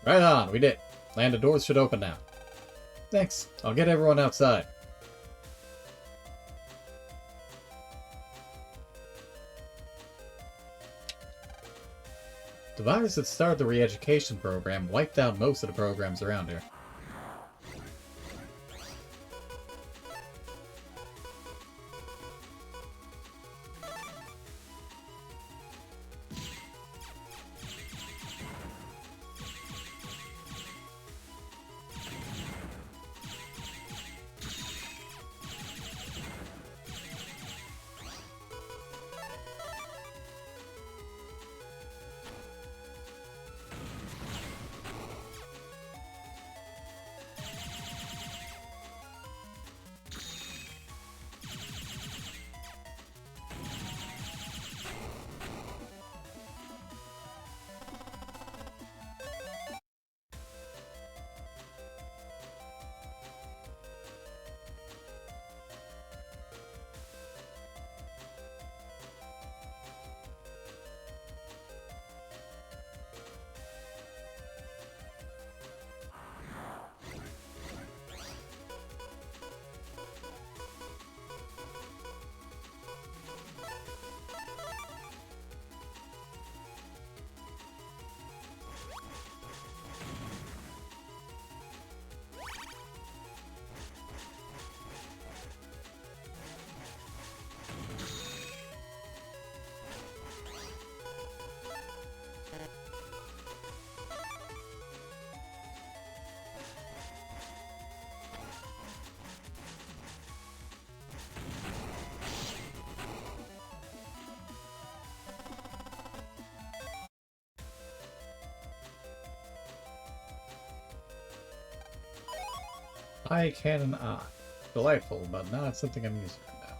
Right on, we did. Land, the doors should open now. Thanks. I'll get everyone outside. The virus that started the re-education program wiped out most of the programs around here. I can delightful, but not something I'm using right now.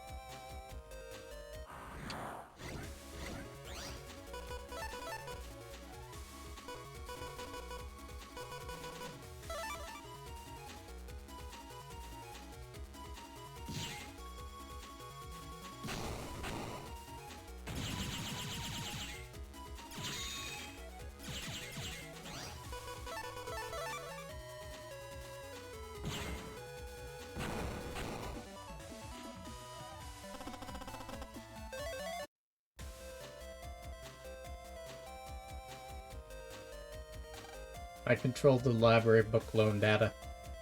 I controlled the library book loan data,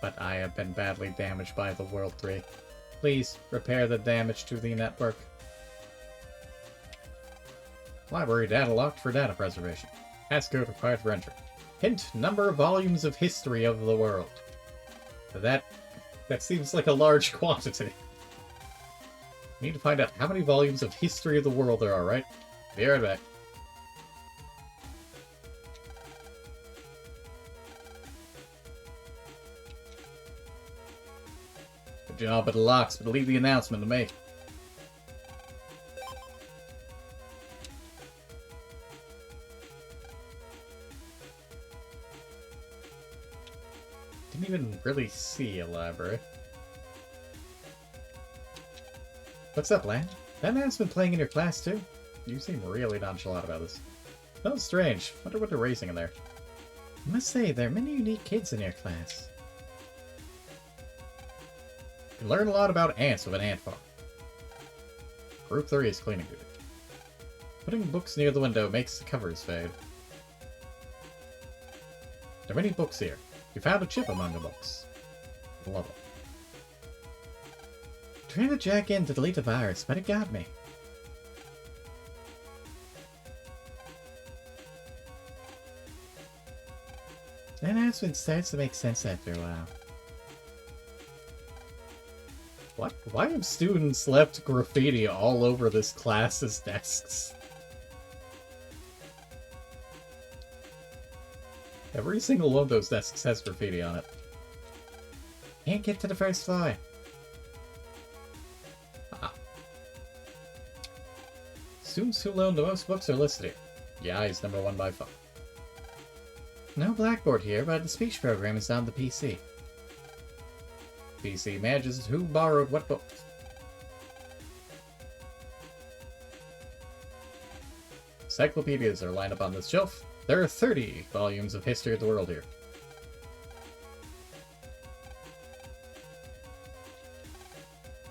but I have been badly damaged by the World 3. Please, repair the damage to the network. Library data locked for data preservation. Passcode required for entry. Hint, number of volumes of history of the world. That seems like a large quantity. Need to find out how many volumes of history of the world there are, right? Be right back. Good job at the locks, but leave the announcement to me. Didn't even really see a library. What's up, Lan? That man's been playing in your class too? You seem really nonchalant about this. Oh, strange. Wonder what they're racing in there. I must say, there are many unique kids in your class. You can learn a lot about ants with an ant farm. Group 3 is cleaning duty. Putting books near the window makes the covers fade. There are many books here. You found a chip among the books. Love it. Trying to jack in to delete the virus, but it got me. The announcement starts to make sense after a while. What? Why have students left graffiti all over this class's desks? Every single one of those desks has graffiti on it. Can't get to the first floor. Students who loan the most books are listed here. Yeah, he's number 1 by far. No blackboard here, but the speech program is on the PC. PC manages who borrowed what books. Encyclopedias are lined up on this shelf. There are 30 volumes of history of the world here.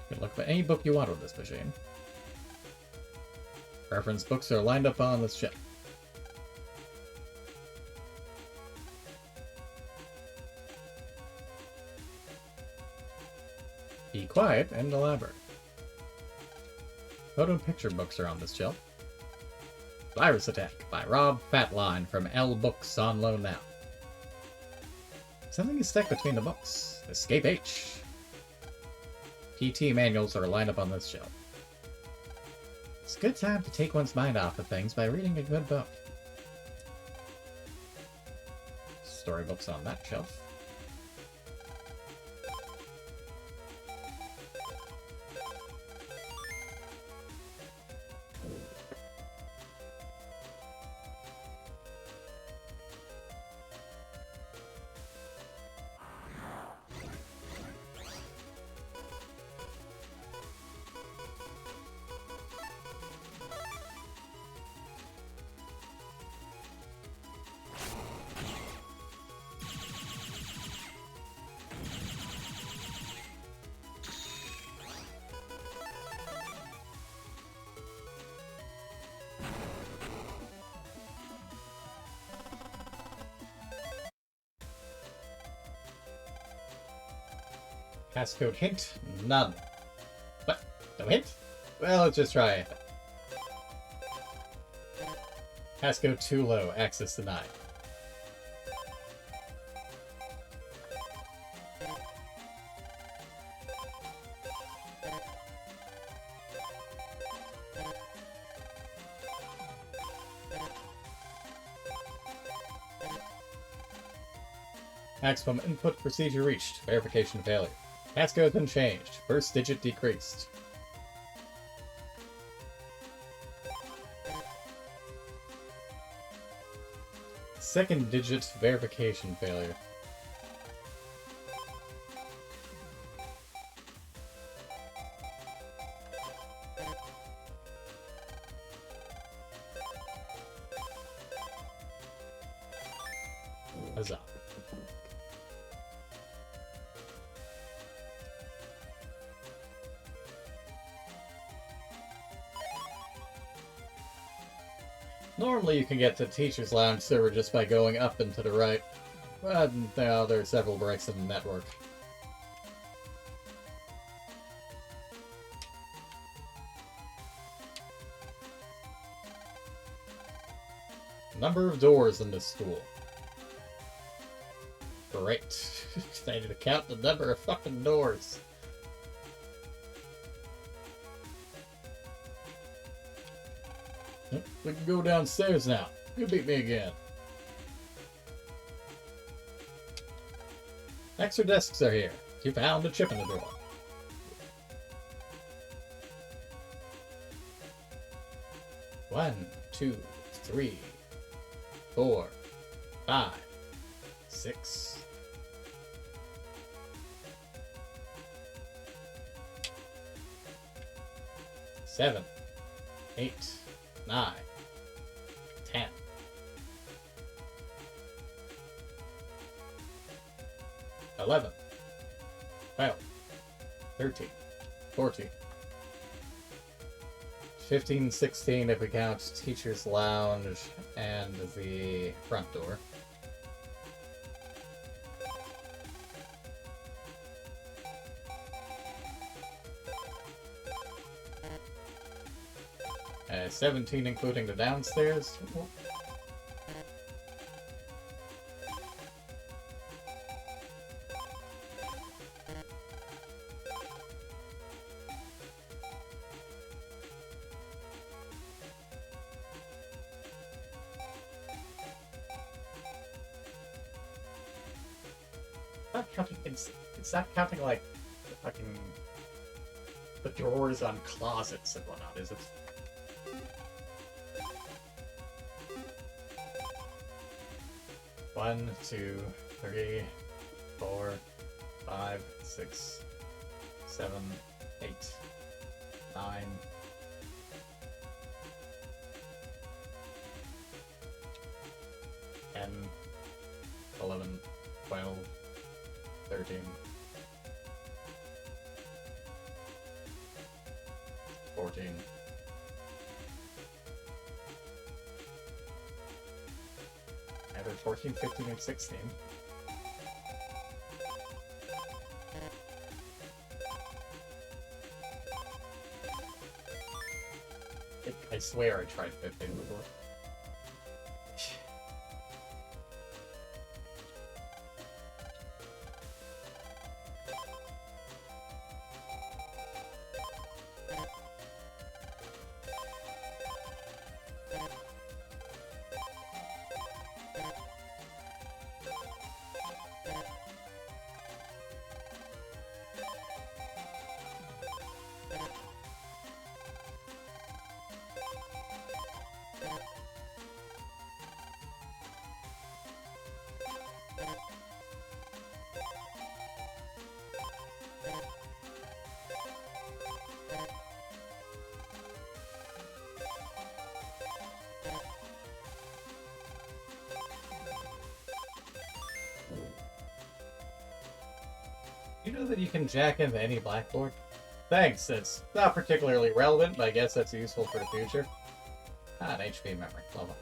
You can look for any book you want with this machine. Reference books are lined up on this shelf. Be quiet in the library. Photo and picture books are on this shelf. Virus Attack by Rob Fatline from L Books on loan now. Something is stuck between the books. Escape H. PT manuals are lined up on this shelf. It's a good time to take one's mind off of things by reading a good book. Storybooks on that shelf. Passcode hint? None. What? No hint? Well, let's just try it. Passcode too low. Access denied. Maximum input procedure reached. Verification failure. Passcode has been changed. First digit decreased. Second digit verification failure. Huzzah. Normally you can get to Teacher's Lounge server just by going up and to the right. No, there are several breaks in the network. Number of doors in this school. Great. I need to count the number of fucking doors. We can go downstairs now. You beat me again. Extra desks are here. You found a chip in the door. One, 2, 3, 4, 5, 6. Seven, 8, 9, 10. 11, 12, 13, 14, 15, 16 if we count Teacher's Lounge and the front door. 17 including the downstairs. It's not counting like the fucking the drawers on closets and whatnot, is it? One, 2, 3, 4, 5, 6, 7, 8, 9. 10, 11, 12, 13, 14. Either 14, 15, and 16. I swear I tried 15 before. You know that you can jack into any blackboard? Thanks, it's not particularly relevant, but I guess that's useful for the future. Ah, an HP memory, lovely.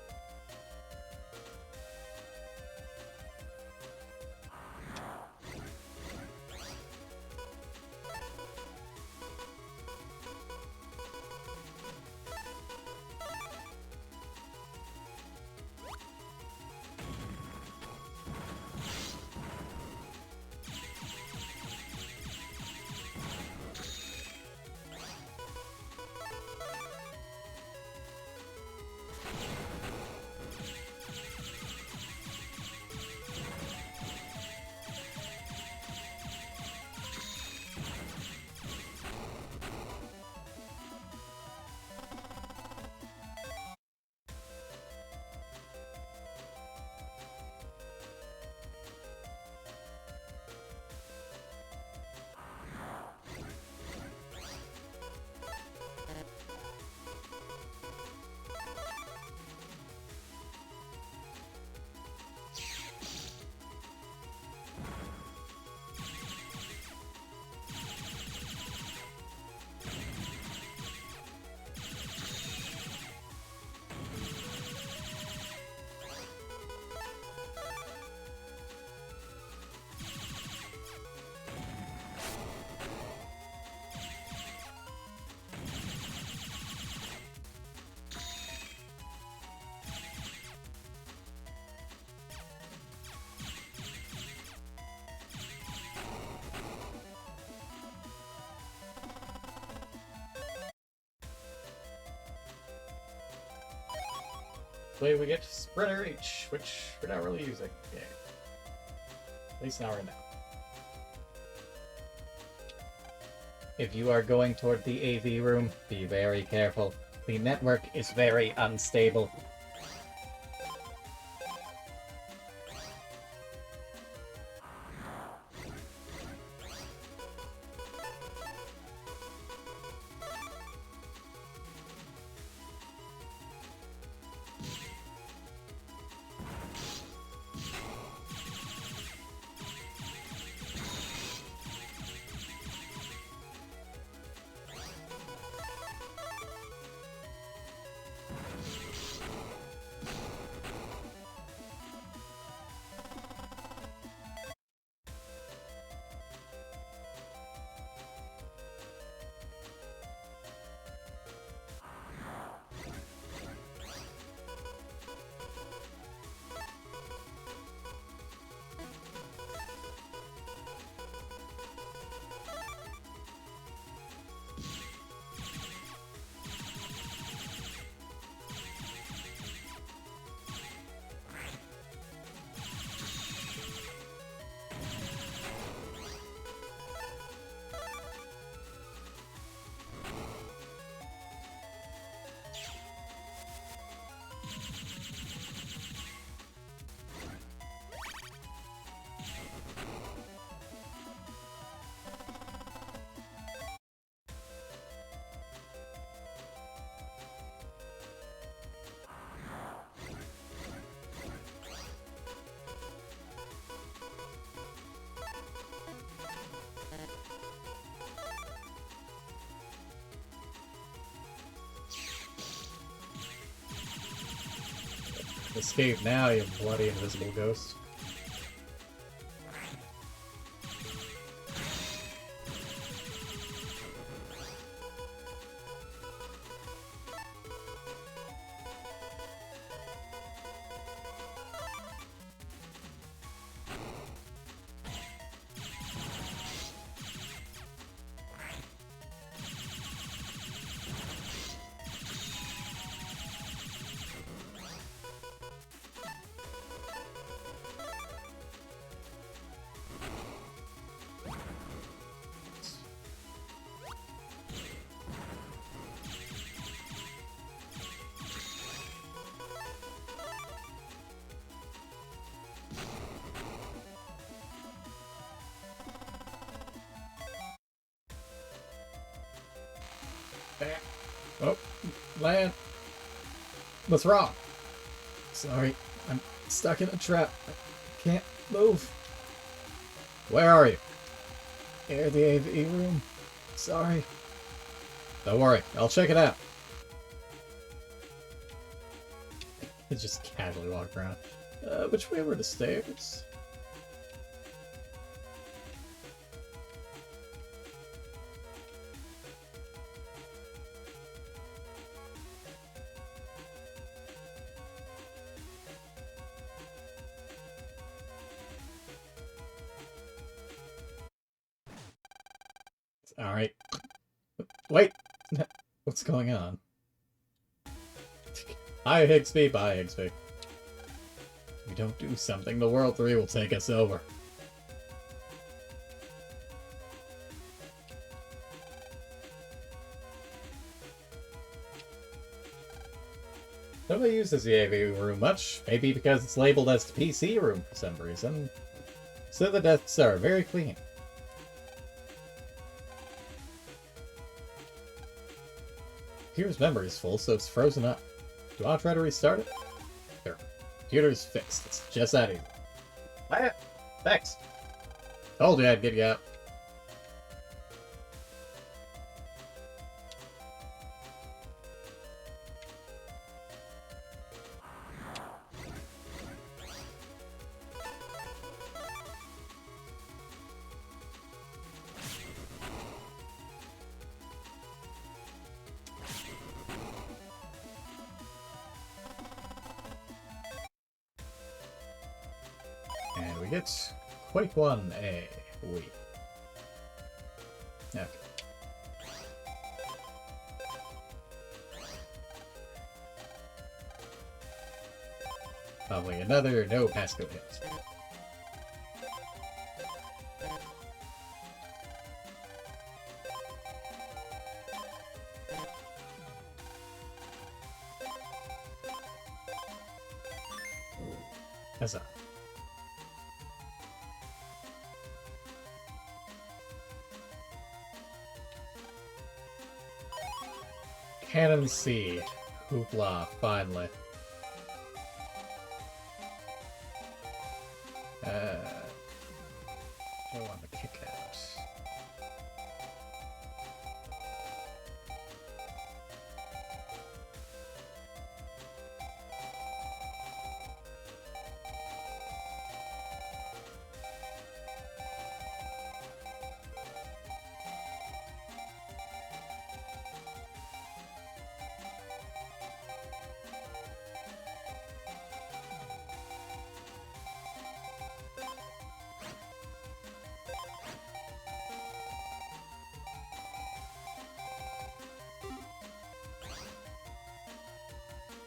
This way we get Spreader H, which we're not really using. Yeah. At least not right now. If you are going toward the AV room, be very careful. The network is very unstable. Escape now, you bloody invisible ghost. Oh, land. What's wrong? Sorry, I'm stuck in a trap. I can't move. Where are you? Near the AV room. Sorry. Don't worry, I'll check it out. It just casually walked around. Which way were the stairs? Alright. Wait! What's going on? Hi, Higsby. Bye, Higsby. If we don't do something, the World 3 will take us over. Nobody uses the AV room much, maybe because it's labeled as the PC room for some reason. So the desks are very clean. Computer's memory is full, so it's frozen up. Do I want to try to restart it? There. Computer's fixed. It's just that easy. Ah, thanks. Told you I'd get you out. And we get Quake 1A. Wait. Okay. Probably another no passcode hit. Huzzah. Cannon C. Hoopla, finally. I want to kick out.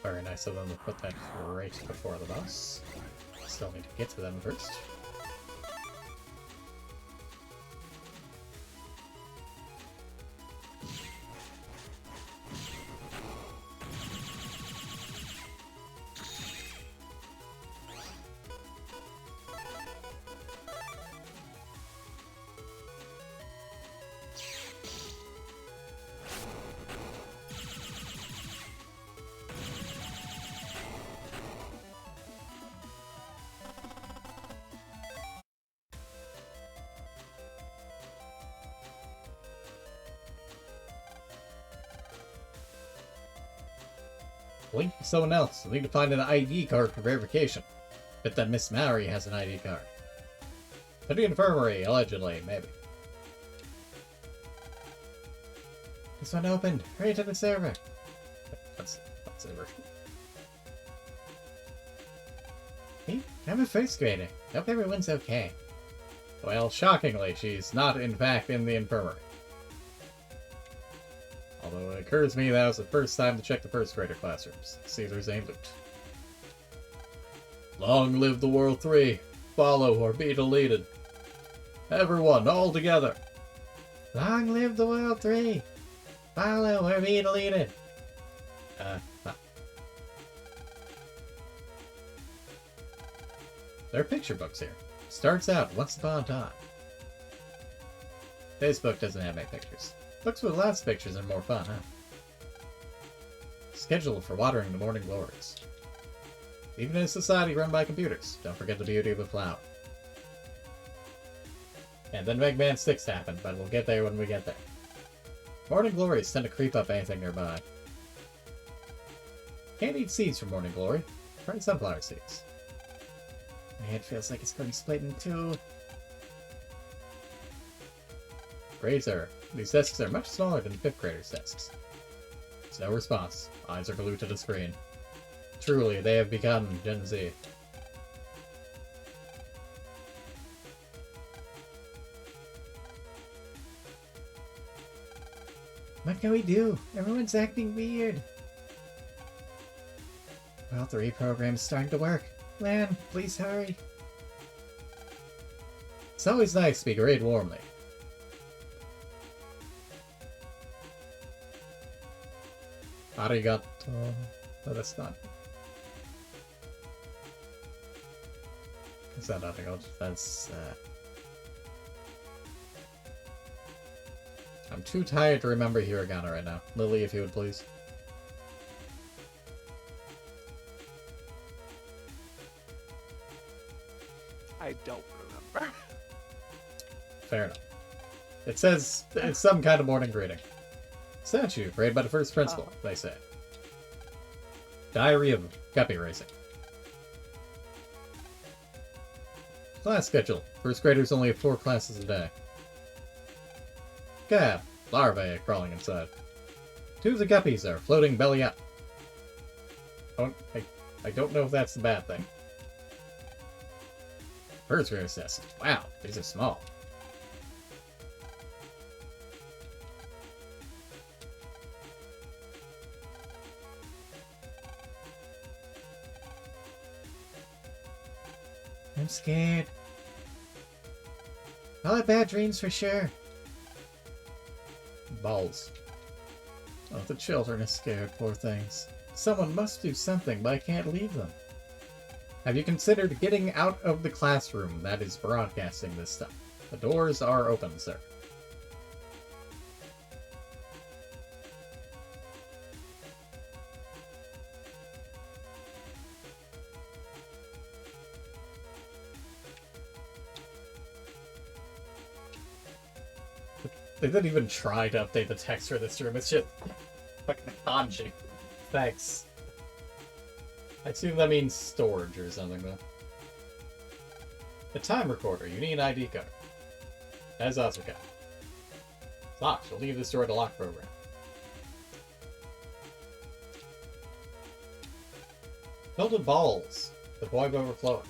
Very nice of them to put that right before the boss. Still need to get to them first. Link to someone else. I need to find an ID card for verification. Bet that Miss Mallory has an ID card. To the infirmary, allegedly, maybe. This one opened. Hurry to the server. That's server. Hey, I'm a first grader. Hope everyone's okay. Well, shockingly, she's not in fact in the infirmary. Although it occurs to me that was the first time to check the first grader classrooms. See if there's any loot. Long live the World 3. Follow or be deleted. Everyone, all together. Long live the World 3. Follow or be deleted. There are picture books here. Starts out once upon a time. This book doesn't have any pictures. Books with lots of pictures are more fun, huh? Schedule for watering the morning glories. Even in a society run by computers, don't forget the beauty of a flower. And then Megaman 6 happened, but we'll get there when we get there. Morning glories tend to creep up anything nearby. Can't eat seeds from morning glory. Try sunflower seeds. My head feels like it's going to split in two. These desks are much smaller than 5th graders' desks. There's no response. Eyes are glued to the screen. Truly, they have become Gen Z. What can we do? Everyone's acting weird. Well, the reprogram's starting to work. Lan, please hurry. It's always nice to be greeted warmly. Arigato. No, that's not. Is that arigato? That's, I'm too tired to remember hiragana right now. Lily, if you would please. I don't remember. Fair enough. It says it's some kind of morning greeting. Statue, raised by the first principal, they say. Diary of Guppy Racing. Class schedule. First graders only have 4 classes a day. Gab. Larvae crawling inside. 2 of the guppies are floating belly up. I don't know if that's the bad thing. First grader's desk. Wow, these are small. I'm scared. I'll have bad dreams for sure. Balls. Oh, the children are scared, poor things. Someone must do something, but I can't leave them. Have you considered getting out of the classroom that is broadcasting this stuff? The doors are open, sir. They didn't even try to update the text for this room. It's just fucking kanji. Thanks. I assume that means storage or something, though. The time recorder. You need an ID card. As Asuka. It's locked. You'll leave this door to lock program. Filled with balls. The void overflowing.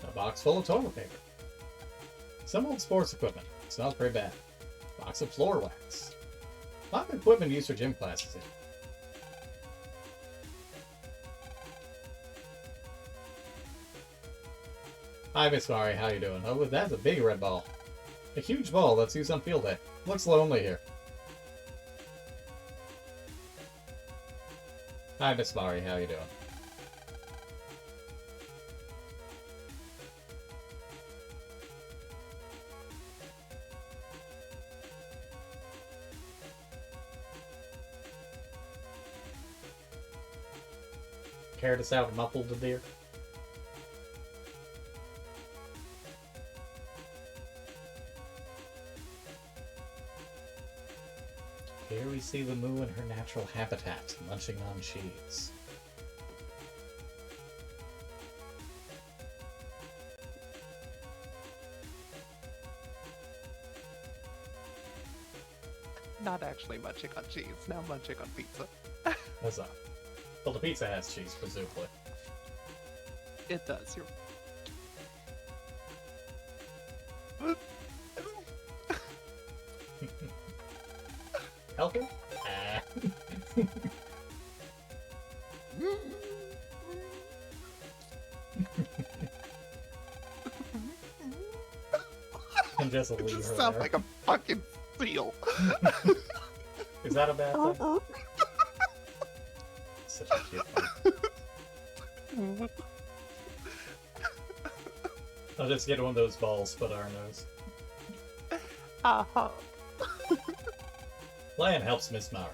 A box full of toilet paper. Some old sports equipment. It smells pretty bad. Box of floor wax. A lot of equipment used for gym classes here. Hi, Miss Mari. How you doing? Oh, that's a big red ball. A huge ball that's used on field day. Looks lonely here. Hi, Miss Mari. How you doing? Care to sound muffled, dear? Here we see the moo in her natural habitat, munching on cheese. Not actually munching on cheese, now munching on pizza. What's up? Well, the pizza has cheese, presumably. It does. You're... Healthy? And just It leave just her sounds there. like a fucking seal. Is that a bad thing? Such a cute one. I'll just get one of those balls put on our nose. Uh-huh. Lion helps Miss Maury.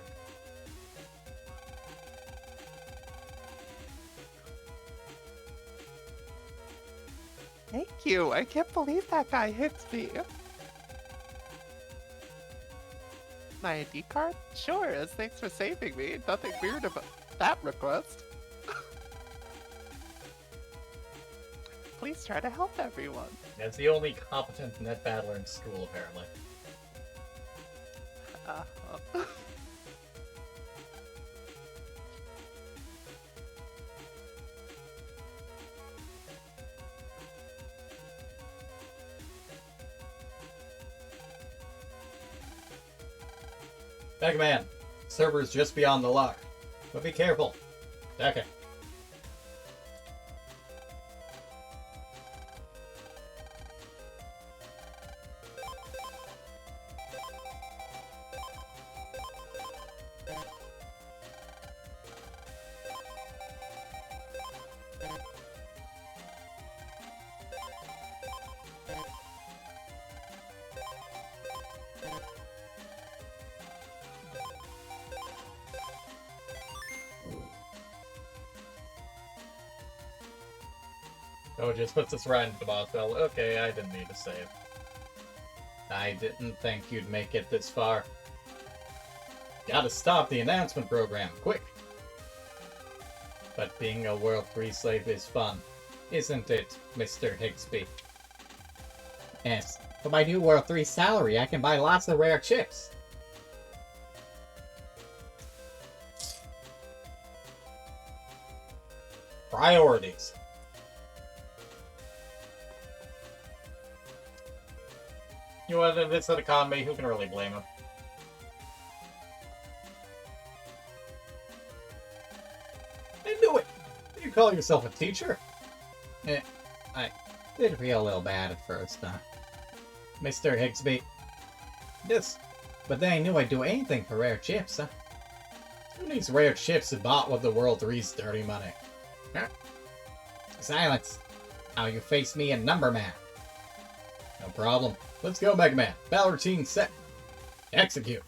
Thank you. I can't believe that guy hits me. My ID card? Sure, as thanks for saving me. Nothing weird about that request. Please try to help everyone. That's the only competent net battler in school, apparently. Megaman, server's just beyond the lock, but be careful. Okay. Oh, it just puts us right into the boss battle. Okay, I didn't need to save. I didn't think you'd make it this far. Gotta stop the announcement program, quick! But being a World 3 slave is fun, isn't it, Mr. Higsby? Yes, for my new World 3 salary, I can buy lots of rare chips. Priorities. You know what, this is an economy, who can really blame him? call yourself a teacher? I did feel a little bad at first, Mr. Higsby. Yes, but then I knew I'd do anything for rare chips, Who needs rare chips bought with the world 3's dirty money? Huh? Silence! Now you face me and Number Man. No problem. Let's go, Megaman. Battle routine set. Execute.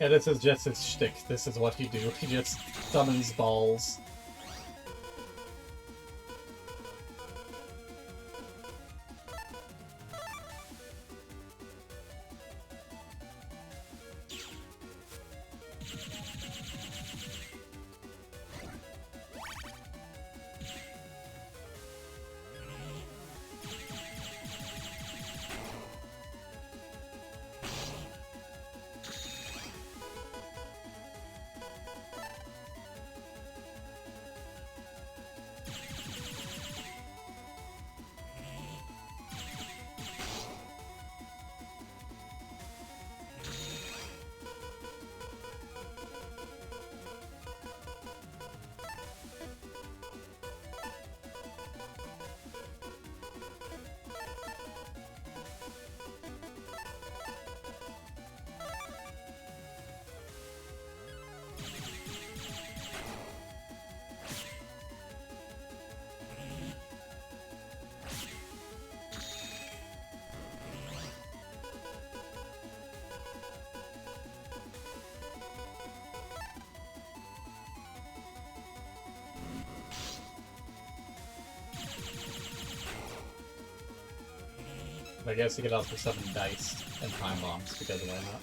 Yeah, this is just his shtick. This is what he do. He just summons balls. I guess you could also summon dice and time bombs because of that.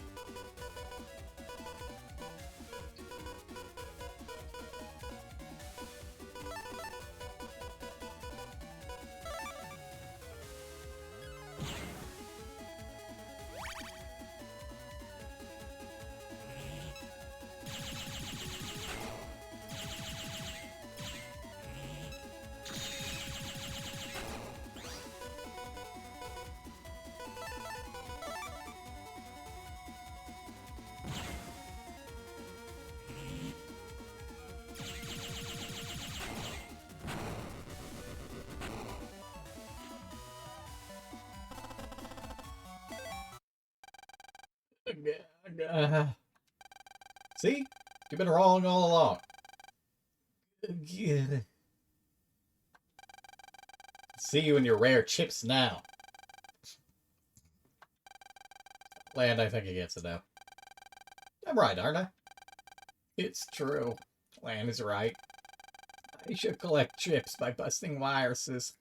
See? You've been wrong all along. See you in your rare chips now. Land, I think he gets it now. I'm right, aren't I? It's true. Land is right. I should collect chips by busting viruses.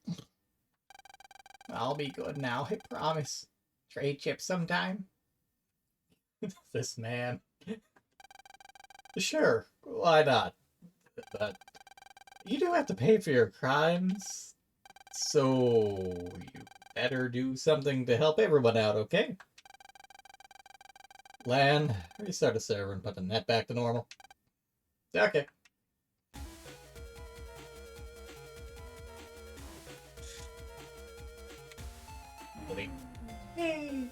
I'll be good now, I promise. Trade chips sometime? This man. Sure, why not? But you do have to pay for your crimes, so you better do something to help everyone out, okay? Lan, restart the server and put the net back to normal. Okay. Delete. Yay!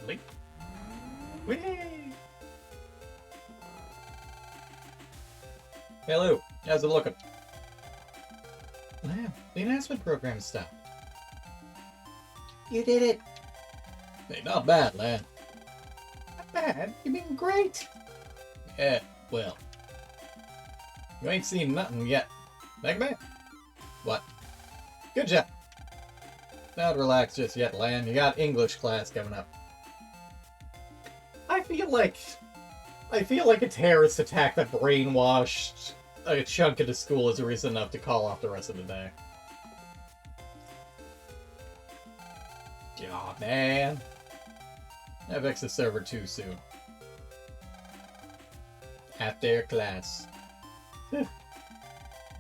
Delete. Whee! Hello, how's it looking? Wow, the announcement program stopped. You did it! Hey, not bad, Lan. Not bad. You mean great! Yeah, well. You ain't seen nothing yet. Megaman? What? Good job. Not relax just yet, Lan. You got English class coming up. I feel like a terrorist attack that brainwashed a chunk of the school is a reason enough to call off the rest of the day. Aw, man. I vexed the server too soon. Half day of class.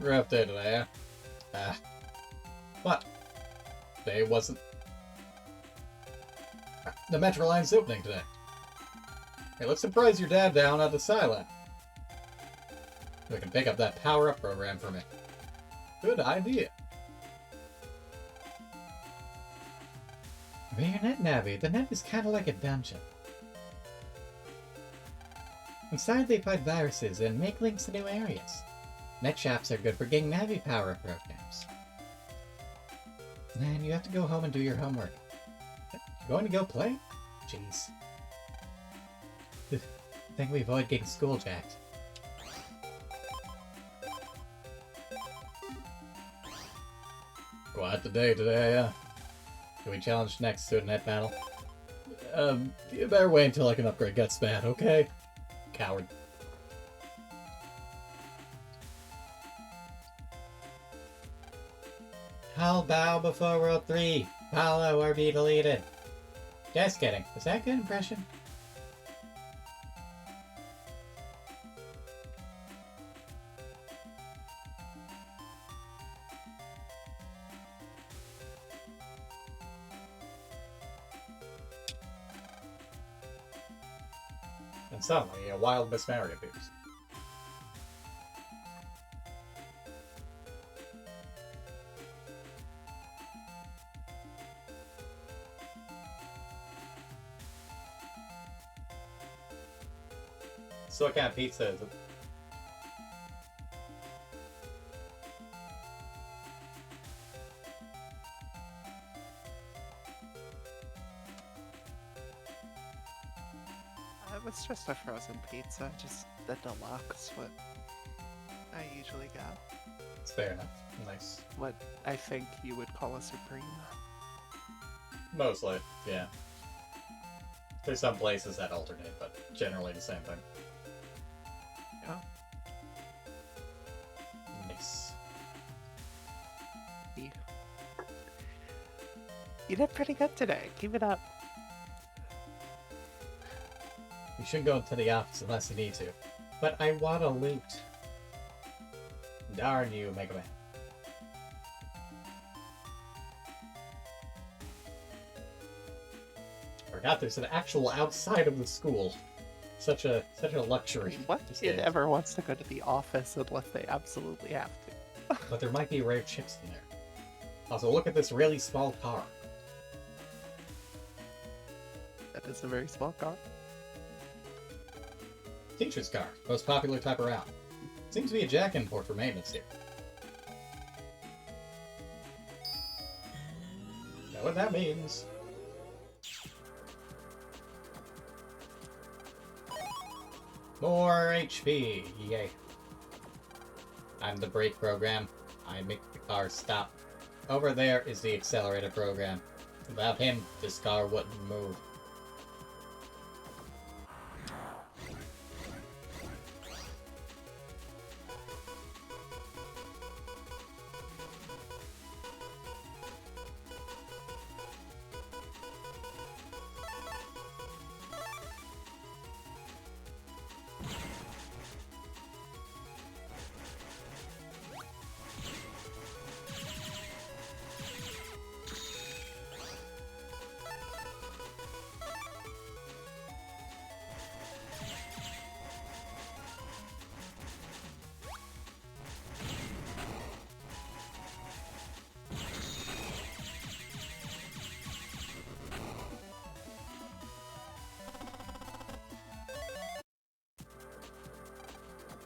Rough day today, huh? Ah. What? Today wasn't... The Metro Line's opening today. Hey, let's surprise your dad down at the Silent. We can pick up that power-up program for me. Good idea. Your net, Navi. The net is kind of like a dungeon. Inside they fight viruses and make links to new areas. Net shops are good for getting Navi power programs. Man, you have to go home and do your homework. You going to go play? Jeez. I think we avoid getting school jacked. Quiet today, Can we challenge next to a net battle? You better wait until I can upgrade Guts Bad, okay? Coward. I'll bow before World 3. Follow or be deleted. Just kidding. Was that a good impression? And suddenly, a wild Miss Mary appears. So what kind of pizza is it? It was just a frozen pizza, just the deluxe, what I usually got. It's fair enough. Nice. What I think you would call a supreme. Mostly, yeah. There's some places that alternate, but generally the same thing. Yeah. Nice. You did pretty good today. Keep it up. You shouldn't go into the office unless you need to. But I want to loot. Darn you, Megaman. Forgot there's an actual outside of the school. Such a luxury. What these kid days. ever wants to go to the office unless they absolutely have to? But there might be rare chips in there. Also, look at this really small car. That is a very small car. Teacher's car, most popular type around. Seems to be a jack import for maintenance here. Know what that means? More HP, yay. I'm the brake program. I make the car stop. Over there is the accelerator program. Without him, this car wouldn't move.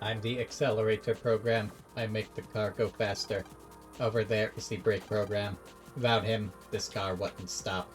I'm the accelerator program. I make the car go faster. Over there is the brake program. Without him, this car wouldn't stop.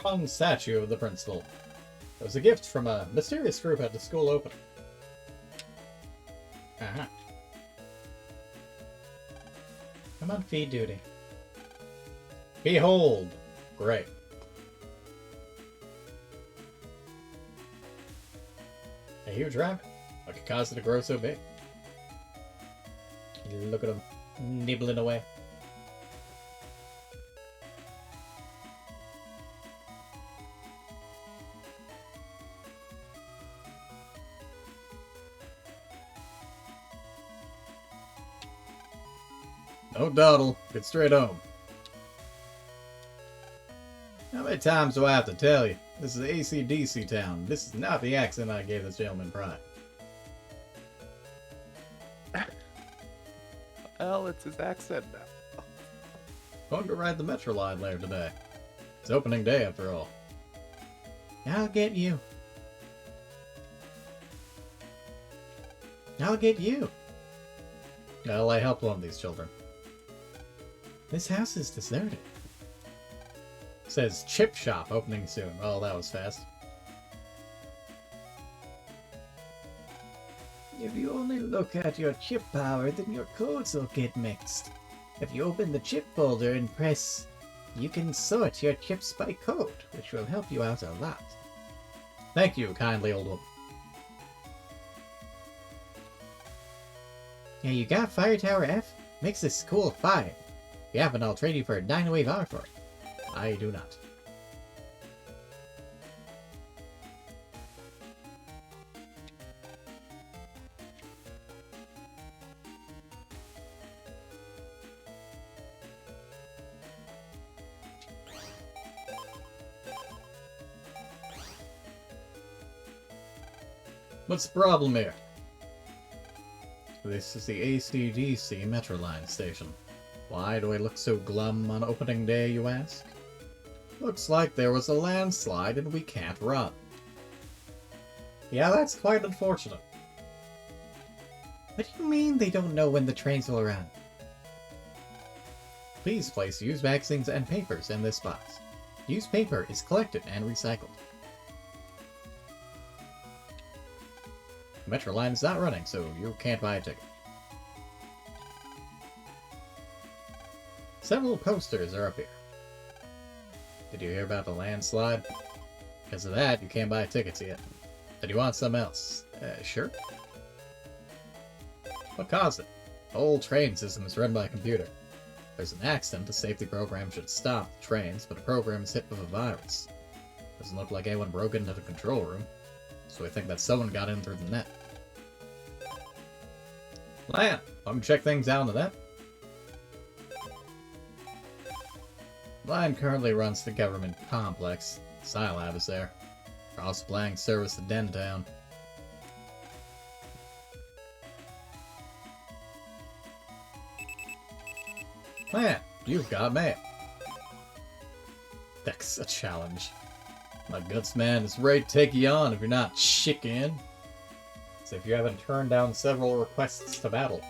Wrong statue of the principal. It was a gift from a mysterious group at the school opening. Uh-huh. I'm on feed duty. Behold! Great. A huge rabbit. What could cause it to grow so big? Look at him, nibbling away. No dawdle. Get straight home. How many times do I have to tell you? This is AC/DC town. This is not the accent I gave this gentleman pride. Well, it's his accent now. Going to ride the Metro line later today. It's opening day after all. I'll get you. I'll get you. Well, I helped one of these children. This house is deserted. Says chip shop opening soon. Oh, that was fast. If you only look at your chip power, then your codes will get mixed. If you open the chip folder and press, you can sort your chips by code, which will help you out a lot. Thank you, kindly old woman. Yeah, you got Fire Tower F? Makes this cool fire. If you haven't, I'll trade you for a Dino Wave R for it. I do not. What's the problem here? This is the AC/DC Metro Line station. Why do I look so glum on opening day, you ask? Looks like there was a landslide and we can't run. Yeah, that's quite unfortunate. What do you mean they don't know when the trains will run? Please place used magazines and papers in this box. Used paper is collected and recycled. The Metro line is not running, so you can't buy a ticket. Several posters are up here. Did you hear about the landslide? Because of that, you can't buy tickets yet. Did you want something else? Sure. What caused it? The whole train system is run by a computer. If there's an accident, the safety program should stop the trains, but the program is hit with a virus. Doesn't look like anyone broke into the control room, so we think that someone got in through the net. Lan, want me to check things out on the net? Lion currently runs the government complex. Scilab is there. We're also supplying service to Dentown. Man, you've got mail. That's a challenge. My guts man is ready to take you on if you're not chicken. as if you haven't turned down several requests to battle.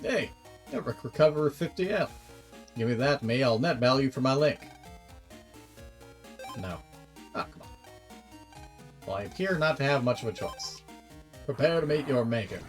Hey, network recover 50L. Give me that, may I'll net value for my link. No. Ah, come on. Well, I appear not to have much of a choice. Prepare to meet your maker.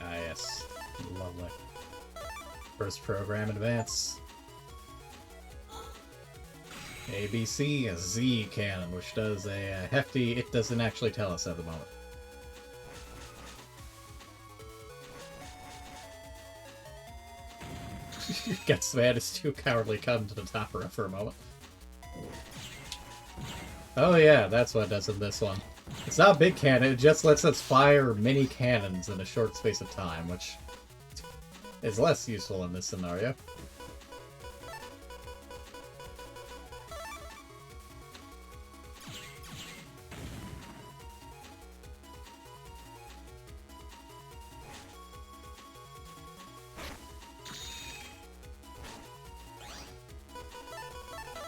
Ah, yes. Lovely. First program advance. ABC, a Z cannon, which does a hefty... It doesn't actually tell us at the moment. Gutsman is too cowardly come to the top row for a moment. Oh yeah, that's what it does in this one. It's not big cannon, it just lets us fire mini cannons in a short space of time, which is less useful in this scenario.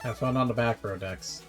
Have fun on the back row decks.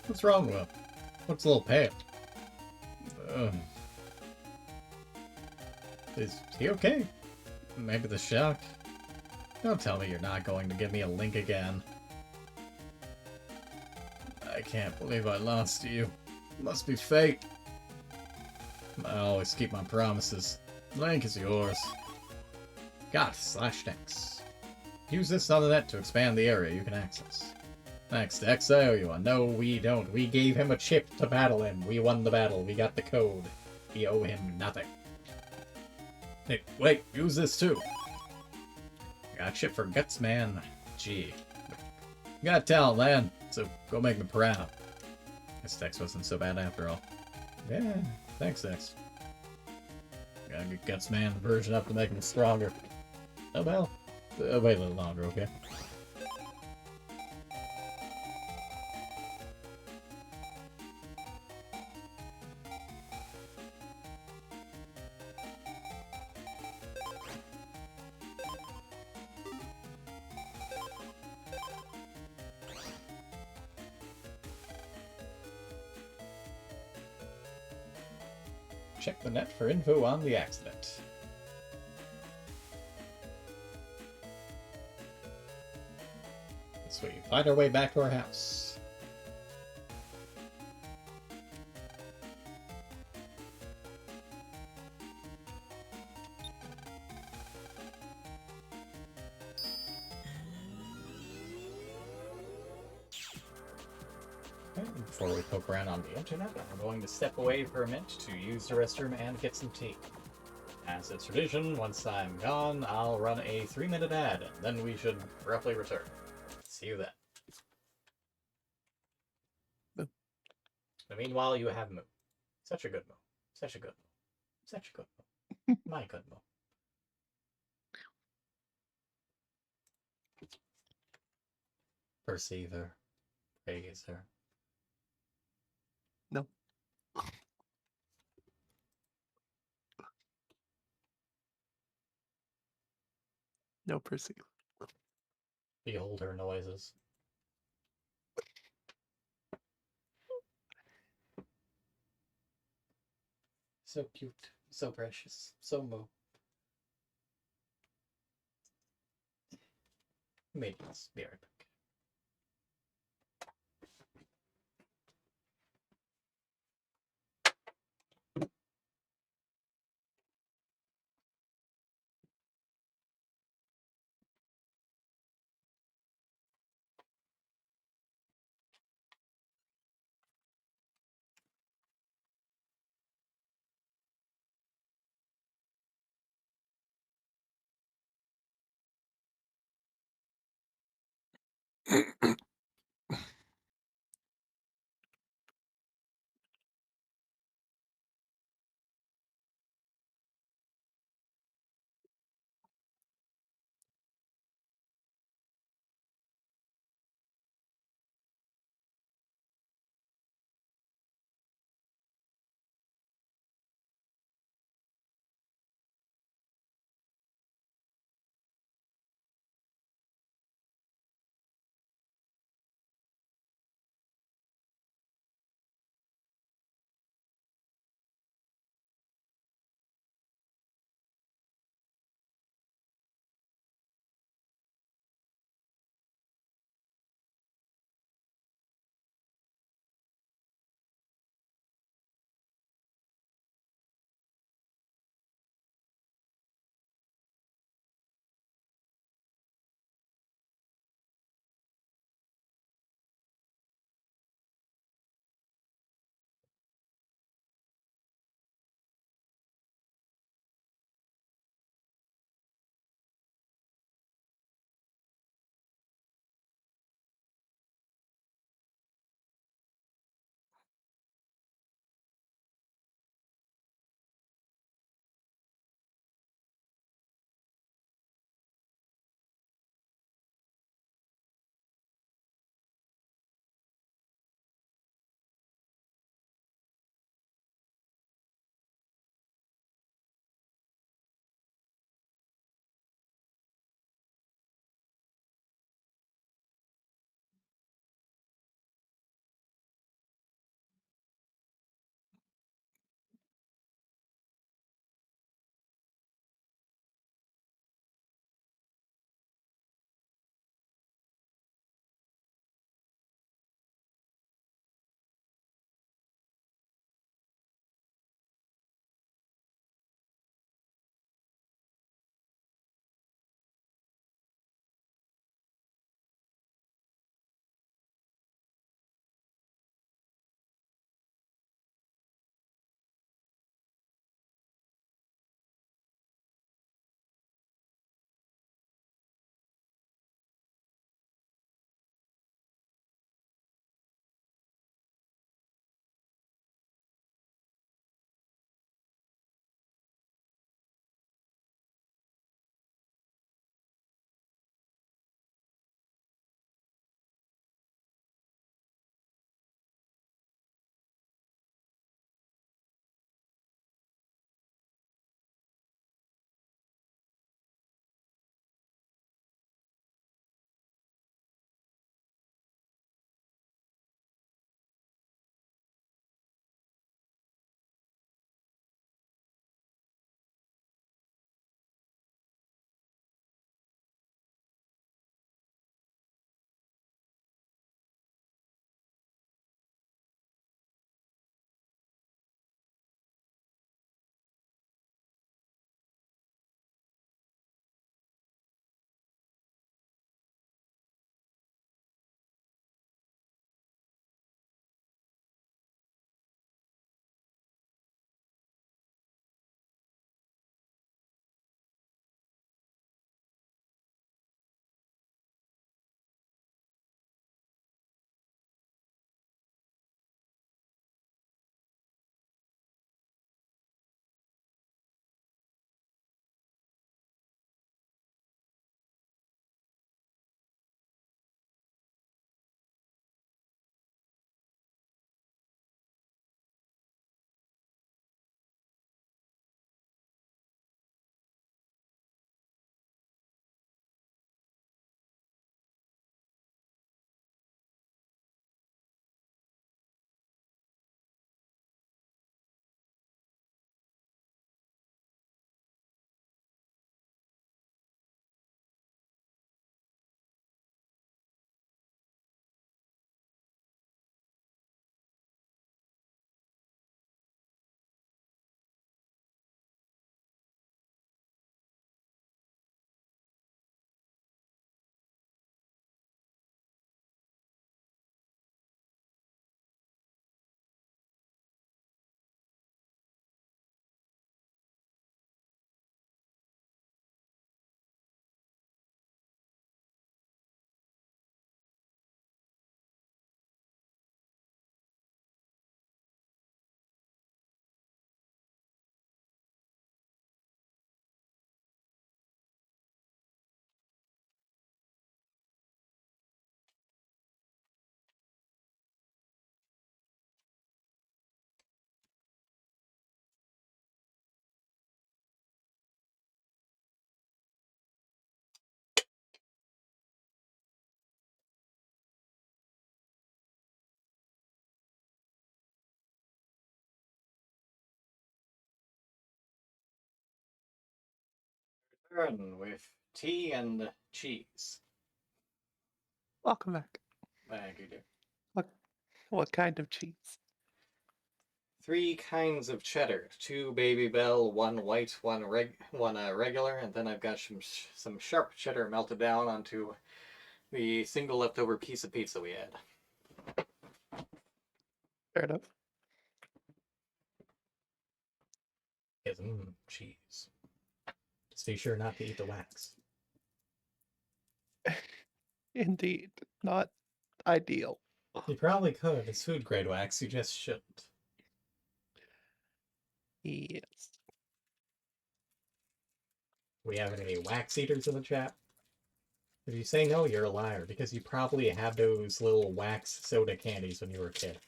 What's wrong with him? Looks a little pale. Is he okay? Maybe the shock? Don't tell me you're not going to give me a link again. I can't believe I lost you. Must be fate. I always keep my promises. Link is yours. Got /X. Use this on the net to expand the area you can access. Thanks to X, I owe you one. No, we don't. We gave him a chip to battle him. We won the battle. We got the code. We owe him nothing. Hey, wait, use this too. Got a chip for Gutsman. Gee. You got talent, man. So go make me proud. Guess X wasn't so bad after all. Yeah, thanks, X. Gotta get Gutsman version up to make him stronger. Oh well. Wait a little longer, okay? Check the net for info on the accident. This way, find our way back to our house. Before we poke around on the internet, I'm going to step away for a minute to use the restroom and get some tea. As is tradition, once I'm gone, I'll run a 3-minute ad, and then we should roughly return. See you then. Moo. But meanwhile, you have Moo. Such a good Moo. Such a good Moo. Such a good Moo. My good Moo. Perceiver. Praiser. No. No perceive. Beholder noises. So cute. So precious. So Moo. Maybe it's be right back. Burn with tea and cheese. Welcome back. Thank you, dear. What kind of cheese? 3 kinds of cheddar: 2 Baby Bell, 1 white, one regular, and then I've got some sharp cheddar melted down onto the single leftover piece of pizza we had. Fair enough. Yes, cheese. Just be sure not to eat the wax. Indeed, not ideal. You probably could. It's food grade wax. You just shouldn't. Yes. We have any wax eaters in the chat? If you say no, you're a liar, because you probably had those little wax soda candies when you were a kid.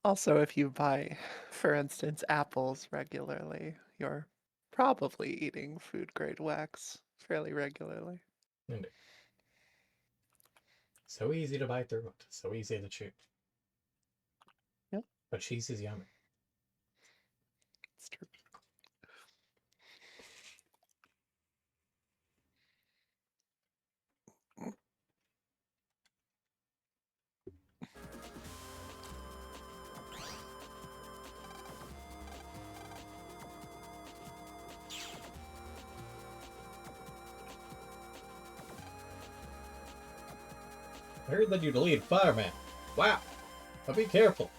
Also, if you buy, for instance, apples regularly, you're probably eating food grade wax fairly regularly. Indeed. So easy to bite through it. So easy to chew. Yep. But cheese is yummy. It's true. I heard that you delete Fireman. Wow. But be careful.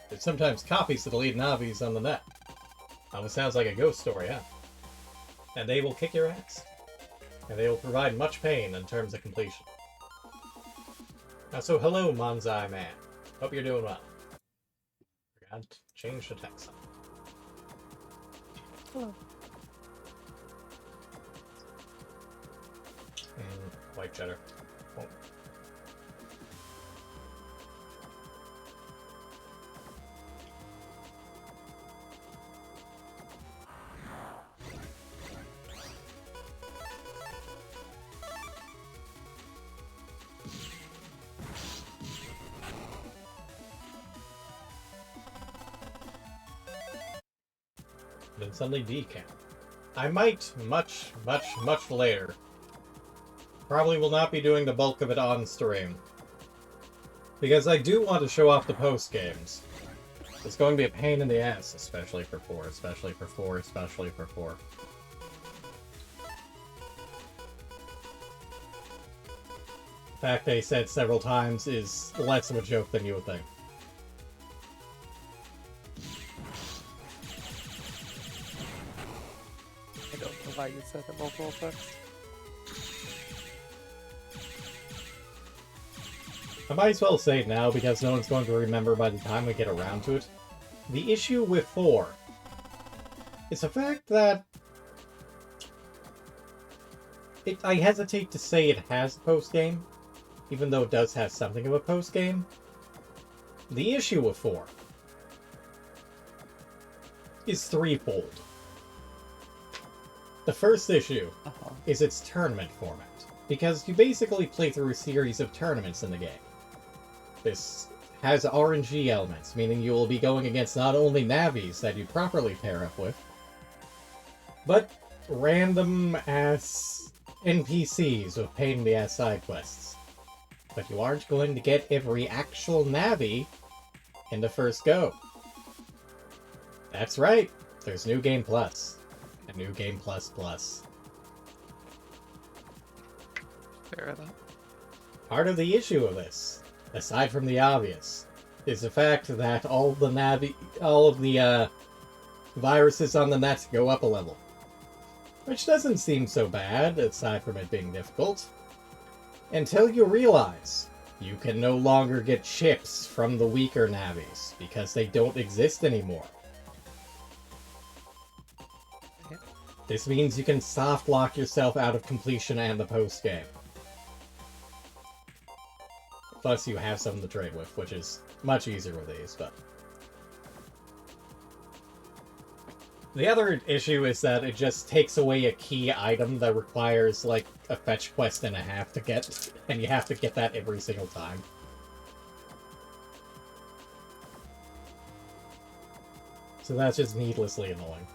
There's sometimes copies to delete navis on the net. Almost sounds like a ghost story, huh? And they will kick your ass. And they will provide much pain in terms of completion. So hello, Manzai Man. Hope you're doing well. Forgot to change the text. Hello. And white cheddar. Oh. Then suddenly decamp. I might much later. Probably will not be doing the bulk of it on stream. Because I do want to show off the post games. It's going to be a pain in the ass, especially for 4, especially for 4, especially for 4. The fact they said several times is less of a joke than you would think. I don't know why you said it multiple times. I might as well say it now because no one's going to remember by the time we get around to it. The issue with 4 is the fact that I hesitate to say it has a post-game, even though it does have something of a post-game. The issue with 4 is threefold. The first issue is its tournament format, because you basically play through a series of tournaments in the game. This has RNG elements, meaning you will be going against not only navis that you properly pair up with, but random-ass NPCs with pain-in-the-ass side quests. But you aren't going to get every actual navi in the first go. That's right, there's New Game Plus. And New Game Plus Plus. Fair enough. Part of the issue of this, aside from the obvious, is the fact that all of the viruses on the net go up a level. Which doesn't seem so bad, aside from it being difficult. Until you realize you can no longer get chips from the weaker navis, because they don't exist anymore. This means you can soft lock yourself out of completion and the post-game. Plus you have something to trade with, which is much easier with these, but... The other issue is that it just takes away a key item that requires, like, a fetch quest and a half to get, and you have to get that every single time. So that's just needlessly annoying.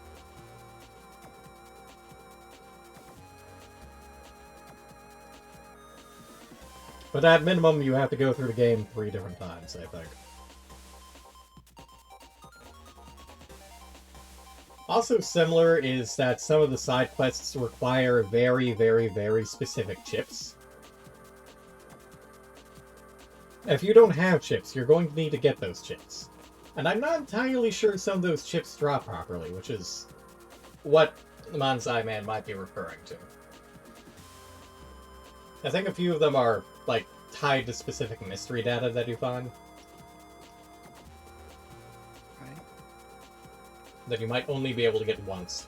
But at minimum, you have to go through the game 3 different times, I think. Also similar is that some of the side quests require very, very, very specific chips. If you don't have chips, you're going to need to get those chips. And I'm not entirely sure some of those chips drop properly, which is what the Manzai Man might be referring to. I think a few of them are, like, tied to specific mystery data that you find. Right. That you might only be able to get once.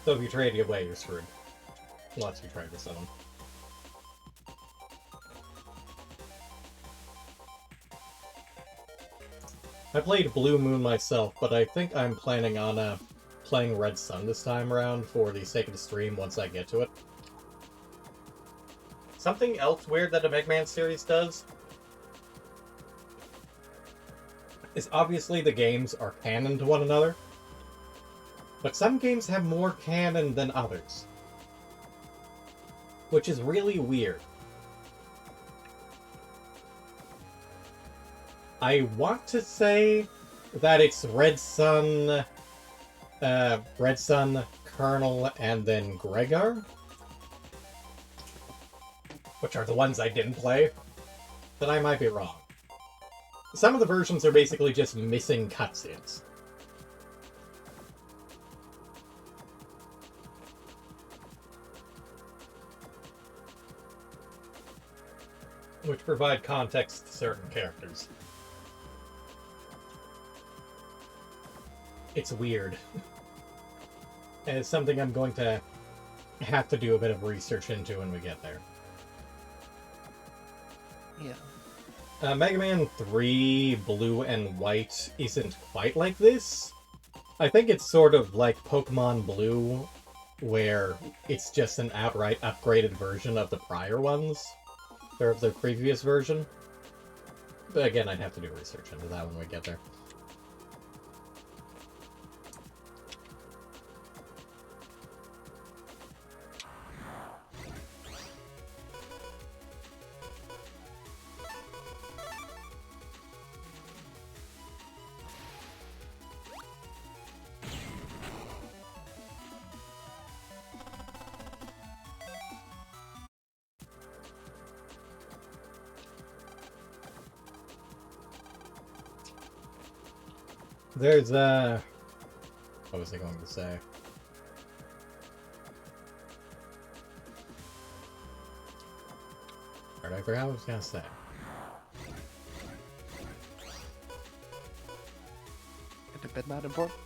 So if you trade it away, you're screwed. Unless you try to sell them. I played Blue Moon myself, but I think I'm planning on playing Red Sun this time around for the sake of the stream once I get to it. Something else weird that a Megaman series does is obviously the games are canon to one another, but some games have more canon than others, which is really weird. I want to say that it's Red Sun, Colonel, and then Gregar, which are the ones I didn't play, but I might be wrong. Some of the versions are basically just missing cutscenes. Which provide context to certain characters. It's weird. And it's something I'm going to have to do a bit of research into when we get there. Yeah. Mega Man 3 Blue and White isn't quite like this. I think it's sort of like Pokemon Blue, where it's just an outright upgraded version of the prior ones, or of the previous version. But again, I'd have to do research into that when we get there. There's, what was I going to say? Alright, I forgot what I was going to say. Could have been that important.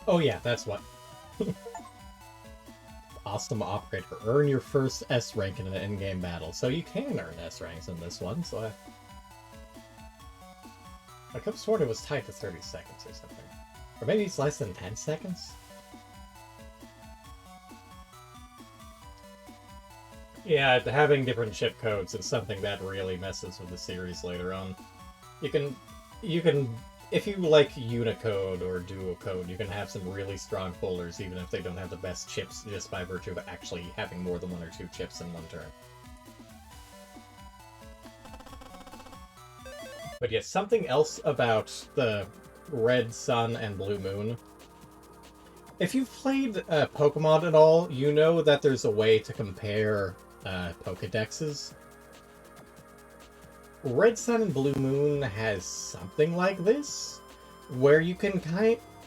Oh yeah, that's what. Awesome operator. Earn your first S rank in an in-game battle. So you can earn S ranks in this one, so I could have sworn it was tied to 30 seconds or something. Or maybe it's less than 10 seconds? Yeah, having different chip codes is something that really messes with the series later on. You can, if you like Unicode or Duo Code, you can have some really strong folders even if they don't have the best chips just by virtue of actually having more than 1 or 2 chips in one turn. But yes, something else about the Red Sun and Blue Moon. If you've played Pokemon at all, you know that there's a way to compare Pokedexes. Red Sun and Blue Moon has something like this, where you can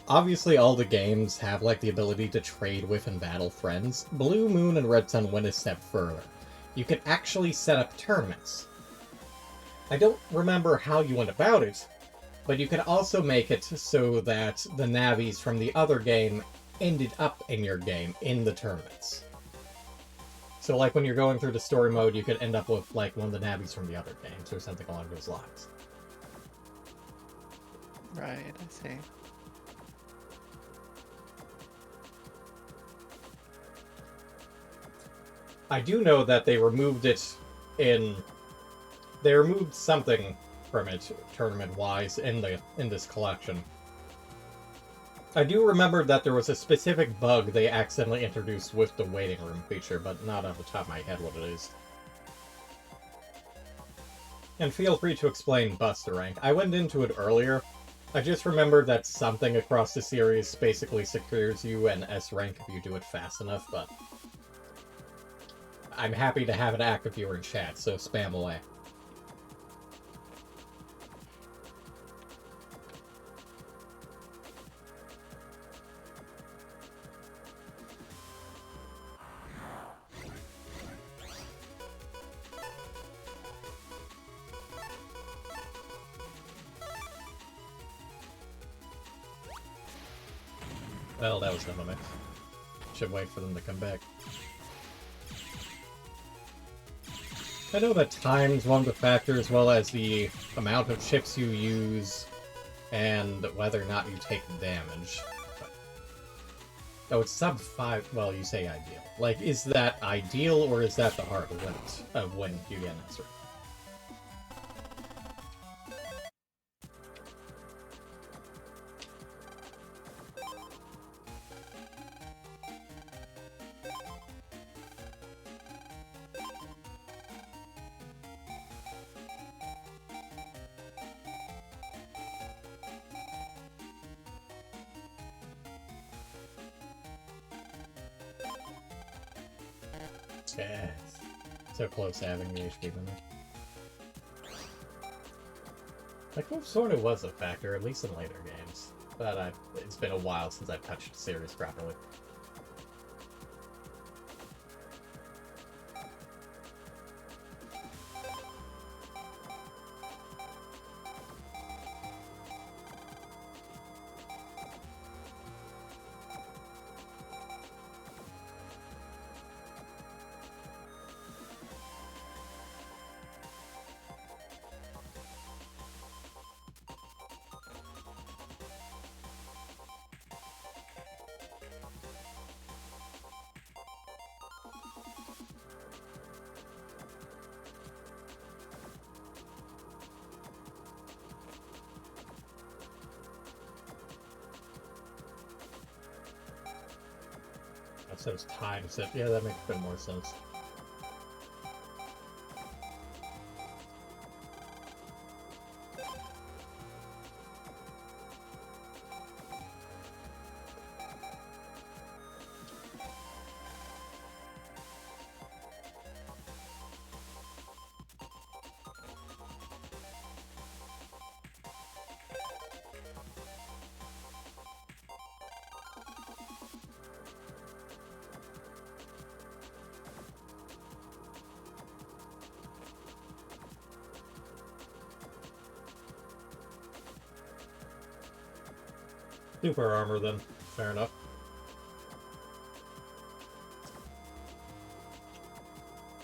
obviously all the games have like the ability to trade with and battle friends. Blue Moon and Red Sun went a step further. You can actually set up tournaments. I don't remember how you went about it, But you can also make it so that the Navis from the other game ended up in your game in the tournaments. So, like, when you're going through the story mode, you could end up with, like, one of the Navis from the other games or something along those lines. Right, I see. I do know that they removed it in... They removed something from it, tournament-wise, in this collection. I do remember that there was a specific bug they accidentally introduced with the waiting room feature, but not off the top of my head what it is. And feel free to explain Buster Rank. I went into it earlier. I just remembered that something across the series basically secures you an S rank if you do it fast enough, but... I'm happy to have an active viewer in chat, so spam away. Well, that was dumb of me. Should wait for them to come back. I know that time's one of the factors, as well as the amount of chips you use, and whether or not you take damage. But... Oh, it's sub 5. Well, you say ideal. Like, is that ideal, or is that the hard limit of when you get an answer? Yeah, so close to having the HP limit. Like, well, sort of was a factor, at least in later games. But it's been a while since I've touched the series properly. That's those times that, yeah, that makes a bit more sense. Super armor, then. Fair enough.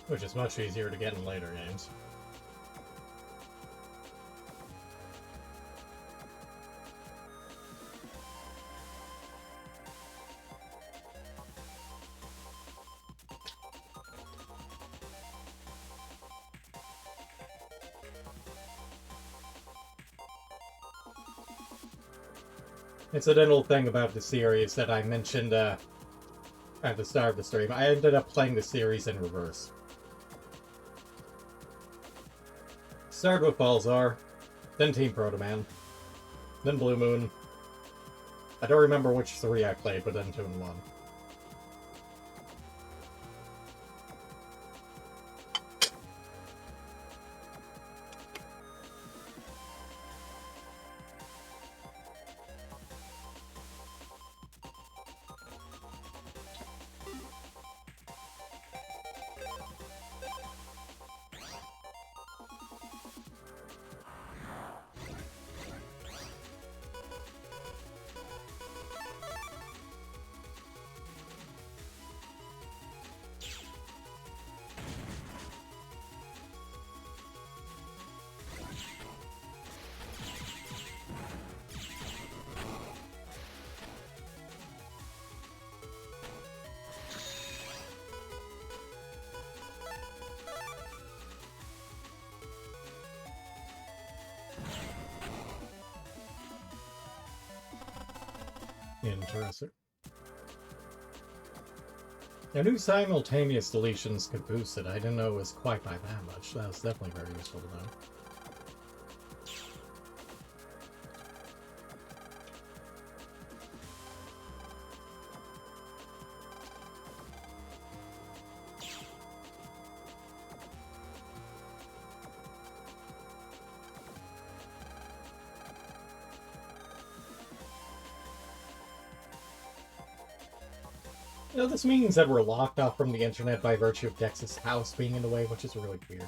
Which is much easier to get in later games. Incidental thing about the series that I mentioned at the start of the stream, I ended up playing the series in reverse. Started with Balzar, then Team Proto Man, then Blue Moon. I don't remember which 3 I played, but then 2 and 1. Interesting. I knew simultaneous deletions could boost it. I didn't know it was quite by that much. That was definitely very useful to know. You know, this means that we're locked off from the internet by virtue of Dex's house being in the way, which is really weird.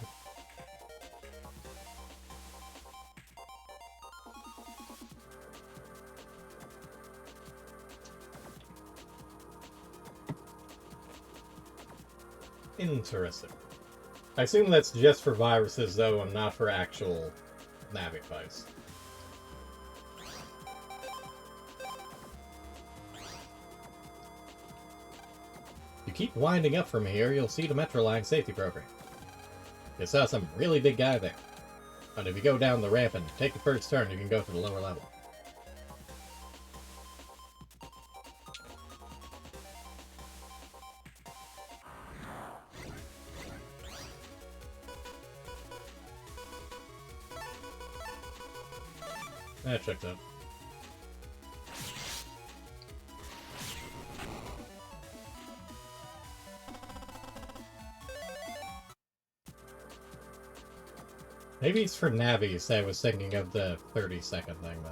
Interesting. I assume that's just for viruses, though, and not for actual Navifice. You keep winding up from here, you'll see the Metro Line safety program. You saw some really big guy there. But if you go down the ramp and take the first turn, you can go to the lower level. That checks out. Maybe it's for Navis. I was thinking of the 30-second thing then.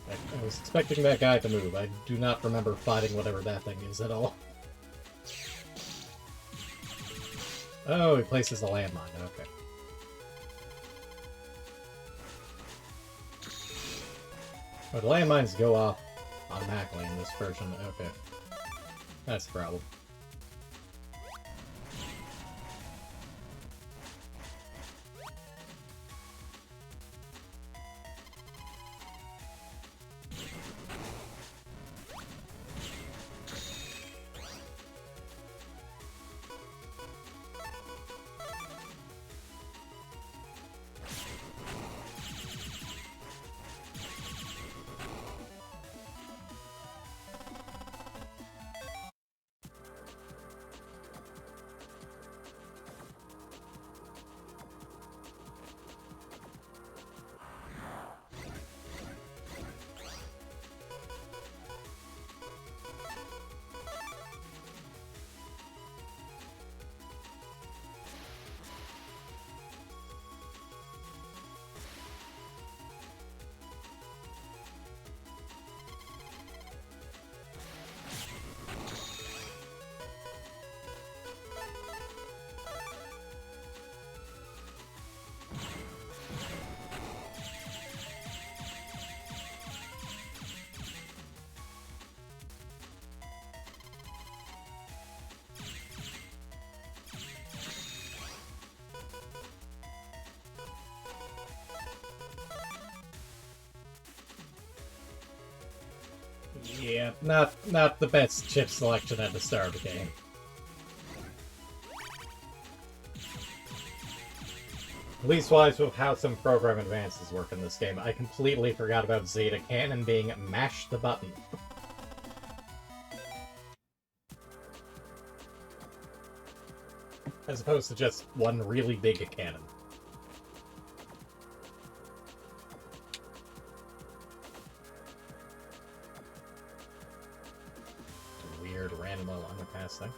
I was expecting that guy to move. I do not remember fighting whatever that thing is at all. Oh, he places a landmine. Okay. But landmines go off automatically in this version. Okay. That's the problem. Yeah, not the best chip selection at the start of the game. Leastwise with how some program advances work in this game, I completely forgot about Zeta Cannon being mash the button. As opposed to just one really big cannon. Weird random little underpass thing.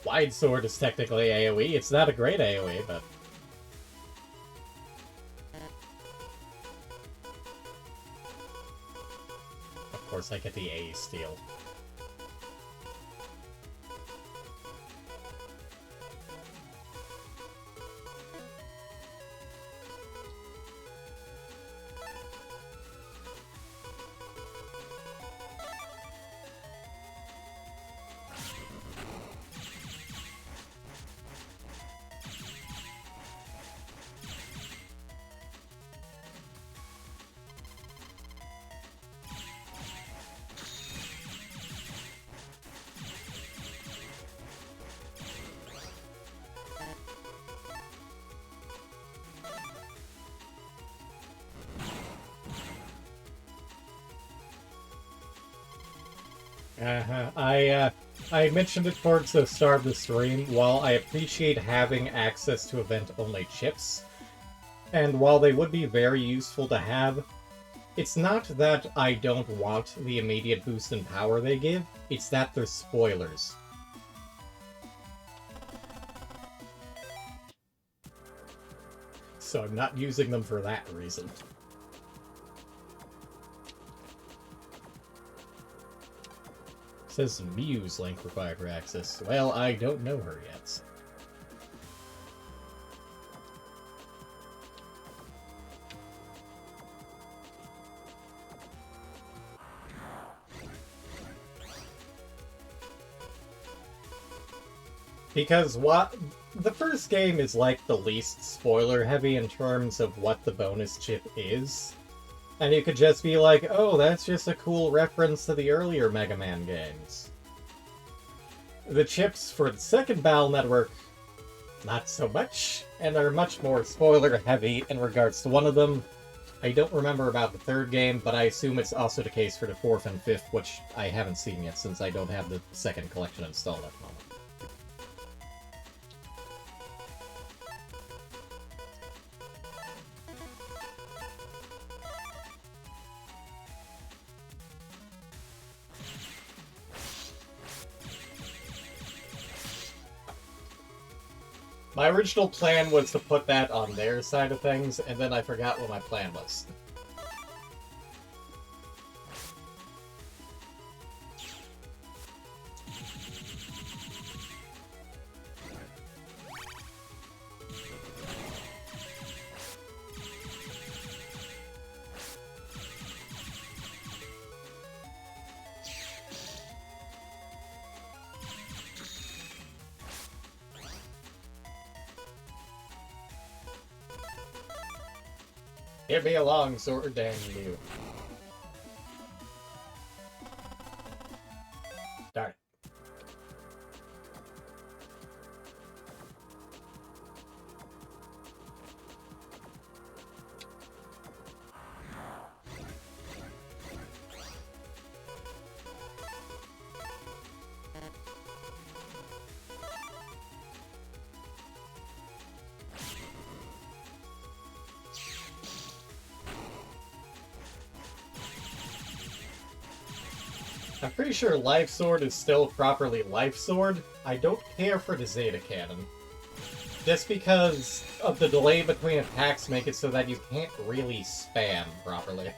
Wide Sword is technically AoE. It's not a great AoE, but... Of course I get the A steal. I mentioned it towards the start of the stream. While I appreciate having access to event-only chips, and while they would be very useful to have, it's not that I don't want the immediate boost in power they give, it's that they're spoilers. So I'm not using them for that reason. Says Muse link required for access. Well, I don't know her yet. Because the first game is like the least spoiler heavy in terms of what the bonus chip is. And you could just be like, oh, that's just a cool reference to the earlier Mega Man games. The chips for the second Battle Network, not so much, and are much more spoiler heavy in regards to one of them. I don't remember about the third game, but I assume it's also the case for the fourth and fifth, which I haven't seen yet since I don't have the second collection installed at the moment. My original plan was to put that on their side of things, and then I forgot what my plan was. Give me a long sword, damn you. Darn it. I'm pretty sure Life Sword is still properly Life Sword. I don't care for the Zeta Cannon. Just because of the delay between attacks make it so that you can't really spam properly.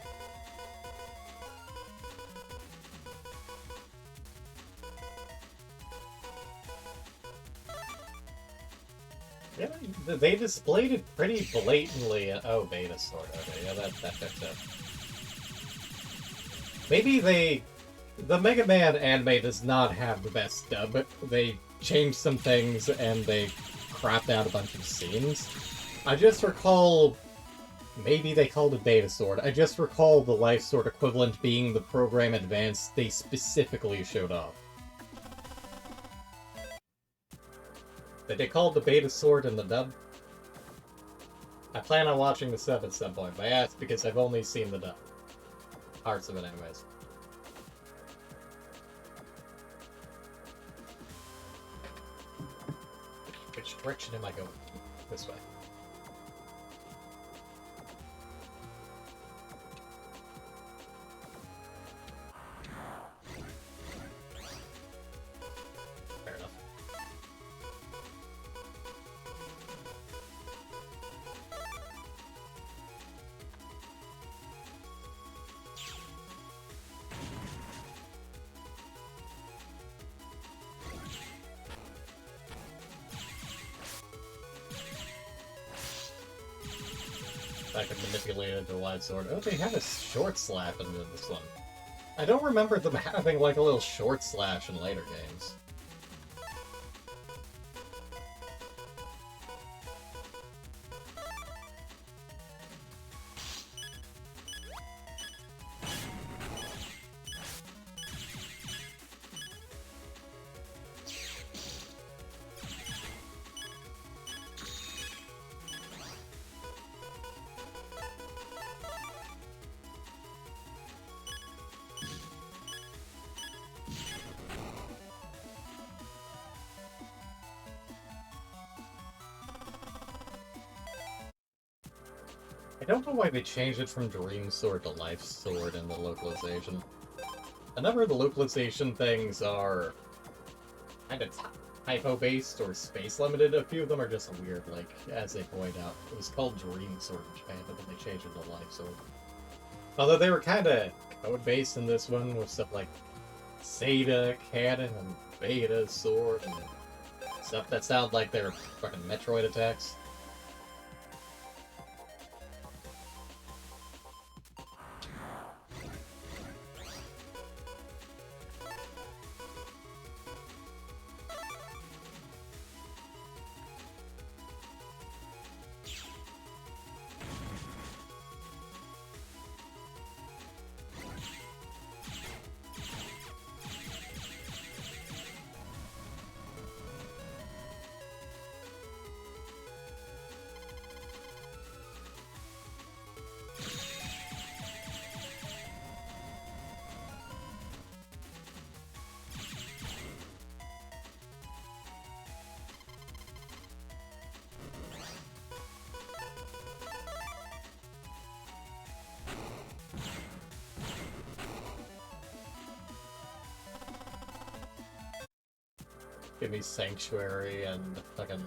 Yeah, they displayed it pretty blatantly. Oh, Beta Sword. Okay, yeah, that fits it. Maybe the Mega Man anime does not have the best dub. They changed some things and they cropped out a bunch of scenes. I just recall... Maybe they called it Beta Sword. I just recall the Life Sword equivalent being the Program Advance they specifically showed off. Did they call it the Beta Sword in the dub? I plan on watching the sub at some point, but I asked because I've only seen the dub. Parts of it anyways. Which direction am I going? This way. Fair enough. I could manipulate it into a wide sword. Oh, they have a short slap in this one. I don't remember them having like a little short slash in later games. I don't know why they changed it from Dream Sword to Life Sword in the localization. A number of the localization things are kind of typo-based or space-limited. A few of them are just weird, like, as they point out. It was called Dream Sword in Japan, but then they changed it to Life Sword. Although they were kind of code-based in this one, with stuff like Zeta, Cannon, and Beta, Sword, and stuff that sound like they're fucking Metroid attacks. Give me Sanctuary and fucking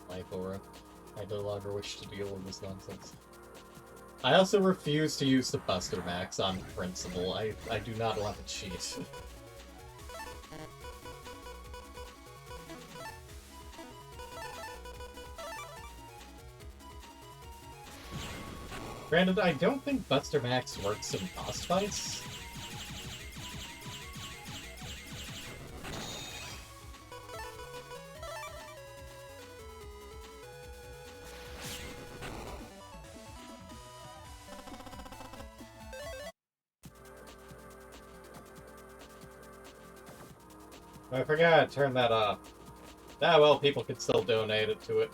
Life Aura. I no longer wish to deal with this nonsense. I also refuse to use the Buster Max on principle. I do not want to cheat. Granted, I don't think Buster Max works in boss fights. I forgot to turn that off. Ah, well, people could still donate it to it.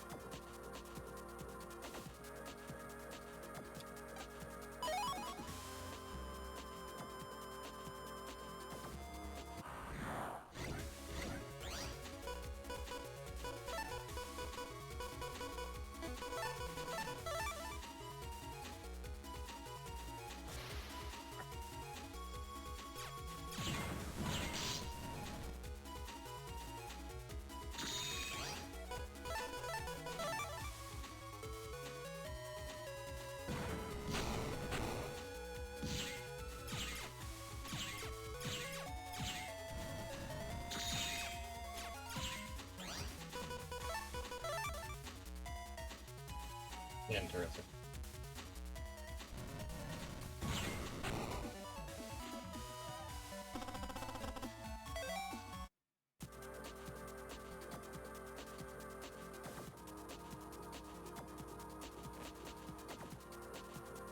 Interesting.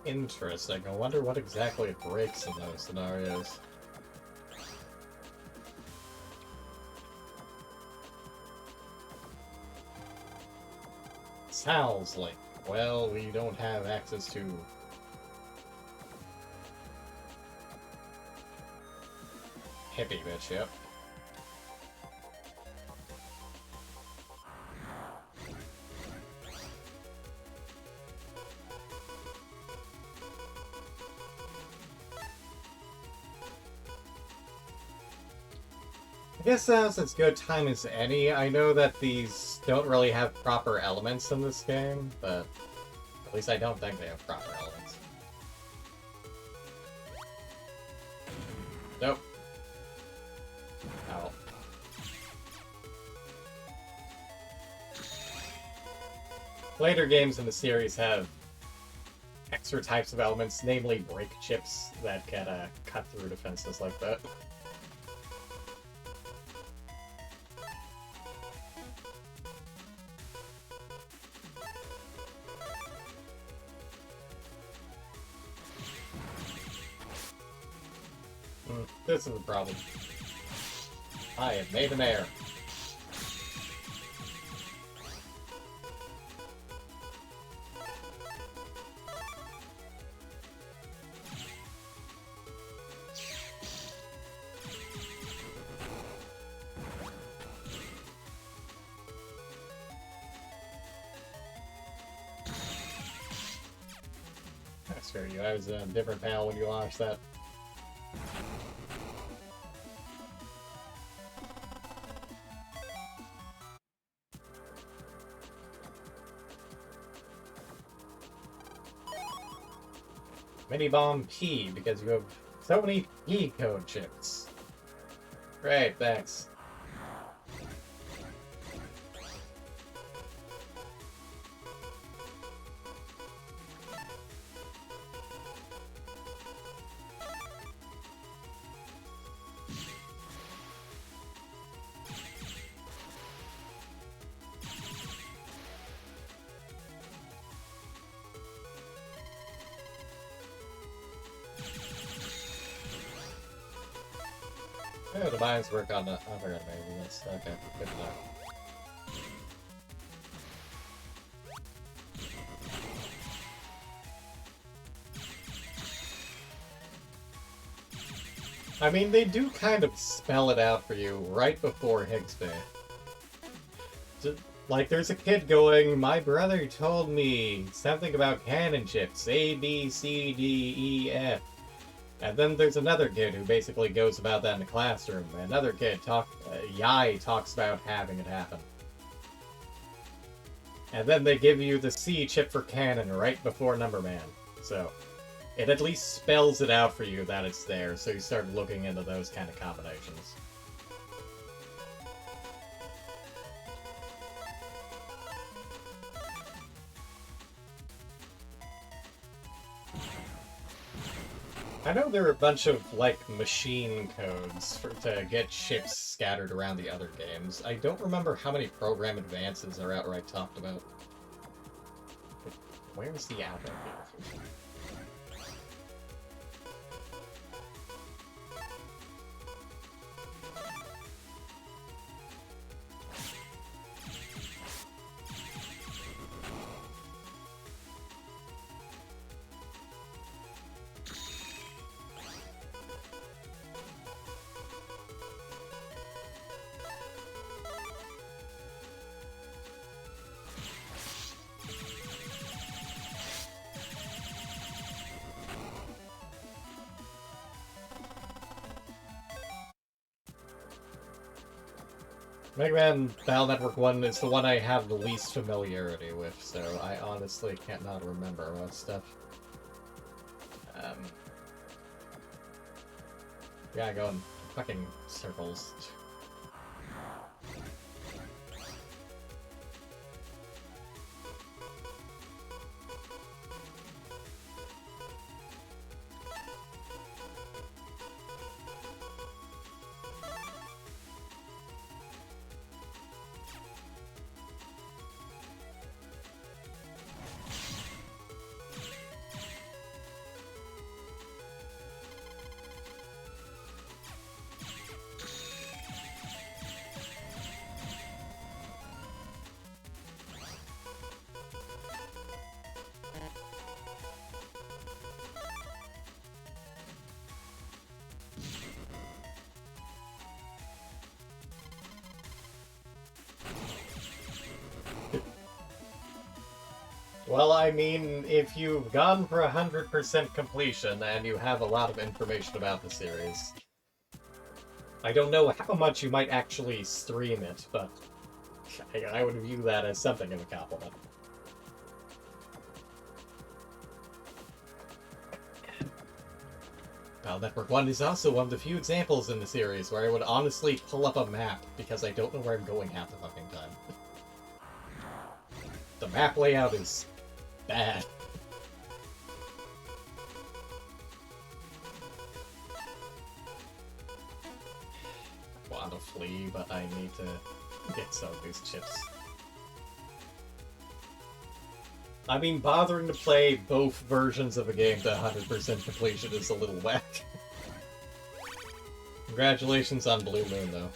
Interesting. I wonder what exactly breaks in those scenarios. Sounds like, well, we don't have access to hippie bitch, yep. I guess now's as good time as any. I know that these don't really have proper elements in this game, but at least I don't think they have proper elements. Nope. Ow. Later games in the series have extra types of elements, namely break chips that can cut through defenses like that. This is the problem. I have made an error. Sure, you. I was in a different panel when you launched that. Mini Bomb P, because you have so many P code chips. Great, thanks. Oh, the mines work on the other maybe. That's okay. Good enough. I mean, they do kind of spell it out for you right before Higgsby. Like, there's a kid going, my brother told me something about cannon chips, A, B, C, D, E, F. And then there's another kid who basically goes about that in the classroom. Another kid, Yai, talks about having it happen. And then they give you the C chip for cannon right before Number Man. So, it at least spells it out for you that it's there, so you start looking into those kind of combinations. I know there are a bunch of, like, machine codes to get chips scattered around the other games. I don't remember how many program advances are outright talked about. Where's the app here? Megaman Battle Network 1 is the one I have the least familiarity with, so I honestly can't not remember most stuff. Yeah, go in fucking circles. Well, I mean, if you've gone for 100% completion and you have a lot of information about the series, I don't know how much you might actually stream it, but I would view that as something of a compliment. Battle Network 1 is also one of the few examples in the series where I would honestly pull up a map because I don't know where I'm going half the fucking time. The map layout is bad. I want to flee, but I need to get some of these chips. I mean, bothering to play both versions of a game to 100% completion is a little whack. Congratulations on Blue Moon, though.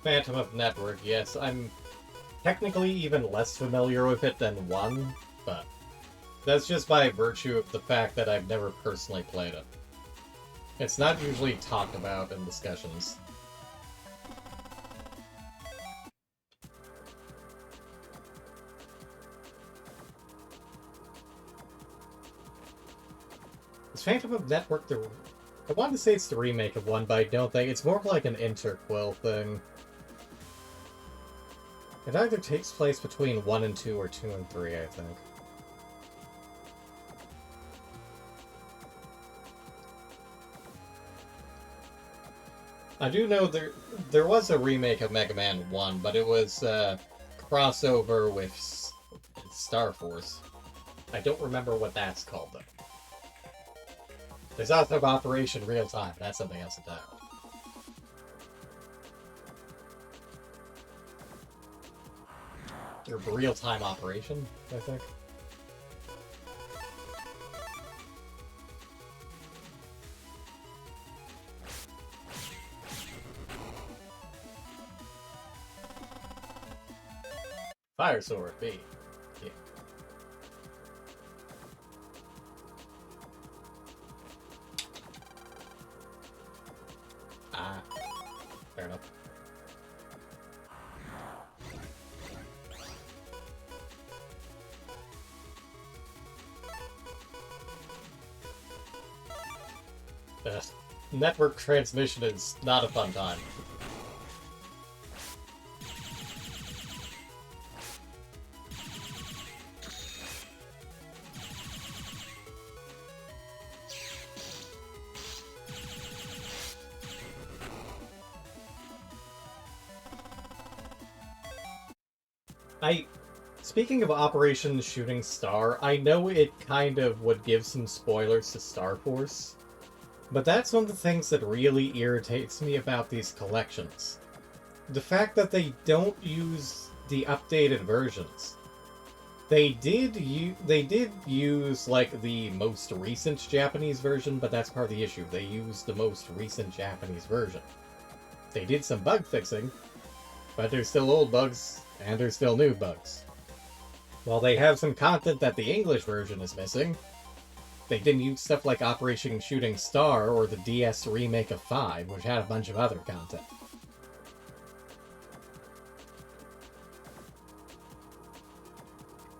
Phantom of Network, yes, I'm technically even less familiar with it than 1, but that's just by virtue of the fact that I've never personally played it. It's not usually talked about in discussions. Is Phantom of Network the... I wanted to say it's the remake of 1, but I don't think. It's more of like an interquill thing. It either takes place between 1 and 2 or 2 and 3, I think. I do know there was a remake of Mega Man 1, but it was crossover with Star Force. I don't remember what that's called, though. There's also Operation Real Time. That's something else entirely. Your real-time operation, I think. Fire Sword, B. Yeah. Ah. Fair enough. Network transmission is not a fun time. Speaking of Operation Shooting Star, I know it kind of would give some spoilers to Star Force, but that's one of the things that really irritates me about these collections. The fact that they don't use the updated versions. They did use, like, the most recent Japanese version, but that's part of the issue. They used the most recent Japanese version. They did some bug fixing, but there's still old bugs, and there's still new bugs. While they have some content that the English version is missing, they didn't use stuff like Operation Shooting Star or the DS remake of 5, which had a bunch of other content.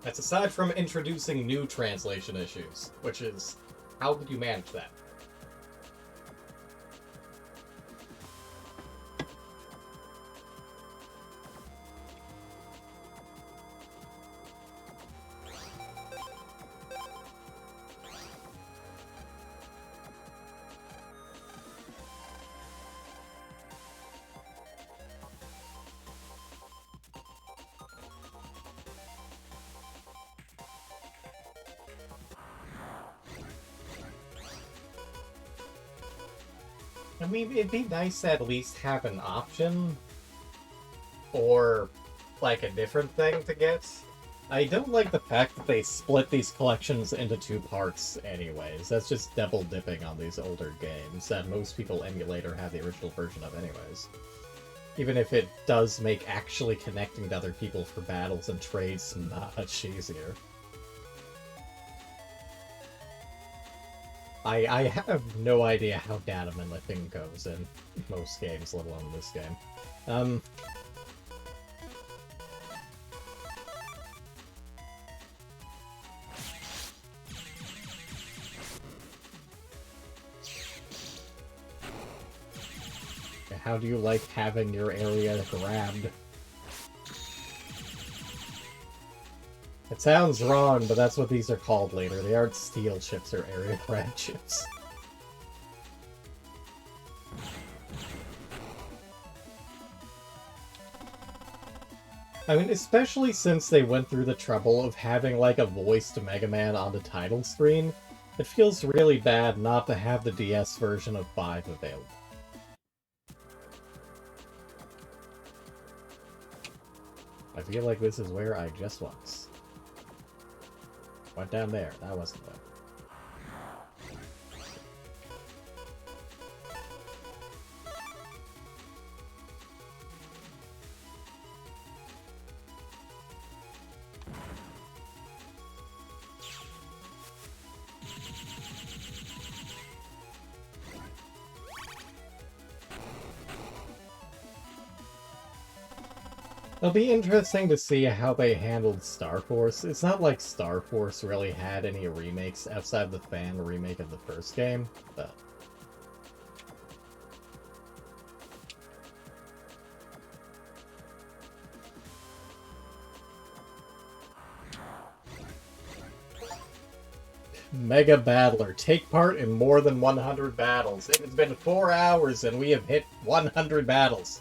That's aside from introducing new translation issues, which is, how would you manage that? I mean, it'd be nice to at least have an option, or, like, a different thing to get. I don't like the fact that they split these collections into 2 parts anyways. That's just double dipping on these older games that most people emulate or have the original version of anyways. Even if it does make actually connecting to other people for battles and trades much easier. I have no idea how data lifting goes in most games, let alone this game. How do you like having your area grabbed? It sounds wrong, but that's what these are called later. They aren't steel chips or area grab chips. I mean, especially since they went through the trouble of having, like, a voiced Mega Man on the title screen, it feels really bad not to have the DS version of 5 available. I feel like this is where I just was. Went down there. That wasn't there. It'll be interesting to see how they handled Star Force. It's not like Star Force really had any remakes outside the fan remake of the first game, but... Mega Battler. Take part in more than 100 battles. It has been 4 hours and we have hit 100 battles.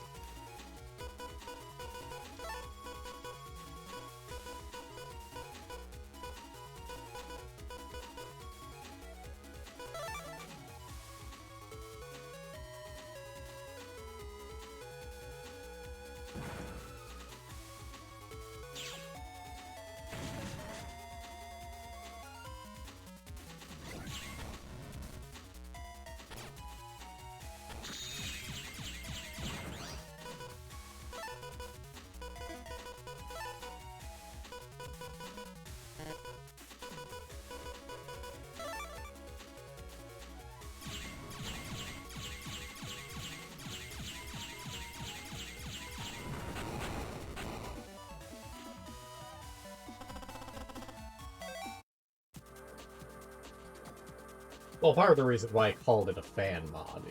Well, part of the reason why I called it a fan mod,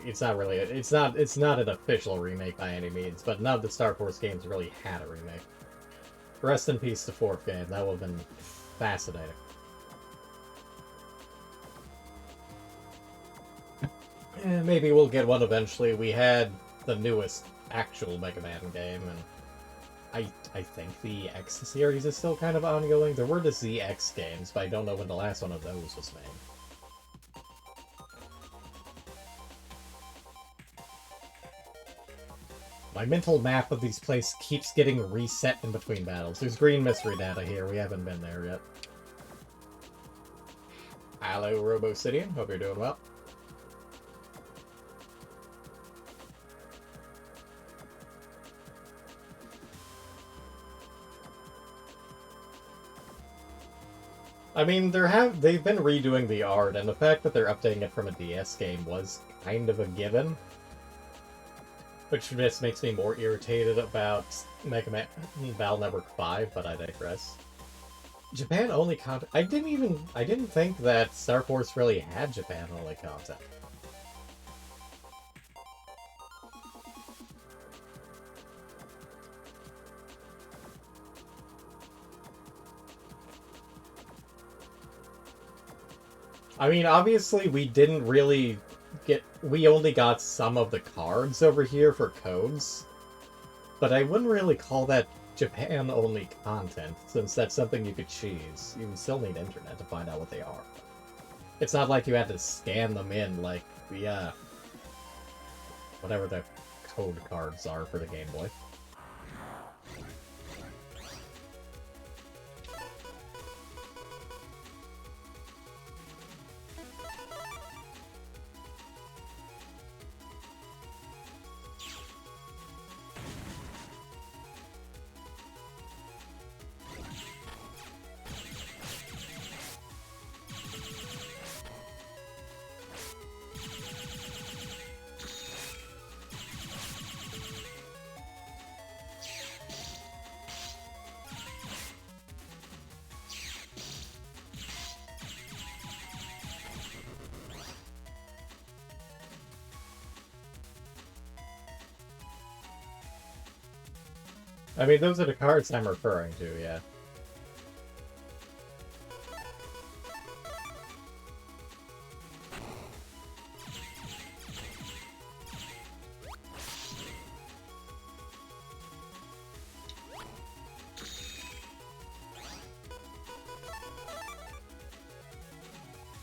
it's not really, it's not an official remake by any means, but none of the Star Force games really had a remake. Rest in peace to 4th game, that would have been fascinating. Maybe we'll get one eventually. We had the newest actual Mega Man game, and I think the X series is still kind of ongoing. There were the ZX games, but I don't know when the last one of those was made. My mental map of these places keeps getting reset in between battles. There's green mystery data here. We haven't been there yet. Hello, Robo-Cidian. Hope you're doing well. I mean, they've been redoing the art, and the fact that they're updating it from a DS game was kind of a given. Which just makes me more irritated about Megaman Battle Network 5, but I digress. Japan-only content... I didn't think that Star Force really had Japan-only content. I mean, obviously we didn't really we only got some of the cards over here for codes, but I wouldn't really call that Japan-only content, since that's something you could cheese. You still need internet to find out what they are. It's not like you had to scan them in like the, whatever the code cards are for the Game Boy. I mean, those are the cards I'm referring to, yeah.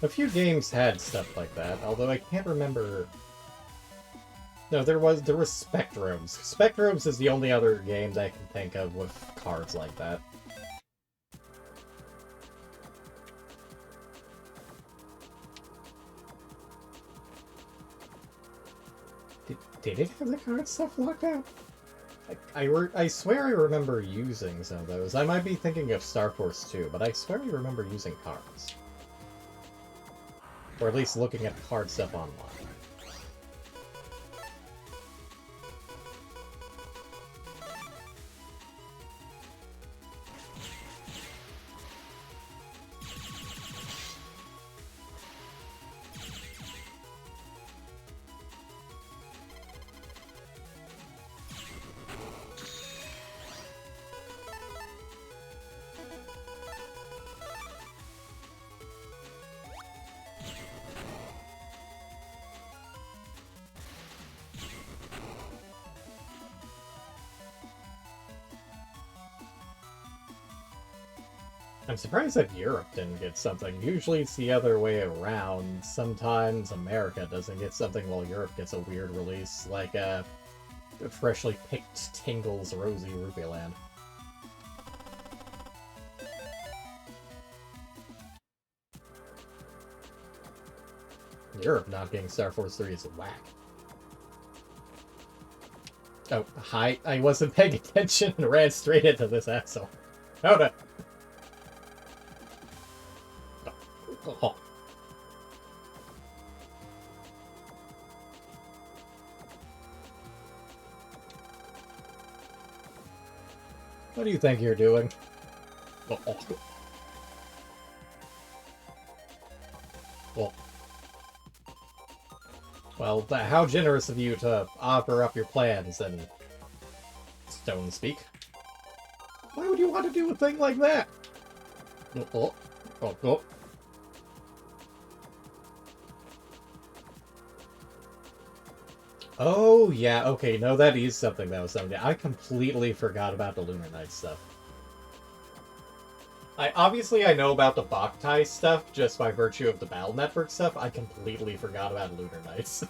A few games had stuff like that, although I can't remember... No, there was Spectrums. Spectrums is the only other game that I can think of with cards like that. Did it have the card stuff locked out? I swear I remember using some of those. I might be thinking of Star Force 2, but I swear I remember using cards. Or at least looking at card stuff online. I'm surprised that Europe didn't get something. Usually it's the other way around. Sometimes America doesn't get something while Europe gets a weird release, like freshly picked Tingle's Rosy Ruby Land. Europe not getting Star Force 3 is whack. Oh, hi. I wasn't paying attention and ran straight into this asshole. Hold on. Oh. What do you think you're doing? Oh. Well, how generous of you to offer up your plans and stone speak. Why would you want to do a thing like that? Oh. Oh, yeah, okay, no, that is something that was something. I completely forgot about the Lunar Knights stuff. Obviously I know about the Boktai stuff just by virtue of the Battle Network stuff. I completely forgot about Lunar Knights.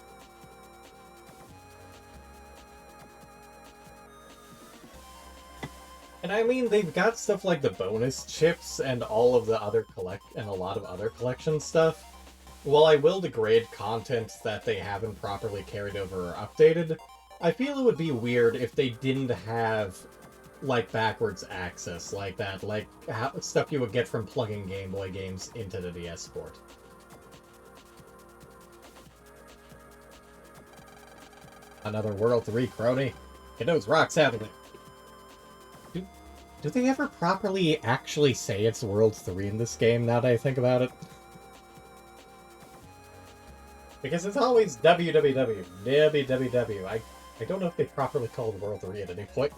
And I mean, they've got stuff like the bonus chips and all of the other a lot of other collection stuff. While I will degrade content that they haven't properly carried over or updated, I feel it would be weird if they didn't have like backwards access like that, like stuff you would get from plugging Game Boy games into the DS port. Another World 3 crony. Get those rocks out of there. Do they ever properly actually say it's World 3 in this game, now that I think about it? Because it's always www. I don't know if they properly called World 3 at any point.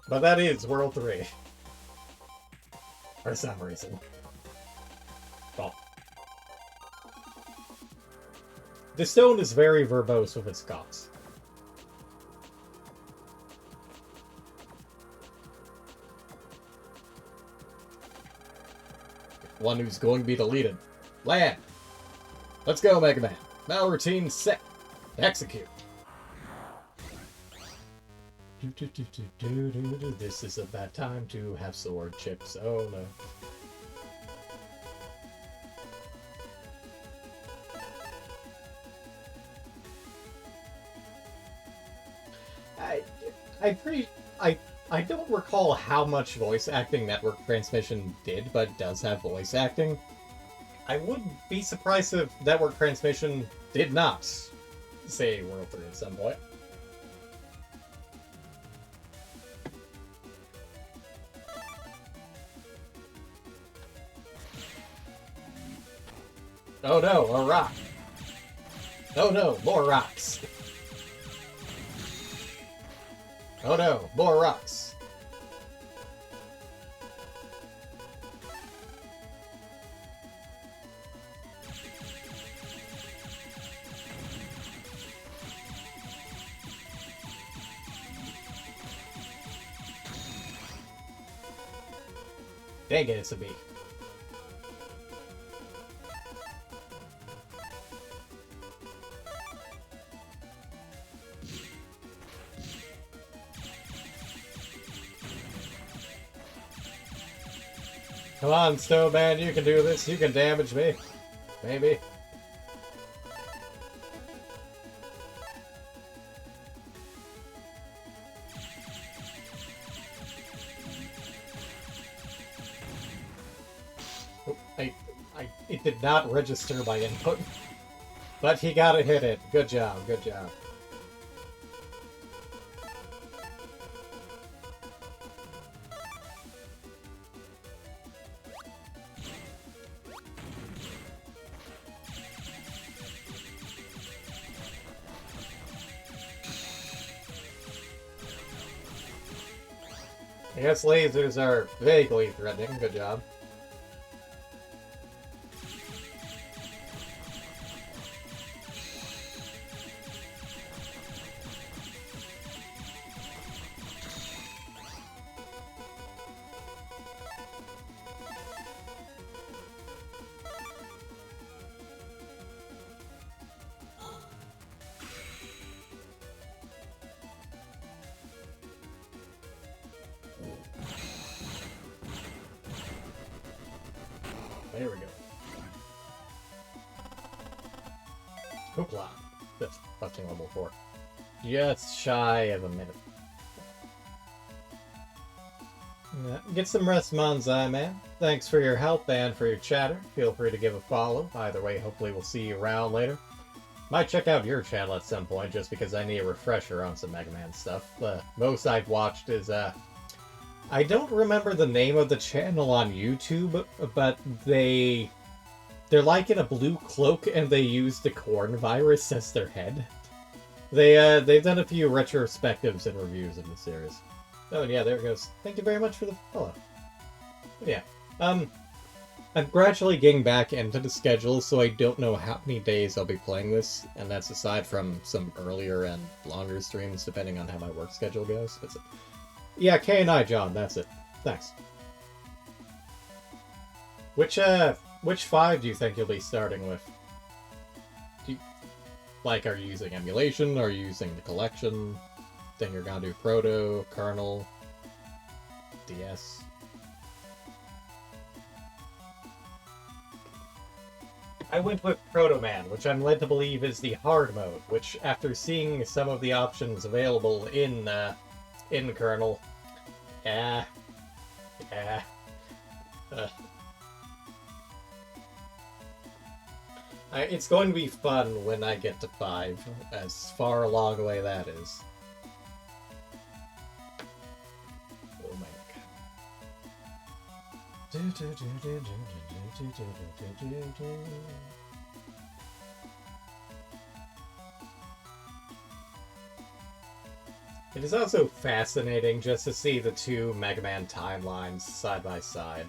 But that is World 3. For some reason. Well. The stone is very verbose with its gods. One who's going to be deleted. Land! Let's go, Megaman. Now routine set. Execute. This is a bad time to have sword chips. Oh no. I don't recall how much voice acting Network Transmission did, but it does have voice acting. I would be surprised if Network Transmission did not say World 3 at some point. Oh no, a rock! Oh no, more rocks! Oh no, more rocks! Dang it, it's a bee. Come on, Snowman, you can do this. You can damage me. Maybe. Oh, it did not register my input. But he got to hit it. Good job, good job. I guess lasers are vaguely threatening. Good job. Hoopla. That's fucking level 4. Just shy of a minute. Get some rest, Manzai, man. Thanks for your help and for your chatter. Feel free to give a follow. Either way, hopefully we'll see you around later. Might check out your channel at some point, just because I need a refresher on some Mega Man stuff. The most I've watched is, I don't remember the name of the channel on YouTube, but they're like in a blue cloak and they use the corn virus as their head. They've done a few retrospectives and reviews of the series. Oh, yeah, there it goes. Thank you very much for the follow. But yeah, I'm gradually getting back into the schedule, so I don't know how many days I'll be playing this, and that's aside from some earlier and longer streams, depending on how my work schedule goes. That's it. Yeah, K and I, John, that's it. Thanks. Which 5 do you think you'll be starting with? Like, are you using emulation? Are you using the collection? Then you're gonna do Proto, Kernel, DS. I went with Proto Man, which I'm led to believe is the hard mode, which, after seeing some of the options available in Kernel, it's going to be fun when I get to 5, as far along the way that is. Oh my god. It is also fascinating just to see the two Mega Man timelines side by side.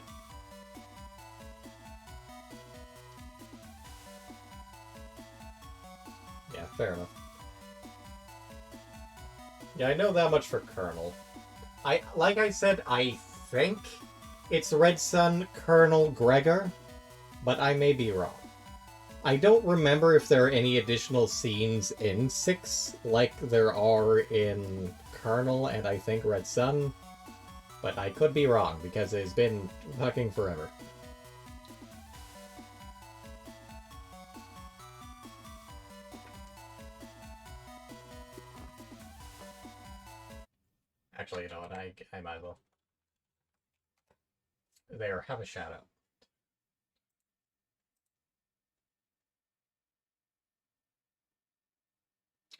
Yeah, fair enough. Yeah, I know that much for Kernel. Like I said, I think it's Red Sun Colonel Gregor, but I may be wrong. I don't remember if there are any additional scenes in 6 like there are in Kernel and I think Red Sun, but I could be wrong because it's been fucking forever. Actually, you know what, I might as well. There, have a shout out.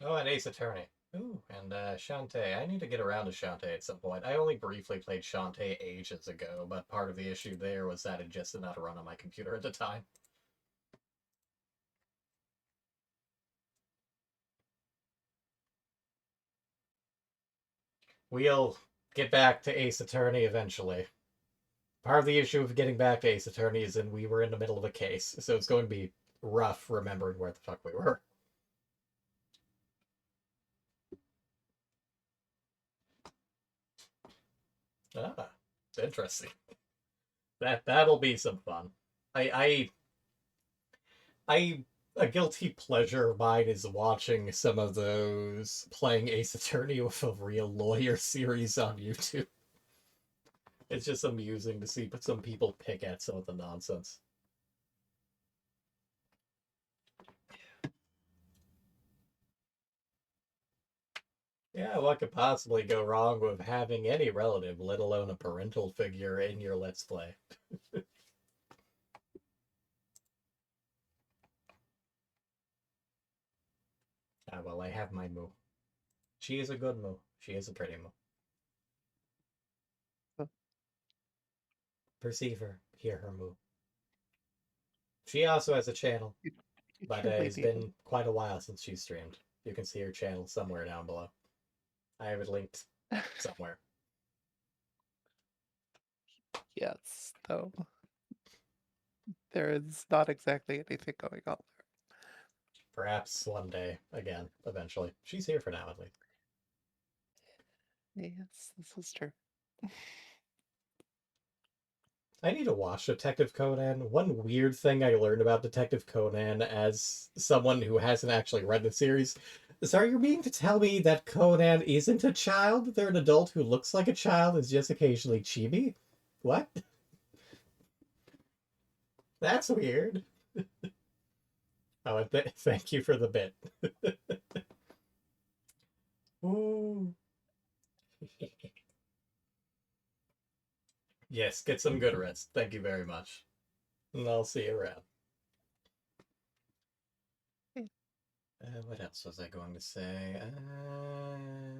Oh, and Ace Attorney. Ooh, and Shantae. I need to get around to Shantae at some point. I only briefly played Shantae ages ago, but part of the issue there was that it just did not run on my computer at the time. We'll get back to Ace Attorney eventually. Part of the issue of getting back to Ace Attorney is that we were in the middle of a case, so it's going to be rough remembering where the fuck we were. Ah, interesting. That'll be some fun. A guilty pleasure of mine is watching some of those playing Ace Attorney with a real lawyer series on YouTube. It's just amusing to see some people pick at some of the nonsense. Yeah, what could possibly go wrong with having any relative, let alone a parental figure, in your Let's Play? Ah, well, I have my Moo. She is a good Moo. She is a pretty Moo. Huh. Perceive her, hear her Moo. She also has a channel, You but truly it's need been quite a while since she streamed. You can see her channel somewhere down below. I have it linked it. somewhere. Yes, though. There is not exactly anything going on there. Perhaps one day, again, eventually. She's here for now, at least. Yes, this is true. I need to watch Detective Conan. One weird thing I learned about Detective Conan as someone who hasn't actually read the series is, are you meaning to tell me that Conan isn't a child? They're an adult who looks like a child, is just occasionally chibi? What? That's weird. Oh, and thank you for the bit. Ooh. Yes, get some good rest. Thank you very much. And I'll see you around. What else was I going to say?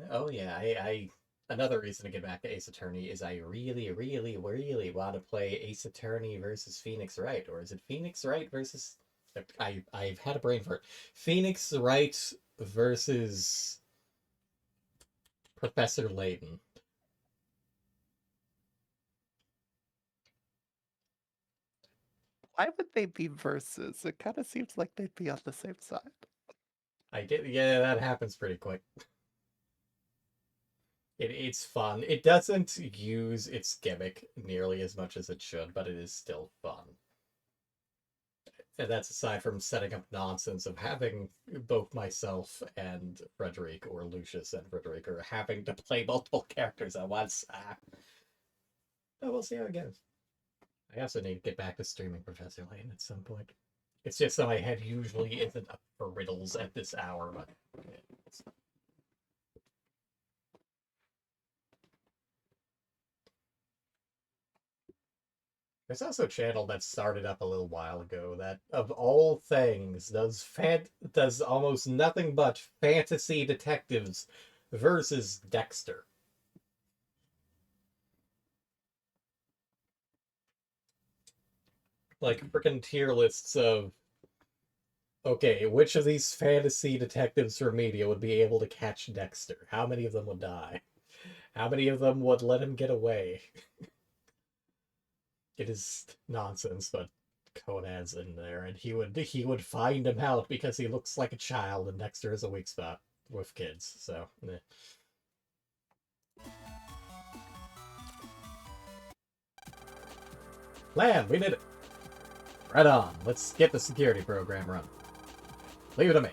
Oh yeah, another reason to get back to Ace Attorney is I really, really, really want to play Ace Attorney versus Phoenix Wright, or is it Phoenix Wright versus? I've had a brain fart. Phoenix Wright versus Professor Layton. Why would they be versus? It kind of seems like they'd be on the same side. Yeah, that happens pretty quick. It's fun. It doesn't use its gimmick nearly as much as it should, but it is still fun. And that's aside from setting up nonsense of having both myself and Frederic, or Lucius and Frederic, are having to play multiple characters at once. Oh, we'll see how it goes. I also need to get back to streaming Professor Layton at some point. It's just that my head usually isn't up for riddles at this hour, but... There's also a channel that started up a little while ago that, of all things, does almost nothing but fantasy detectives versus Dexter. Like freaking tier lists of, okay, which of these fantasy detectives from media would be able to catch Dexter? How many of them would die? How many of them would let him get away? It is nonsense, but Conan's in there, and he would find him out because he looks like a child, and Dexter is a weak spot with kids. So, Land, we did it. Right on. Let's get the security program run. Leave it to me.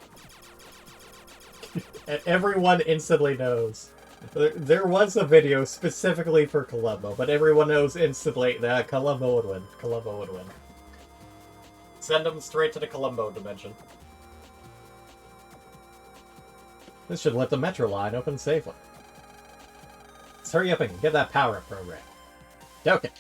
And everyone instantly knows. There was a video specifically for Columbo, but everyone knows instantly that Columbo would win. Columbo would win. Send them straight to the Columbo dimension. This should let the metro line open safely. Let's hurry up and get that power-up program. Okay.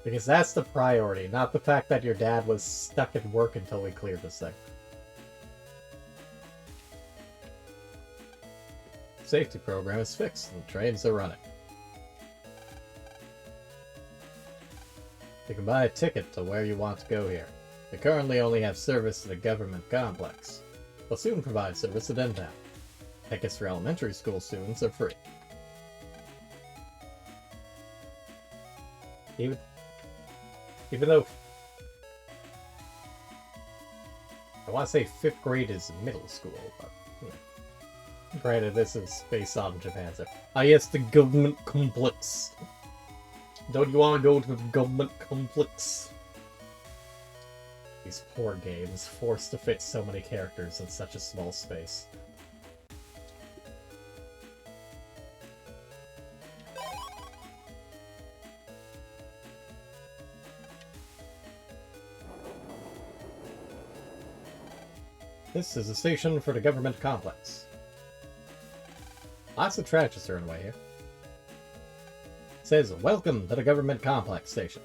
Because that's the priority, not the fact that your dad was stuck at work until we cleared this thing. Safety program is fixed and trains are running. You can buy a ticket to where you want to go here. We currently only have service to the government complex. We'll soon provide service to Dentown. Tickets for elementary school students are free. Even though I want to say 5th grade is middle school, but granted, this is based on Japan's. Ah, yes, the government complex. Don't you want to go to the government complex? These poor games, forced to fit so many characters in such a small space. This is a station for the government complex. Lots of trash is thrown away here. It says, welcome to the government complex station.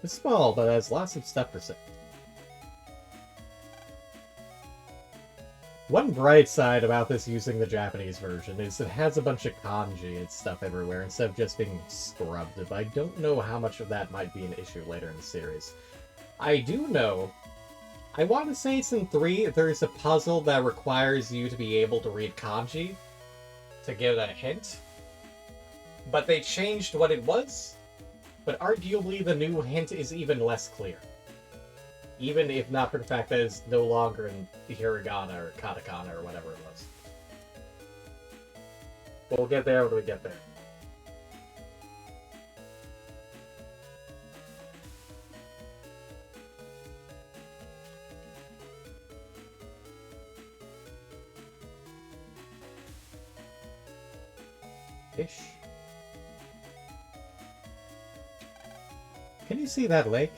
It's small, but has lots of stuff for sale. One bright side about this using the Japanese version is it has a bunch of kanji and stuff everywhere instead of just being scrubbed, but I don't know how much of that might be an issue later in the series. I do know, I want to say it's in 3, there's a puzzle that requires you to be able to read kanji to give a hint. But they changed what it was, but arguably the new hint is even less clear. Even if not for the fact that it's no longer in the hiragana or katakana or whatever it was. We'll get there when we get there. fish. Can you see that lake?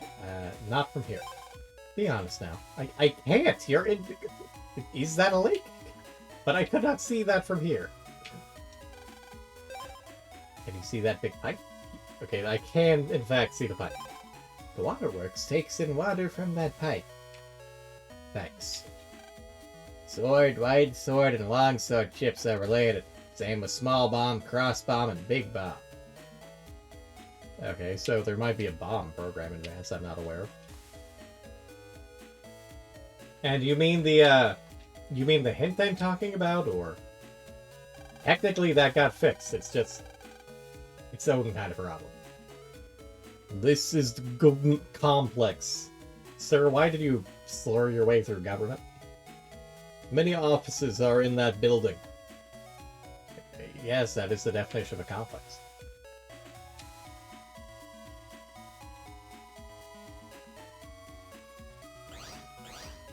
Not from here. Be honest now. I can't. You're in... Is that a lake? But I could not see that from here. Can you see that big pipe? Okay, I can, in fact, see the pipe. The waterworks takes in water from that pipe. Thanks. Sword, wide sword, and long sword chips are related. Same with small bomb, cross bomb, and big bomb. Okay, so there might be a bomb program in advance I'm not aware of. And you mean the hint I'm talking about, or? Technically that got fixed, it's just its own kind of problem. This is the government complex. Sir, why did you slur your way through government? Many offices are in that building. Yes, that is the definition of a complex.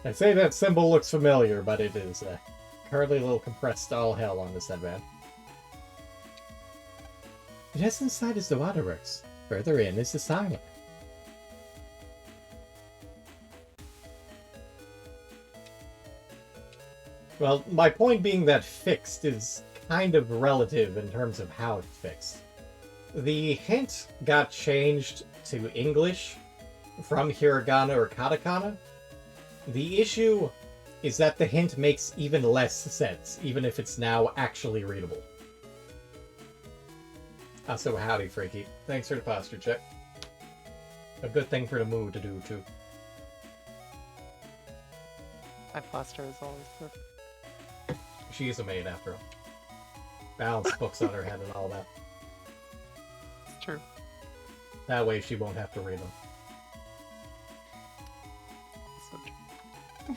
I'd say that symbol looks familiar, but it is currently a little compressed all hell on this headband. Just inside is the waterworks. Further in is the silent. Well, my point being that fixed is kind of relative in terms of how it's fixed. The hint got changed to English from hiragana or katakana. The issue is that the hint makes even less sense, even if it's now actually readable. So howdy, Freaky. Thanks for the posture check. A good thing for the mood to do, too. My posture is always good. She is a maid, after all. Balance books on her head and all that. It's true. That way she won't have to read them. So true.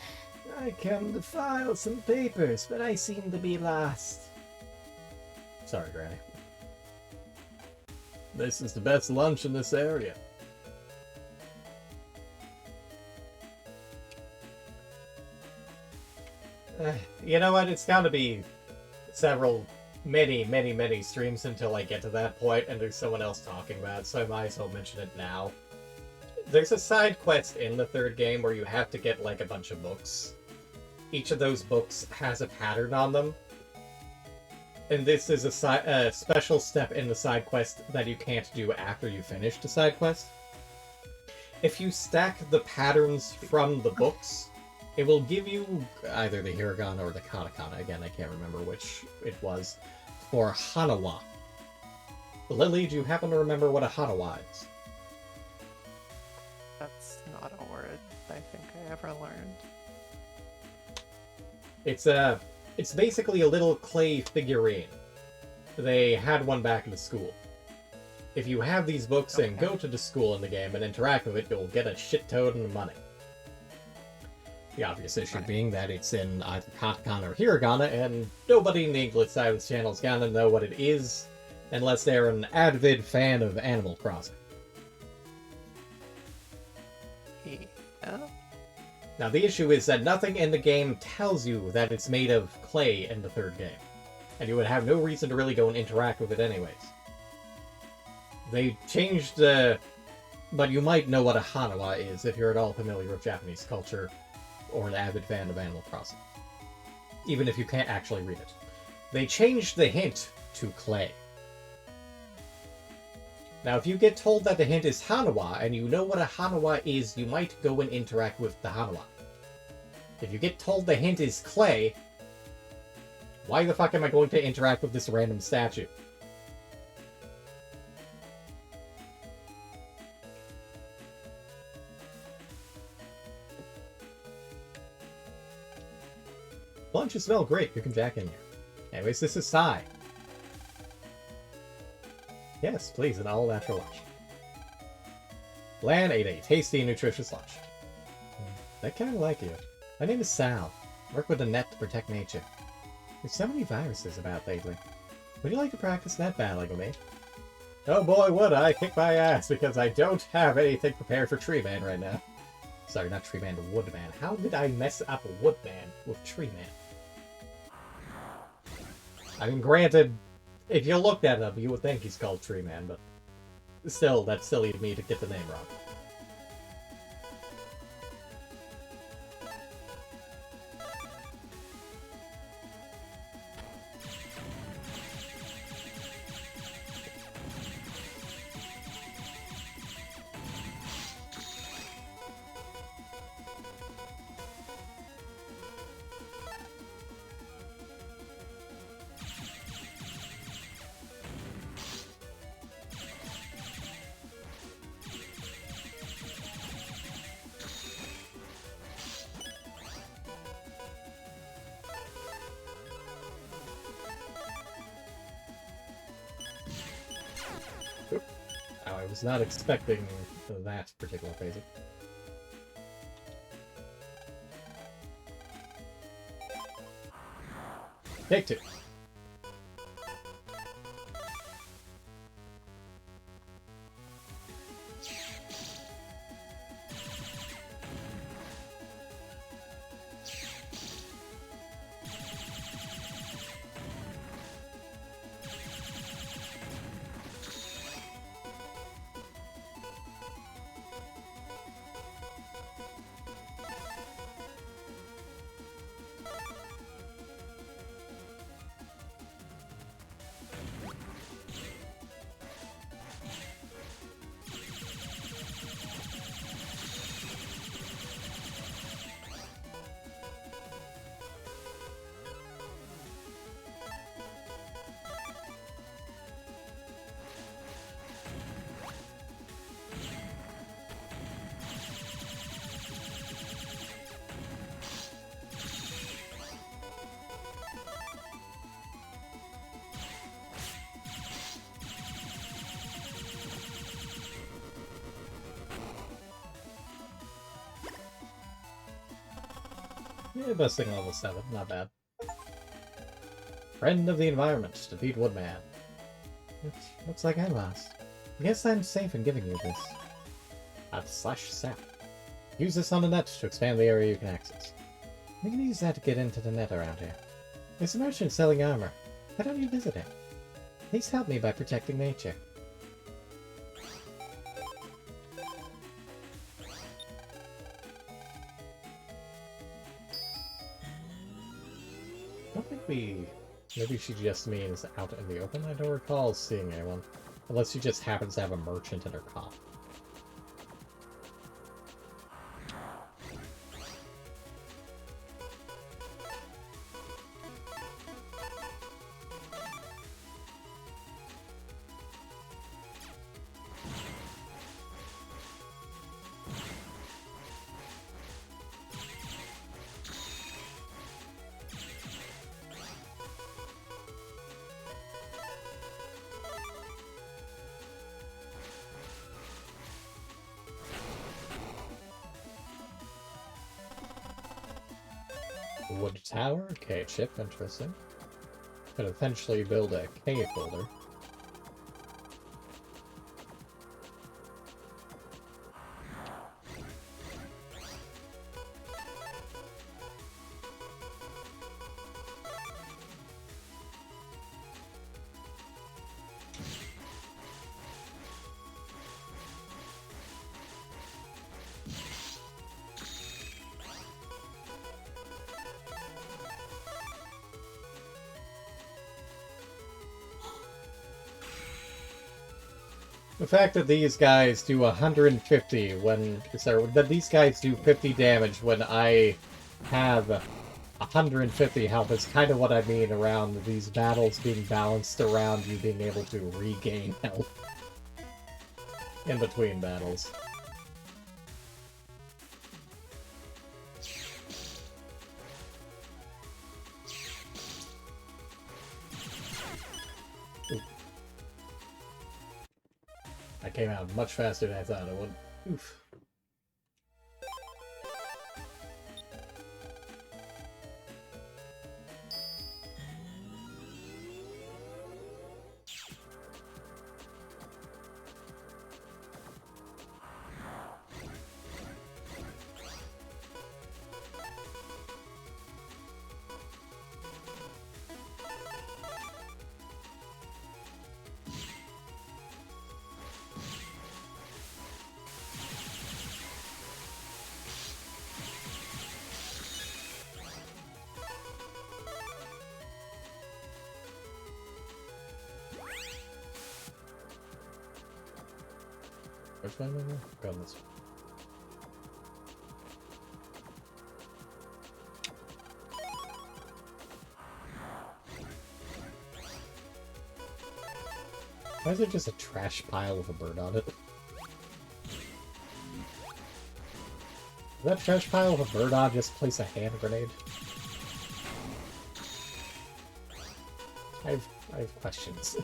I come to file some papers, but I seem to be lost. Sorry, Granny. This is the best lunch in this area. You know what? It's gotta be many streams until I get to that point and there's someone else talking about it, so I might as well mention it now. There's a side quest in the third game where you have to get, like, a bunch of books. Each of those books has a pattern on them. And this is a special step in the side quest that you can't do after you finish the side quest. If you stack the patterns from the books, it will give you either the hiragana or the katakana. Again, I can't remember which it was. For Hanawa. Lily, do you happen to remember what a Hanawa is? That's not a word I think I ever learned. It's basically a little clay figurine. They had one back in the school. If you have these books and go to the school in the game and interact with it, you'll get a shit-ton of money. The obvious issue being that it's in either katakana or hiragana, and nobody in the English side of this channel is gonna know what it is, unless they're an avid fan of Animal Crossing. Yeah? Now, the issue is that nothing in the game tells you that it's made of clay in the third game, and you would have no reason to really go and interact with it anyways. They changed but you might know what a Hanawa is if you're at all familiar with Japanese culture, or an avid fan of Animal Crossing. Even if you can't actually read it. They changed the hint to clay. Now, if you get told that the hint is Hanawa, and you know what a Hanawa is, you might go and interact with the Hanawa. If you get told the hint is clay, why the fuck am I going to interact with this random statue? Lunches smell great. You can jack in here. Anyways, this is Sai. Yes, please, an all-natural lunch. Lan ate a tasty, nutritious lunch. I kind of like you. My name is Sal. Work with the net to protect nature. There's so many viruses about lately. Would you like to practice net battling with me? Oh boy, would I kick my ass, because I don't have anything prepared for Tree Man right now. Sorry, not Tree Man, the Woodman. How did I mess up a Woodman with Tree Man? I mean, granted, If you looked at him, you would think he's called Tree Man, but still, that's silly of me to get the name wrong. I was not expecting that particular phasing. Take two. Yeah, besting level 7, not bad. Friend of the environment, defeat Woodman. Looks like I lost. Guess I'm safe in giving you this. /sap. Use this on the net to expand the area you can access. You can use that to get into the net around here. There's a merchant selling armor. Why don't you visit him? Please help me by protecting nature. I don't think we... Maybe she just means out in the open? I don't recall seeing anyone. Unless she just happens to have a merchant in her comp. Wood tower? Okay, chip, interesting. Could eventually build a cave folder. The fact that these guys do 150 when... Sorry, that these guys do 50 damage when I have 150 health is kind of what I mean around these battles being balanced around you being able to regain health in between battles. I came out much faster than I thought it would. Oof. Which way am I going? Going this way. Why is there just a trash pile with a bird on it? Is that trash pile with a bird on just place a hand grenade? I have questions.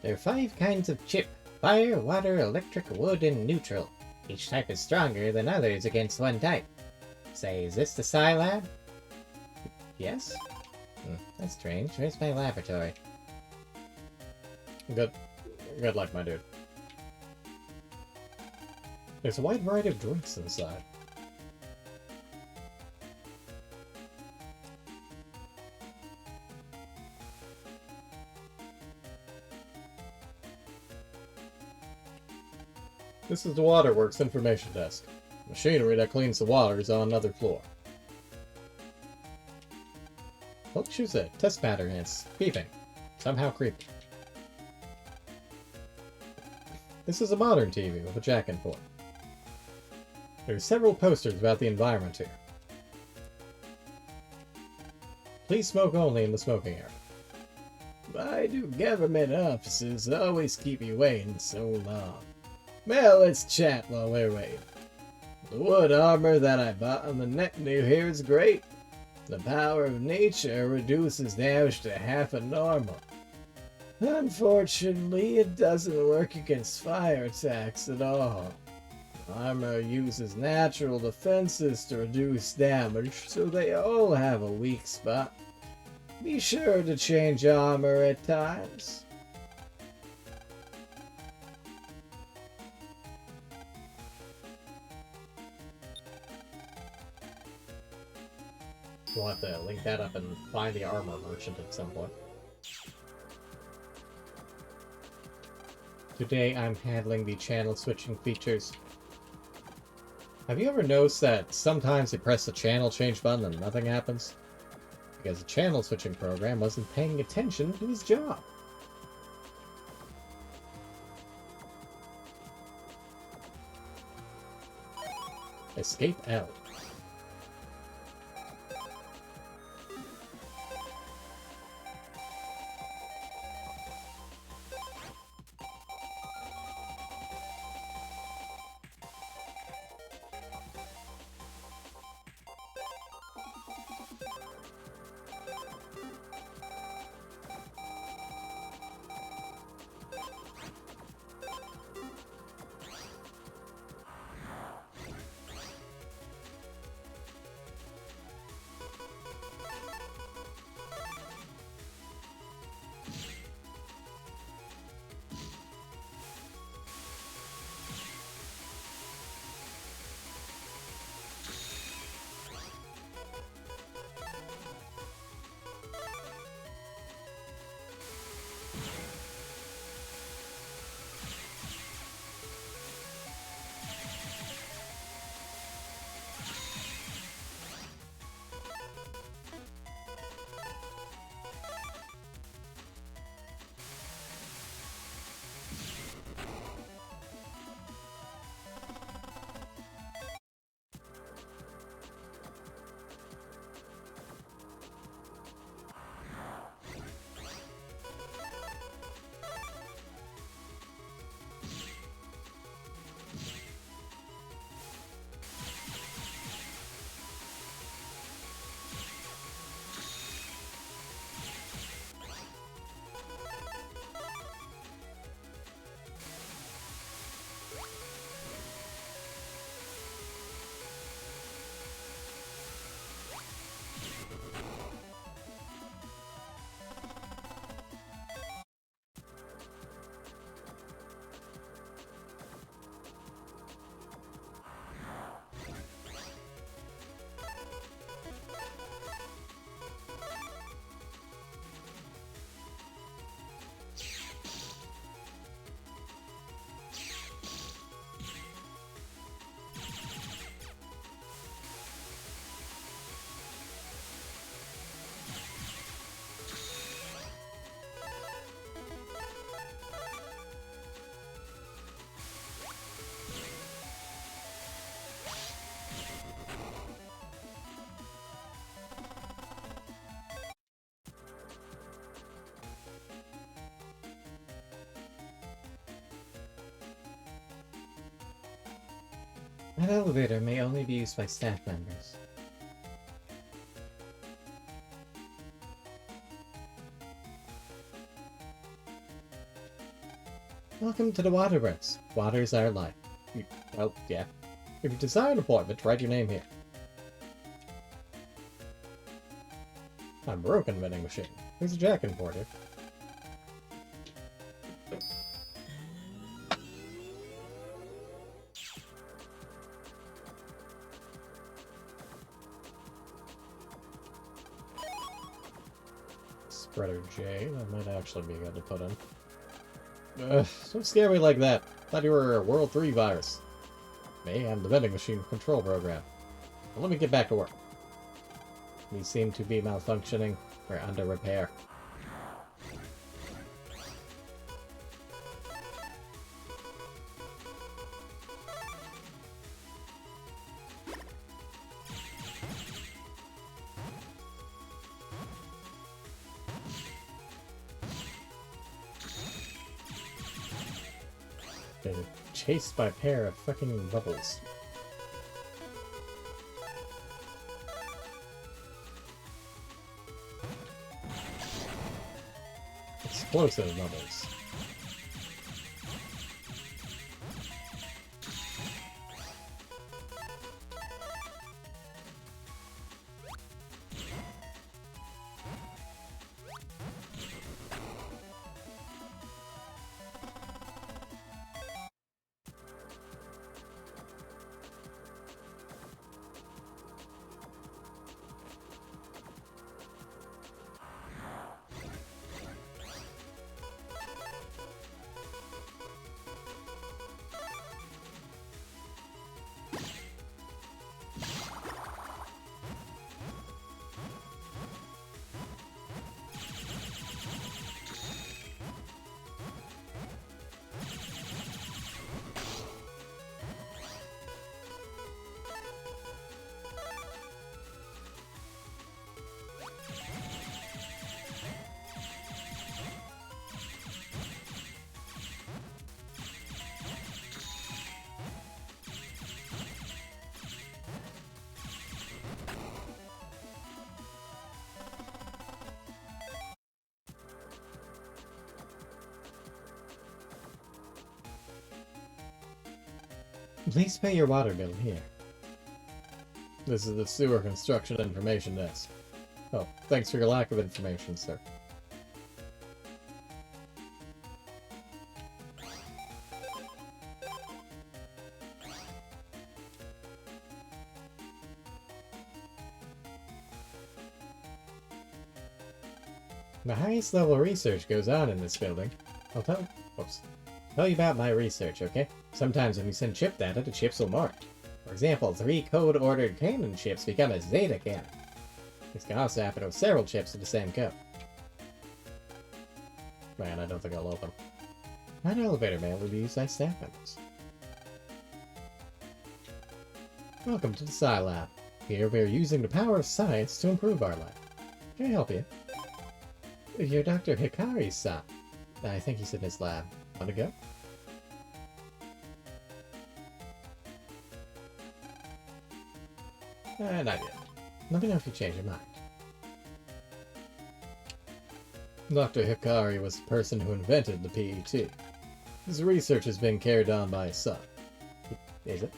There are 5 kinds of chip: fire, water, electric, wood, and neutral. Each type is stronger than others against one type. Say, is this the Psi Lab? Yes? That's strange. Where's my laboratory? Good luck, my dude. There's a wide variety of drinks inside. This is the Waterworks information desk. Machinery that cleans the water is on another floor. Oh, choose it. Test pattern is beeping. Somehow creepy. This is a modern TV with a jack and port. There are several posters about the environment here. Please smoke only in the smoking area. Why do government offices always keep you waiting so long? Well, let's chat while we're waiting. The wood armor that I bought on the net near here is great. The power of nature reduces damage to half a normal. Unfortunately, it doesn't work against fire attacks at all. Armor uses natural defenses to reduce damage, so they all have a weak spot. Be sure to change armor at times. We'll have to link that up and find the armor merchant at some point. Today I'm handling the channel switching features. Have you ever noticed that sometimes you press the channel change button and nothing happens? Because the channel switching program wasn't paying attention to his job. Escape L. That elevator may only be used by staff members. Welcome to the Waterworks. Water's our life. Well, yeah. If you desire an appointment, write your name here. I'm broken vending machine. Who's a jack importer? Spreader J, that might actually be good to put in. Don't scare me like that. Thought you were a World 3 virus. Me, I'm the vending machine control program. Well, let me get back to work. We seem to be malfunctioning. We're under repair. They're chased by a pair of fucking bubbles. Explosive bubbles. Please pay your water bill here. This is the sewer construction information desk. Oh, thanks for your lack of information, sir. The highest level research goes on in this building. I'll tell you about my research, okay? Sometimes when you send chip data, the chips will mark. For example, 3 code-ordered cannon chips become a Zeta cannon. This can also happen with several chips with the same code. Man, I don't think I'll open. That elevator man will be used by staff members. Welcome to the Sci Lab. Here we are using the power of science to improve our lab. Can I help you? You're Dr. Hikari's son. I think he's in his lab. Want to go? Not yet. Let me know if you change your mind. Dr. Hikari was the person who invented the PET. His research is being carried on by his son. Is it?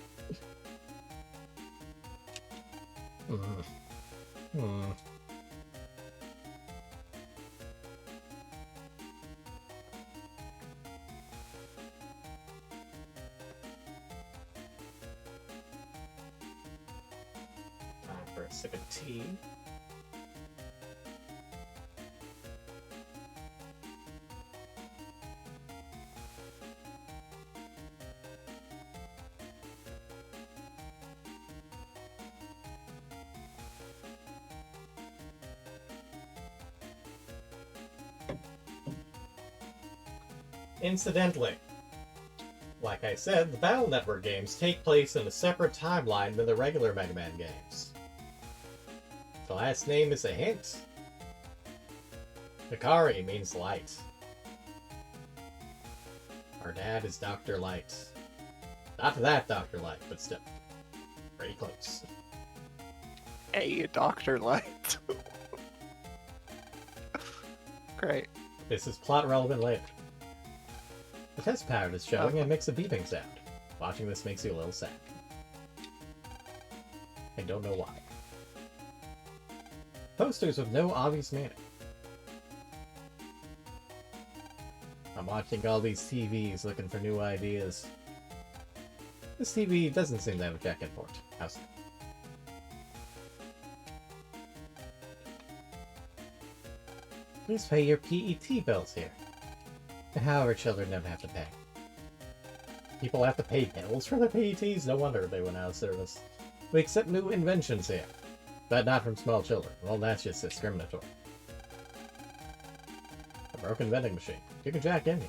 Time for a sip of tea. Incidentally, like I said, the Battle Network games take place in a separate timeline than the regular Mega Man games. The last name is a hint. Hikari means light. Our dad is Dr. Light. Not that Dr. Light, but still. Pretty close. Hey, Dr. Light. Great. This is plot relevant later. The test pattern is showing and makes a beeping sound. Watching this makes you a little sad. I don't know why. Posters with no obvious meaning. I'm watching all these TVs looking for new ideas. This TV doesn't seem to have a jack and port. How's it? Please pay your PET bills here. However, children don't have to pay. People have to pay bills for their PETs? No wonder they went out of service. We accept new inventions here, but not from small children. Well, that's just discriminatory. A broken vending machine. You can jack in here.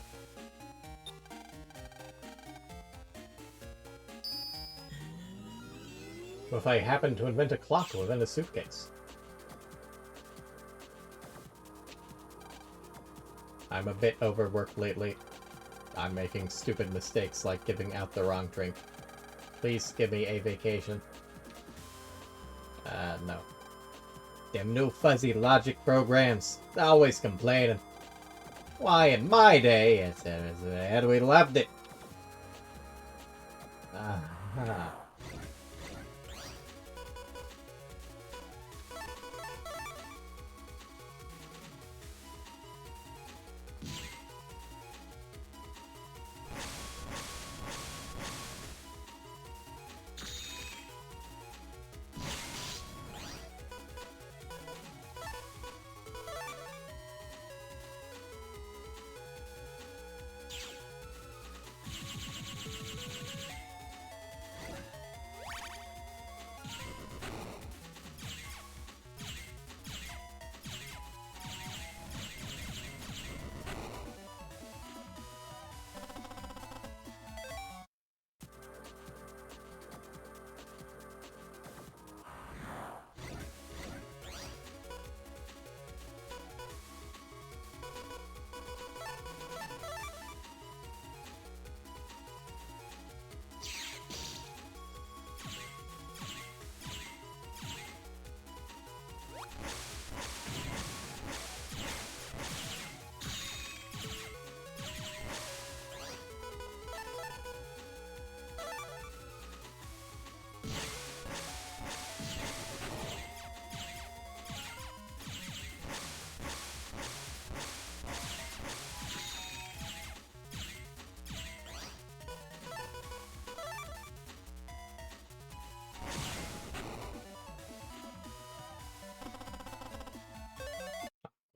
What if I happen to invent a clock within a suitcase? I'm a bit overworked lately. I'm making stupid mistakes like giving out the wrong drink. Please give me a vacation. No. Them new fuzzy logic programs. Always complaining. Why, in my day, we loved it.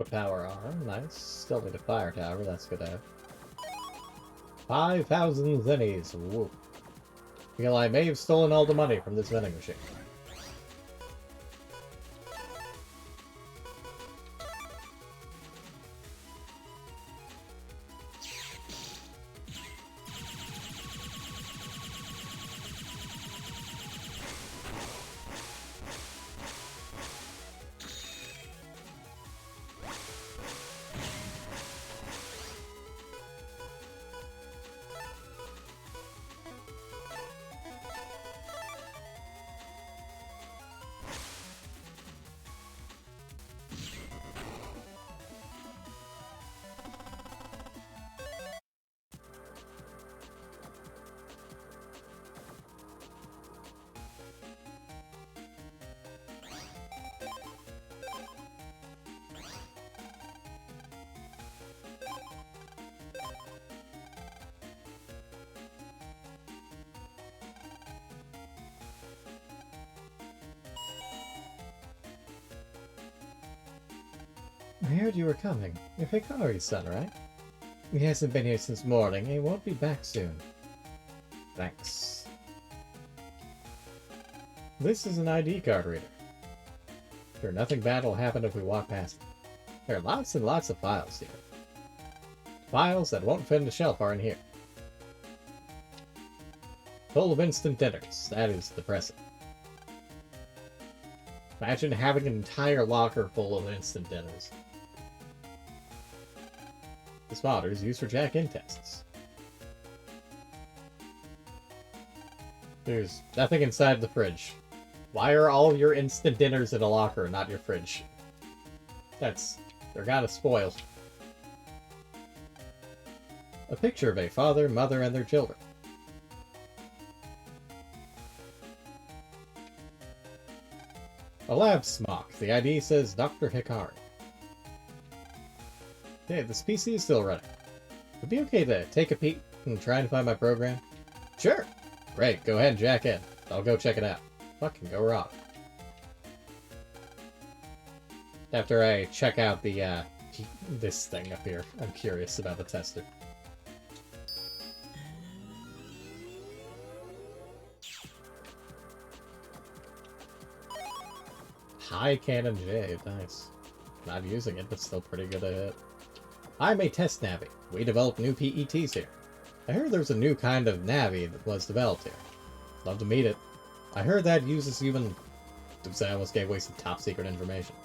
Power arm, nice. Still need a fire tower, that's good to have. 5,000 zennies, whoop. Feel I may have stolen all the money from this vending machine. I heard you were coming. You're Hikari's son, right? He hasn't been here since morning. He won't be back soon. Thanks. This is an ID card reader. Sure, nothing bad will happen if we walk past it. There are lots and lots of files here. Files that won't fit in the shelf are in here. Full of instant dinners. That is depressing. Imagine having an entire locker full of instant dinners. This modder is used for jack-in tests. There's nothing inside the fridge. Why are all your instant dinners in a locker, not your fridge? They're gotta spoil. A picture of a father, mother, and their children. A lab smock. The ID says Dr. Hikari. Okay, this PC is still running. Would it be okay to take a peek and try and find my program? Sure! Great, go ahead and jack in. I'll go check it out. What can go wrong? After I check out the, this thing up here, I'm curious about the tester. High Cannon Jade, nice. Not using it, but still pretty good at it. I'm a test Navi. We develop new PETs here. I heard there's a new kind of Navi that was developed here. Love to meet it. I heard that uses even... Oops, I almost gave away some top secret information.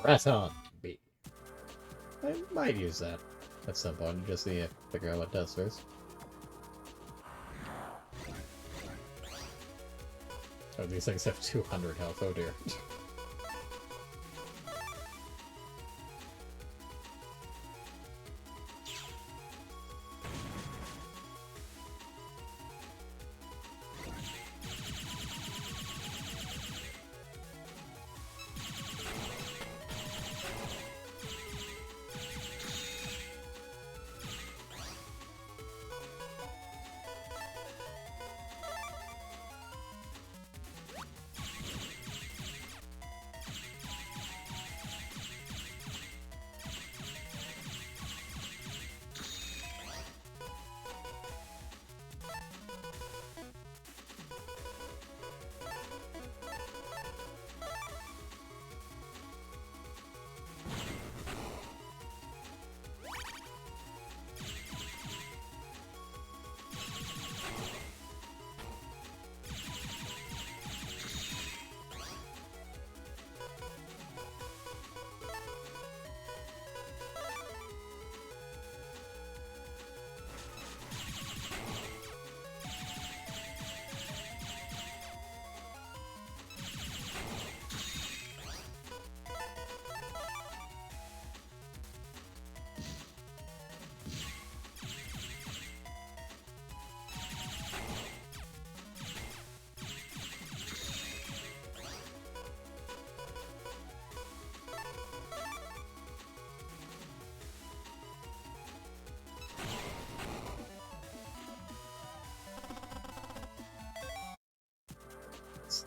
Raton B. I might use that at some point, just to figure out what it does first. Oh, these things have 200 health, oh dear.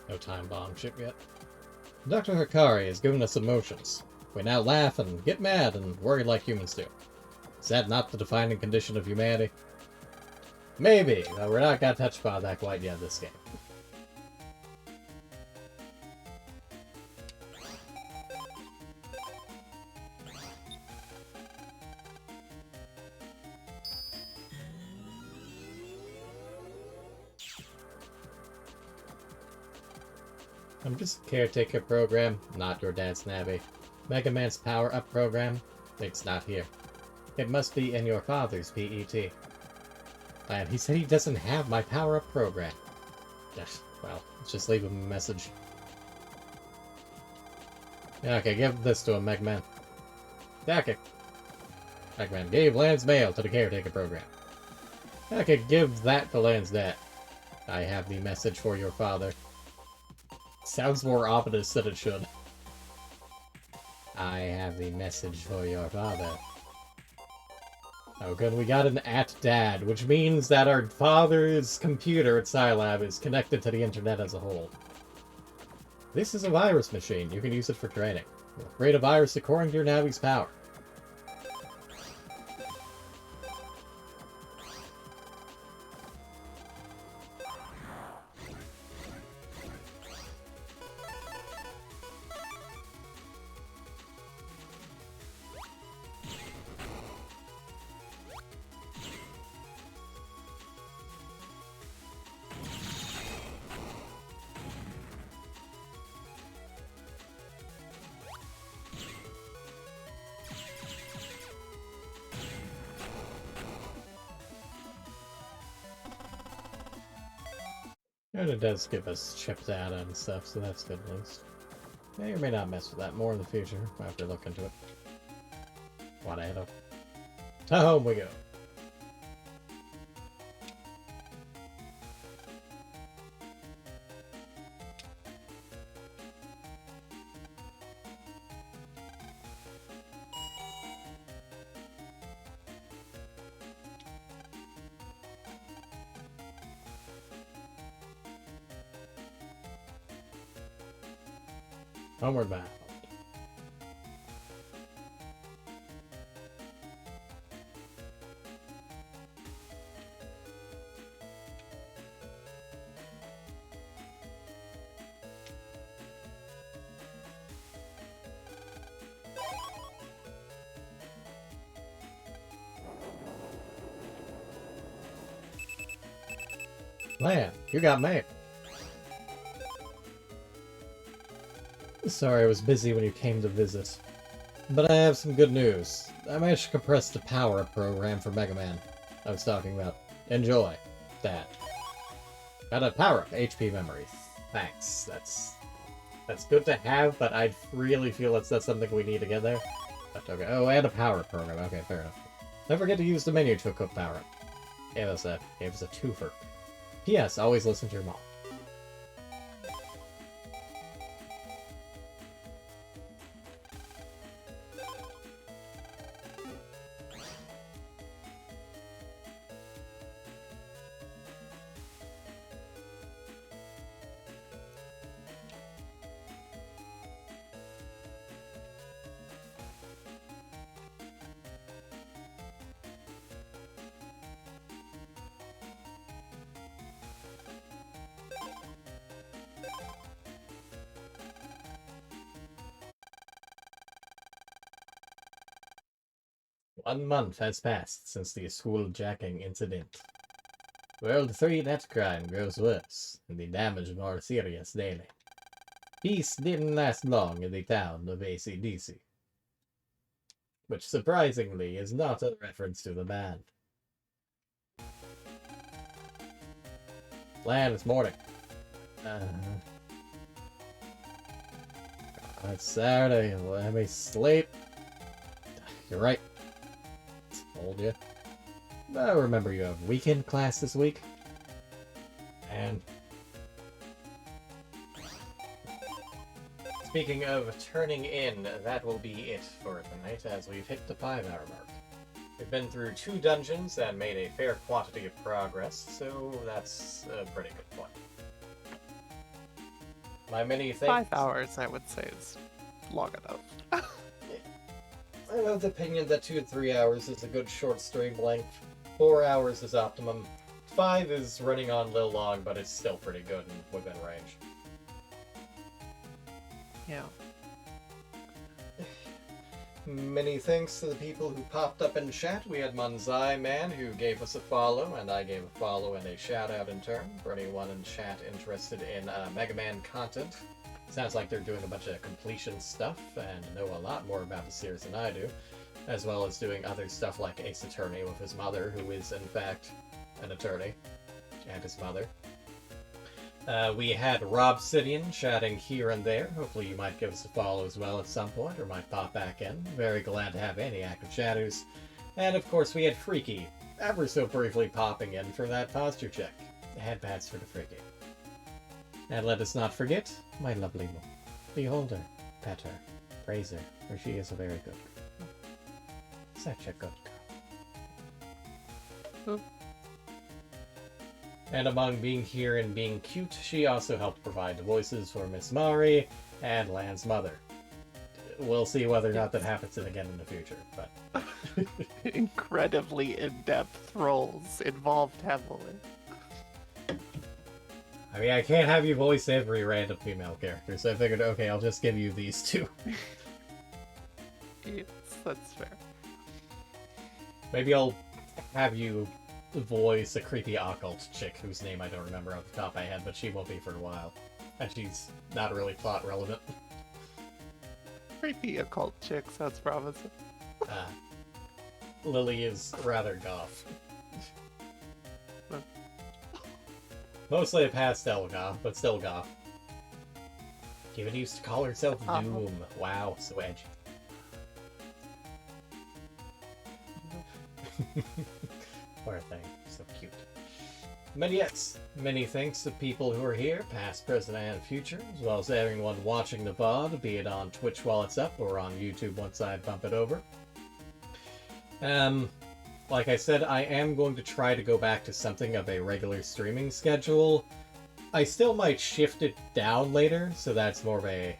No time bomb chip yet. Dr. Hikari has given us emotions. We now laugh and get mad and worry like humans do. Is that not the defining condition of humanity? Maybe, but we're not got touched by that quite yet this game. I'm just a caretaker program, not your dad's Navi. Megaman's power-up program? It's not here. It must be in your father's PET. And he said he doesn't have my power-up program. Well, let's just leave him a message. Okay, give this to him, Megaman. Okay. Megaman gave Land's mail to the caretaker program. Okay, give that to Land's dad. I have the message for your father. Sounds more ominous than it should. I have the message for your father. Oh good, we got an @dad, which means that our father's computer at Scilab is connected to the internet as a whole. This is a virus machine. You can use it for training. You'll create a virus according to your Navi's power. And it does give us chip data and stuff, so that's good at least. May or may not mess with that more in the future. We'll have to look into it. Whatever. To home we go. Homeward bound. Man, you got mail. Sorry, I was busy when you came to visit. But I have some good news. I managed to compress the power-up program for Megaman I was talking about. Enjoy. That. Got a power-up HP memory. Thanks. That's good to have, but I really feel that's something we need to get there. But okay. Oh, and a power-up program. Okay, fair enough. Don't forget to use the menu to equip power-up. Gave us a twofer. P.S. Always listen to your mom. One month has passed since the school jacking incident. World 3 net crime grows worse, and the damage more serious daily. Peace didn't last long in the town of AC/DC. Which surprisingly is not a reference to the band. Land, it's morning. It's Saturday, let me sleep. You're right. Told you. I remember you have weekend class this week. And speaking of turning in, that will be it for tonight, as we've hit the 5-hour mark. We've been through 2 dungeons and made a fair quantity of progress, so that's a pretty good point. My many things... 5 hours, I would say, is long enough. I'm of the opinion that 2 to 3 hours is a good short stream length. 4 hours is optimum. 5 is running on a little long, but it's still pretty good and within range. Yeah. Many thanks to the people who popped up in chat. We had Manzai Man, who gave us a follow, and I gave a follow and a shout out in turn for anyone in chat interested in Mega Man content. Sounds like they're doing a bunch of completion stuff and know a lot more about the series than I do, as well as doing other stuff like Ace Attorney with his mother, who is in fact an attorney, and his mother. We had Rob Sidian chatting here and there. Hopefully you might give us a follow as well at some point, or might pop back in. Very glad to have any active chatters. And of course we had Freaky, ever so briefly popping in for that posture check. Headpads for the Freaky. And let us not forget my lovely mom. Behold her, pet her, praise her, for she is a very good girl. Such a good girl. And among being here and being cute, she also helped provide the voices for Miss Mari and Lan's mother. We'll see whether or not that happens again in the future, but... Incredibly in-depth roles involved heavily. I mean, I can't have you voice every random female character, so I figured, okay, I'll just give you these 2. Yes, that's fair. Maybe I'll have you voice a creepy occult chick whose name I don't remember off the top of my head, but she won't be for a while. And she's not really plot relevant. Creepy occult chick sounds promising. Lily is rather goth. Mostly a pastel goth, but still goth. Given used to call herself Uh-huh. Doom. Wow, so edgy. Poor thing, so cute. But yes, many thanks to people who are here, past, present, and future, as well as everyone watching the VOD, be it on Twitch while it's up or on YouTube once I bump it over. Like I said, I am going to try to go back to something of a regular streaming schedule. I still might shift it down later, so that's more of a...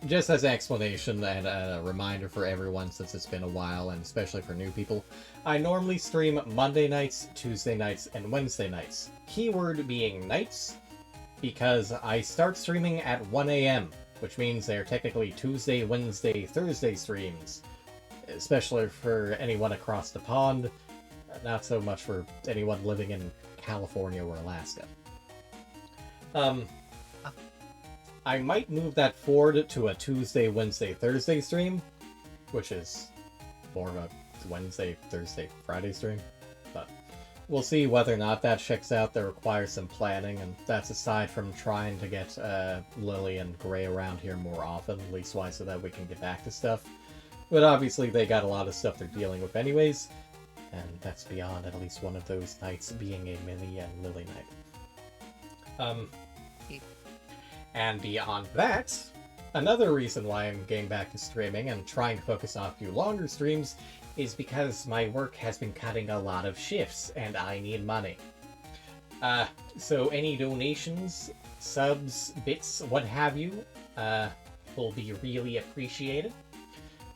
Just as an explanation and a reminder for everyone, since it's been a while, and especially for new people, I normally stream Monday nights, Tuesday nights, and Wednesday nights. Keyword being nights, because I start streaming at 1 a.m., which means they're technically Tuesday, Wednesday, Thursday streams. Especially for anyone across the pond, not so much for anyone living in California or Alaska. I might move that forward to a Tuesday, Wednesday, Thursday stream, which is more of a Wednesday, Thursday, Friday stream, but we'll see whether or not that checks out. That requires some planning, and that's aside from trying to get Lily and Gray around here more often, leastwise, so that we can get back to stuff. But obviously they got a lot of stuff they're dealing with anyways, and that's beyond at least one of those nights being a Millie and Lily night. And beyond that, another reason why I'm getting back to streaming and trying to focus on a few longer streams is because my work has been cutting a lot of shifts, and I need money. So any donations, subs, bits, what have you, will be really appreciated.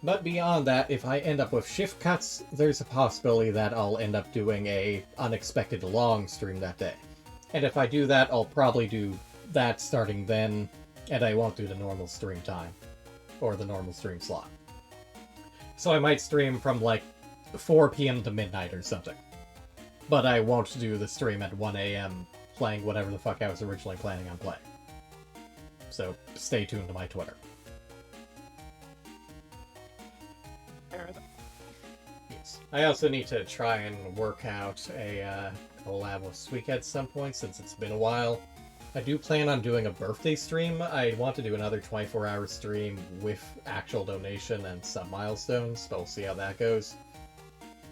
But beyond that, if I end up with shift cuts, there's a possibility that I'll end up doing a unexpected long stream that day. And if I do that, I'll probably do that starting then, and I won't do the normal stream time, or the normal stream slot. So I might stream from like 4 p.m. to midnight or something. But I won't do the stream at 1 a.m. playing whatever the fuck I was originally planning on playing. So stay tuned to my Twitter. Yes. I also need to try and work out a collab with Sweek at some point, since it's been a while. I do plan on doing a birthday stream. I want to do another 24-hour stream with actual donation and some milestones, but we'll see how that goes.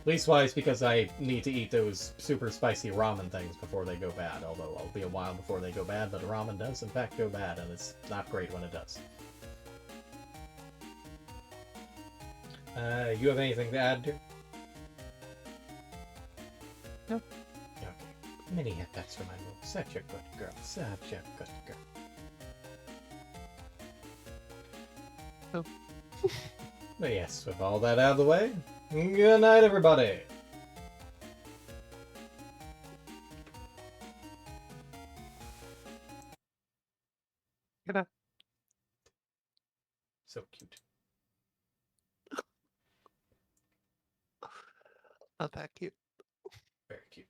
Leastwise, because I need to eat those super spicy ramen things before they go bad, although it'll be a while before they go bad, but ramen does in fact go bad, and it's not great when it does. You have anything to add, dear? No. Okay. Many headbats for my move. Such a good girl. Such a good girl. Oh. But yes, with all that out of the way, good night, everybody! Good night. So cute. Not that cute. Very cute.